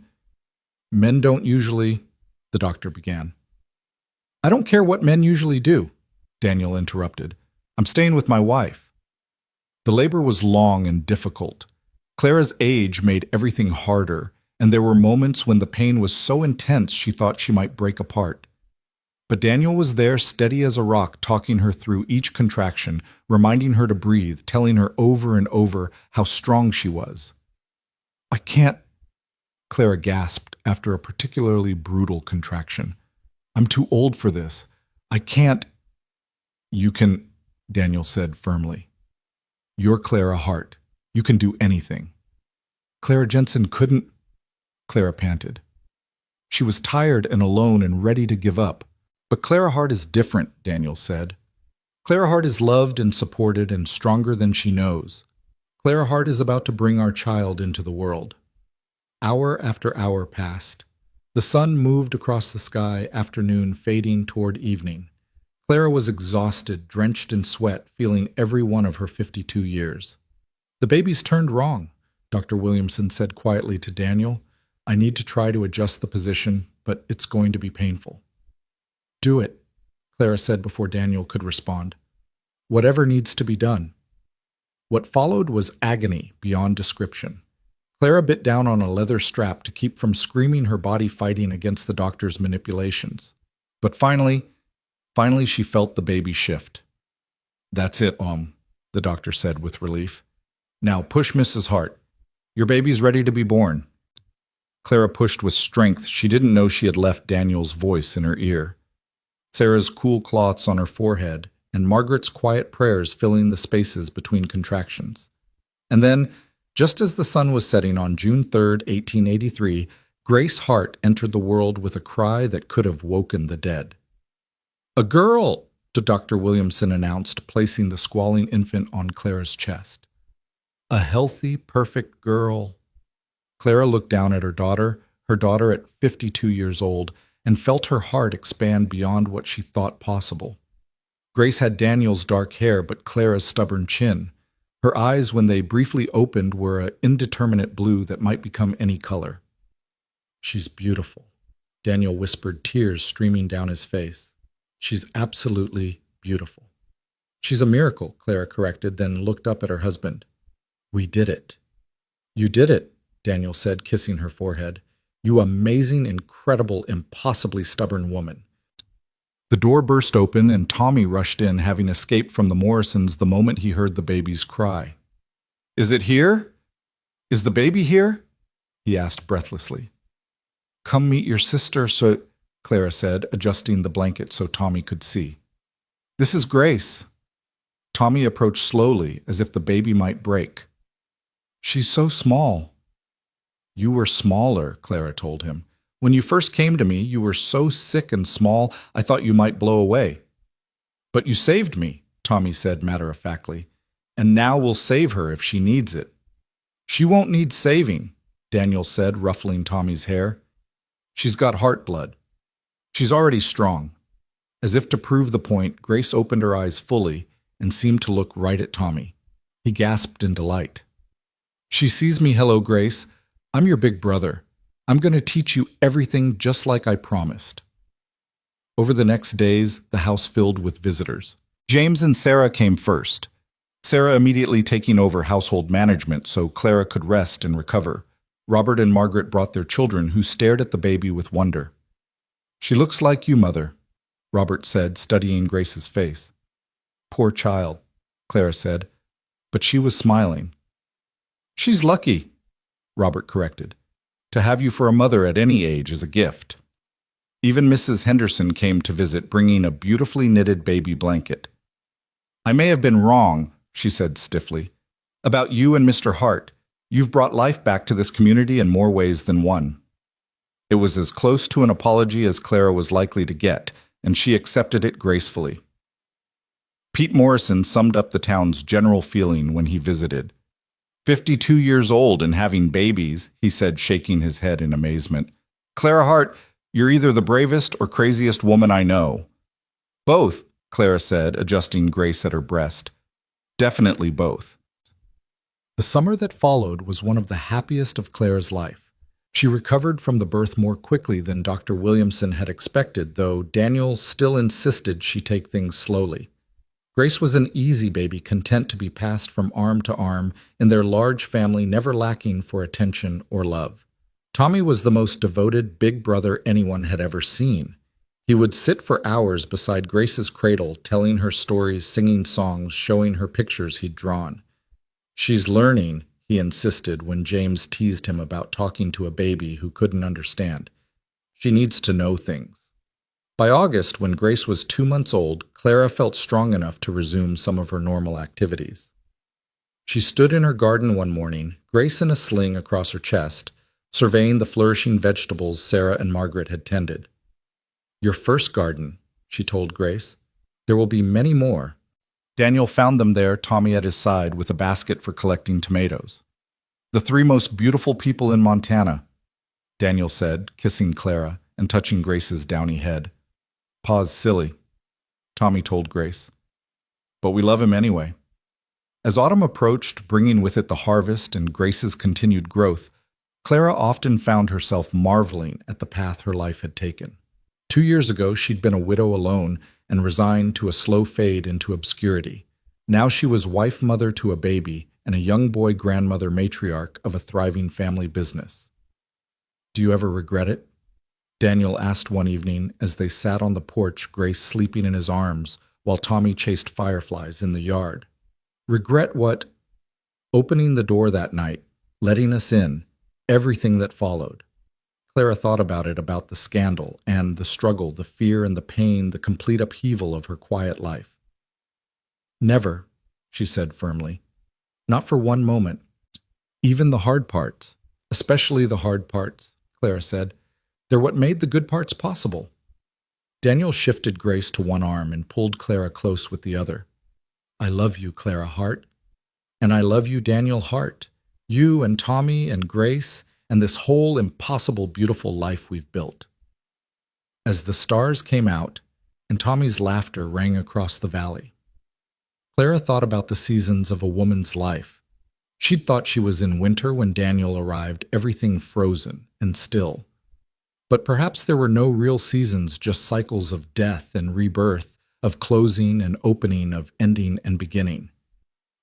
Men don't usually, the doctor began. I don't care what men usually do, Daniel interrupted. I'm staying with my wife. The labor was long and difficult. Clara's age made everything harder, and there were moments when the pain was so intense she thought she might break apart. But Daniel was there, steady as a rock, talking her through each contraction, reminding her to breathe, telling her over and over how strong she was. I can't, Clara gasped after a particularly brutal contraction. I'm too old for this. I can't. You can, Daniel said firmly. You're Clara Hart. You can do anything. Clara Jensen couldn't, Clara panted. She was tired and alone and ready to give up. But Clara Hart is different, Daniel said. Clara Hart is loved and supported and stronger than she knows. Clara Hart is about to bring our child into the world. Hour after hour passed. The sun moved across the sky, afternoon fading toward evening. Clara was exhausted, drenched in sweat, feeling every one of her 52 years. The baby's turned wrong, Dr. Williamson said quietly to Daniel. I need to try to adjust the position, but it's going to be painful. Do it, Clara said before Daniel could respond. Whatever needs to be done. What followed was agony beyond description. Clara bit down on a leather strap to keep from screaming, her body fighting against the doctor's manipulations. But finally she felt the baby shift. That's it, the doctor said with relief. Now push Mrs. Hart. Your baby's ready to be born. Clara pushed with strength. She didn't know she had left Daniel's voice in her ear. Sarah's cool cloths on her forehead, and Margaret's quiet prayers filling the spaces between contractions. And then, just as the sun was setting on June 3rd, 1883, Grace Hart entered the world with a cry that could have woken the dead. A girl! Dr. Williamson announced, placing the squalling infant on Clara's chest. A healthy, perfect girl. Clara looked down at her daughter at 52 years old, and felt her heart expand beyond what she thought possible. Grace had Daniel's dark hair, but Clara's stubborn chin. Her eyes, when they briefly opened, were an indeterminate blue that might become any color. She's beautiful, Daniel whispered, tears streaming down his face. She's absolutely beautiful. She's a miracle, Clara corrected, then looked up at her husband. We did it. You did it, Daniel said, kissing her forehead. You amazing, incredible, impossibly stubborn woman. The door burst open and Tommy rushed in, having escaped from the Morrisons the moment he heard the baby's cry. Is it here? Is the baby here? He asked breathlessly. Come meet your sister, Clara said, adjusting the blanket so Tommy could see. This is Grace. Tommy approached slowly, as if the baby might break. She's so small. You were smaller, Clara told him. When you first came to me, you were so sick and small, I thought you might blow away. But you saved me, Tommy said matter-of-factly, and now we'll save her if she needs it. She won't need saving, Daniel said, ruffling Tommy's hair. She's got heart blood. She's already strong. As if to prove the point, Grace opened her eyes fully and seemed to look right at Tommy. He gasped in delight. She sees me. Hello, Grace. I'm your big brother. I'm going to teach you everything just like I promised. Over the next days, the house filled with visitors. James and Sarah came first. Sarah immediately taking over household management so Clara could rest and recover. Robert and Margaret brought their children, who stared at the baby with wonder. She looks like you, Mother, Robert said, studying Grace's face. Poor child, Clara said, but she was smiling. She's lucky, Robert corrected. To have you for a mother at any age is a gift. Even Mrs. Henderson came to visit, bringing a beautifully knitted baby blanket. I may have been wrong, she said stiffly, about you and Mr. Hart. You've brought life back to this community in more ways than one. It was as close to an apology as Clara was likely to get, and she accepted it gracefully. Pete Morrison summed up the town's general feeling when he visited. 52 years old and having babies, he said, shaking his head in amazement. Clara Hart, you're either the bravest or craziest woman I know. Both, Clara said, adjusting Grace at her breast. Definitely both. The summer that followed was one of the happiest of Clara's life. She recovered from the birth more quickly than Dr. Williamson had expected, though Daniel still insisted she take things slowly. Grace was an easy baby, content to be passed from arm to arm, in their large family never lacking for attention or love. Tommy was the most devoted big brother anyone had ever seen. He would sit for hours beside Grace's cradle, telling her stories, singing songs, showing her pictures he'd drawn. She's learning, he insisted when James teased him about talking to a baby who couldn't understand. She needs to know things. By August, when Grace was 2 months old, Clara felt strong enough to resume some of her normal activities. She stood in her garden one morning, Grace in a sling across her chest, surveying the flourishing vegetables Sarah and Margaret had tended. Your first garden, she told Grace. There will be many more. Daniel found them there, Tommy at his side, with a basket for collecting tomatoes. The 3 most beautiful people in Montana, Daniel said, kissing Clara and touching Grace's downy head. Pa's silly, Tommy told Grace. But we love him anyway. As autumn approached, bringing with it the harvest and Grace's continued growth, Clara often found herself marveling at the path her life had taken. 2 years ago, she'd been a widow alone and resigned to a slow fade into obscurity. Now she was wife-mother to a baby and a young boy grandmother matriarch of a thriving family business. Do you ever regret it? Daniel asked one evening as they sat on the porch, Grace sleeping in his arms while Tommy chased fireflies in the yard. Regret what? Opening the door that night, letting us in, everything that followed. Clara thought about it, about the scandal and the struggle, the fear and the pain, the complete upheaval of her quiet life. Never, she said firmly. Not for one moment. Even the hard parts, especially the hard parts, Clara said. They're what made the good parts possible. Daniel shifted Grace to one arm and pulled Clara close with the other. I love you, Clara Hart. And I love you, Daniel Hart. You and Tommy and Grace and this whole impossible, beautiful life we've built. As the stars came out and Tommy's laughter rang across the valley, Clara thought about the seasons of a woman's life. She'd thought she was in winter when Daniel arrived, everything frozen and still. But perhaps there were no real seasons, just cycles of death and rebirth, of closing and opening, of ending and beginning.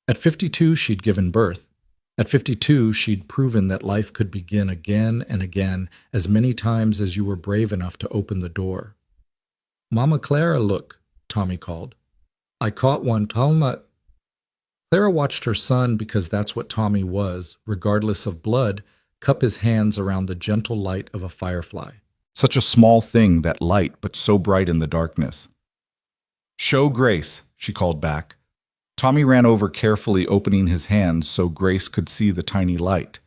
At 52, she'd given birth. At 52, she'd proven that life could begin again and again, as many times as you were brave enough to open the door. Mama Clara, look, Tommy called. I caught one, Talma. Clara watched her son, because that's what Tommy was, regardless of blood, cup his hands around the gentle light of a firefly. Such a small thing, that light, but so bright in the darkness. Show Grace, she called back. Tommy ran over, carefully opening his hands so Grace could see the tiny light.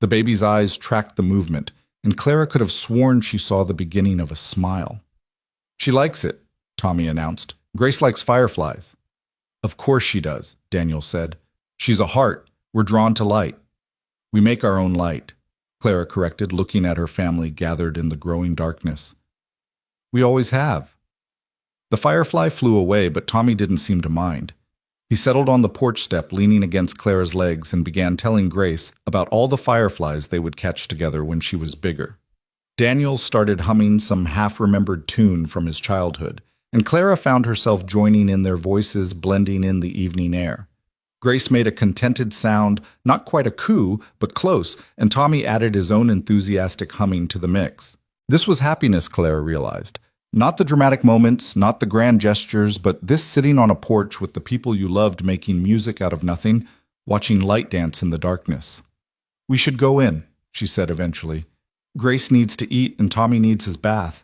The baby's eyes tracked the movement, and Clara could have sworn she saw the beginning of a smile. She likes it, Tommy announced. Grace likes fireflies. Of course she does, Daniel said. She's a heart. We're drawn to light. We make our own light, Clara corrected, looking at her family gathered in the growing darkness. We always have. The firefly flew away, but Tommy didn't seem to mind. He settled on the porch step, leaning against Clara's legs, and began telling Grace about all the fireflies they would catch together when she was bigger. Daniel started humming some half-remembered tune from his childhood, and Clara found herself joining in their voices, blending in the evening air. Grace made a contented sound, not quite a coo, but close, and Tommy added his own enthusiastic humming to the mix. This was happiness, Clara realized. Not the dramatic moments, not the grand gestures, but this sitting on a porch with the people you loved making music out of nothing, watching light dance in the darkness. We should go in, she said eventually. Grace needs to eat and Tommy needs his bath.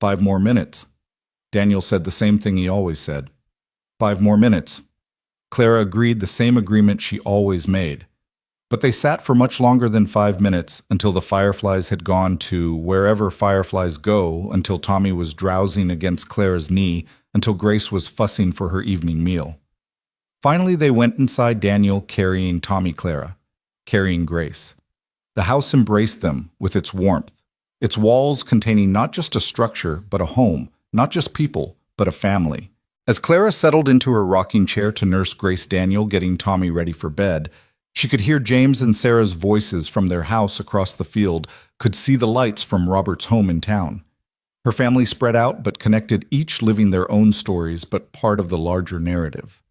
5 more minutes. Daniel said the same thing he always said. 5 more minutes. Clara agreed, the same agreement she always made. But they sat for much longer than 5 minutes, until the fireflies had gone to wherever fireflies go, until Tommy was drowsing against Clara's knee, until Grace was fussing for her evening meal. Finally, they went inside Daniel, carrying Clara, carrying Grace. The house embraced them with its warmth, its walls containing not just a structure, but a home, not just people, but a family. As Clara settled into her rocking chair to nurse Grace Daniel, getting Tommy ready for bed, she could hear James and Sarah's voices from their house across the field, could see the lights from Robert's home in town. Her family spread out, but connected, each living their own stories, but part of the larger narrative.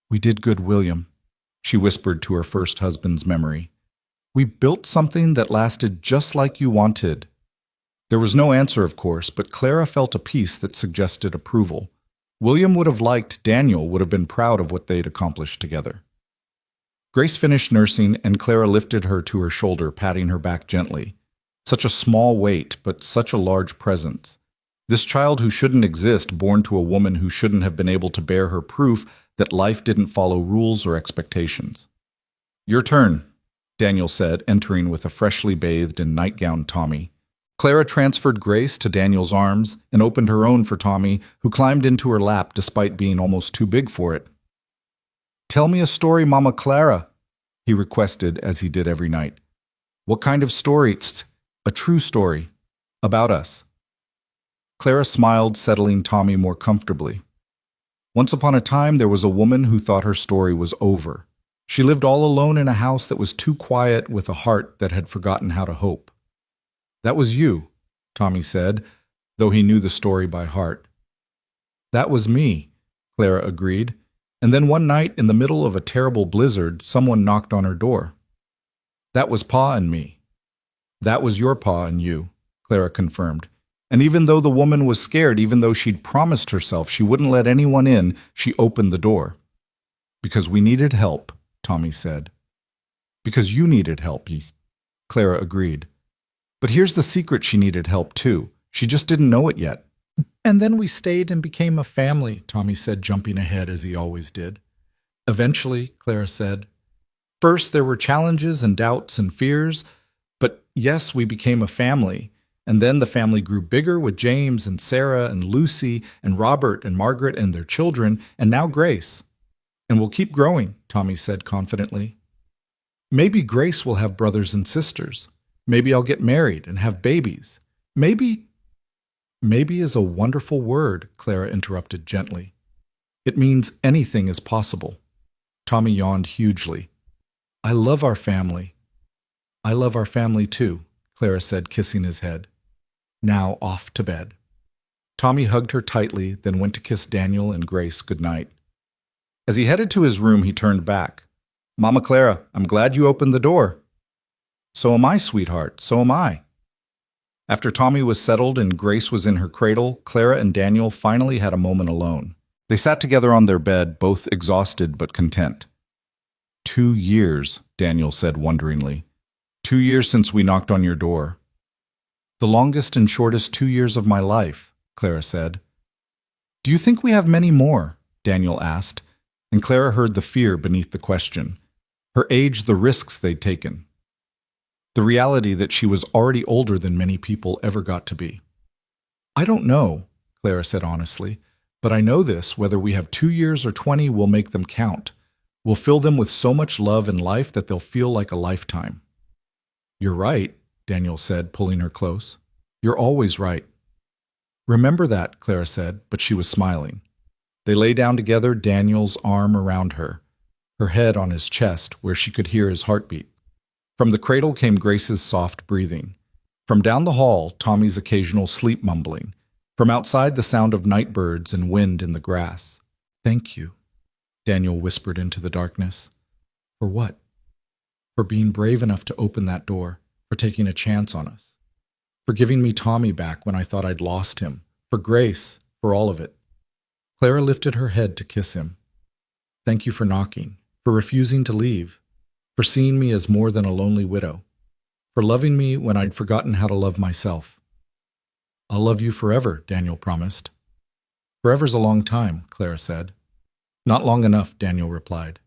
We did good, William, she whispered to her first husband's memory. We built something that lasted just like you wanted. There was no answer, of course, but Clara felt a peace that suggested approval. William would have liked, Daniel would have been proud of what they'd accomplished together. Grace finished nursing, and Clara lifted her to her shoulder, patting her back gently. Such a small weight, but such a large presence. This child who shouldn't exist, born to a woman who shouldn't have been able to bear her, proof that life didn't follow rules or expectations. Your turn, Daniel said, entering with a freshly bathed and nightgowned Tommy. Clara transferred Grace to Daniel's arms and opened her own for Tommy, who climbed into her lap despite being almost too big for it. Tell me a story, Mama Clara, he requested as he did every night. What kind of story? A true story. About us. Clara smiled, settling Tommy more comfortably. Once upon a time, there was a woman who thought her story was over. She lived all alone in a house that was too quiet, with a heart that had forgotten how to hope. That was you, Tommy said, though he knew the story by heart. That was me, Clara agreed. And then one night, in the middle of a terrible blizzard, someone knocked on her door. That was Pa and me. That was your Pa and you, Clara confirmed. And even though the woman was scared, even though she'd promised herself she wouldn't let anyone in, she opened the door. Because we needed help, Tommy said. Because you needed help, Clara agreed. But here's the secret, she needed help too. She just didn't know it yet. And then we stayed and became a family, Tommy said, jumping ahead as he always did. Eventually, Clara said, first there were challenges and doubts and fears, but yes, we became a family. And then the family grew bigger with James and Sarah and Lucy and Robert and Margaret and their children, and now Grace. And we'll keep growing, Tommy said confidently. Maybe Grace will have brothers and sisters. Maybe I'll get married and have babies. Maybe is a wonderful word, Clara interrupted gently. It means anything is possible. Tommy yawned hugely. I love our family. I love our family too, Clara said, kissing his head. Now off to bed. Tommy hugged her tightly, then went to kiss Daniel and Grace goodnight. As he headed to his room, he turned back. Mama Clara, I'm glad you opened the door. So am I, sweetheart, so am I. After Tommy was settled and Grace was in her cradle, Clara and Daniel finally had a moment alone. They sat together on their bed, both exhausted but content. 2 years, Daniel said wonderingly. 2 years since we knocked on your door. The longest and shortest 2 years of my life, Clara said. Do you think we have many more? Daniel asked, and Clara heard the fear beneath the question. Her age, the risks they'd taken. The reality that she was already older than many people ever got to be. I don't know, Clara said honestly, but I know this, whether we have 2 years or 20, we'll make them count. We'll fill them with so much love and life that they'll feel like a lifetime. You're right, Daniel said, pulling her close. You're always right. Remember that, Clara said, but she was smiling. They lay down together, Daniel's arm around her head on his chest where she could hear his heartbeat. From the cradle came Grace's soft breathing. From down the hall, Tommy's occasional sleep mumbling. From outside, the sound of night birds and wind in the grass. Thank you, Daniel whispered into the darkness. For what? For being brave enough to open that door, for taking a chance on us, for giving me Tommy back when I thought I'd lost him, for Grace, for all of it. Clara lifted her head to kiss him. Thank you for knocking, for refusing to leave, for seeing me as more than a lonely widow, for loving me when I'd forgotten how to love myself. I'll love you forever, Daniel promised. Forever's a long time, Clara said. Not long enough, Daniel replied.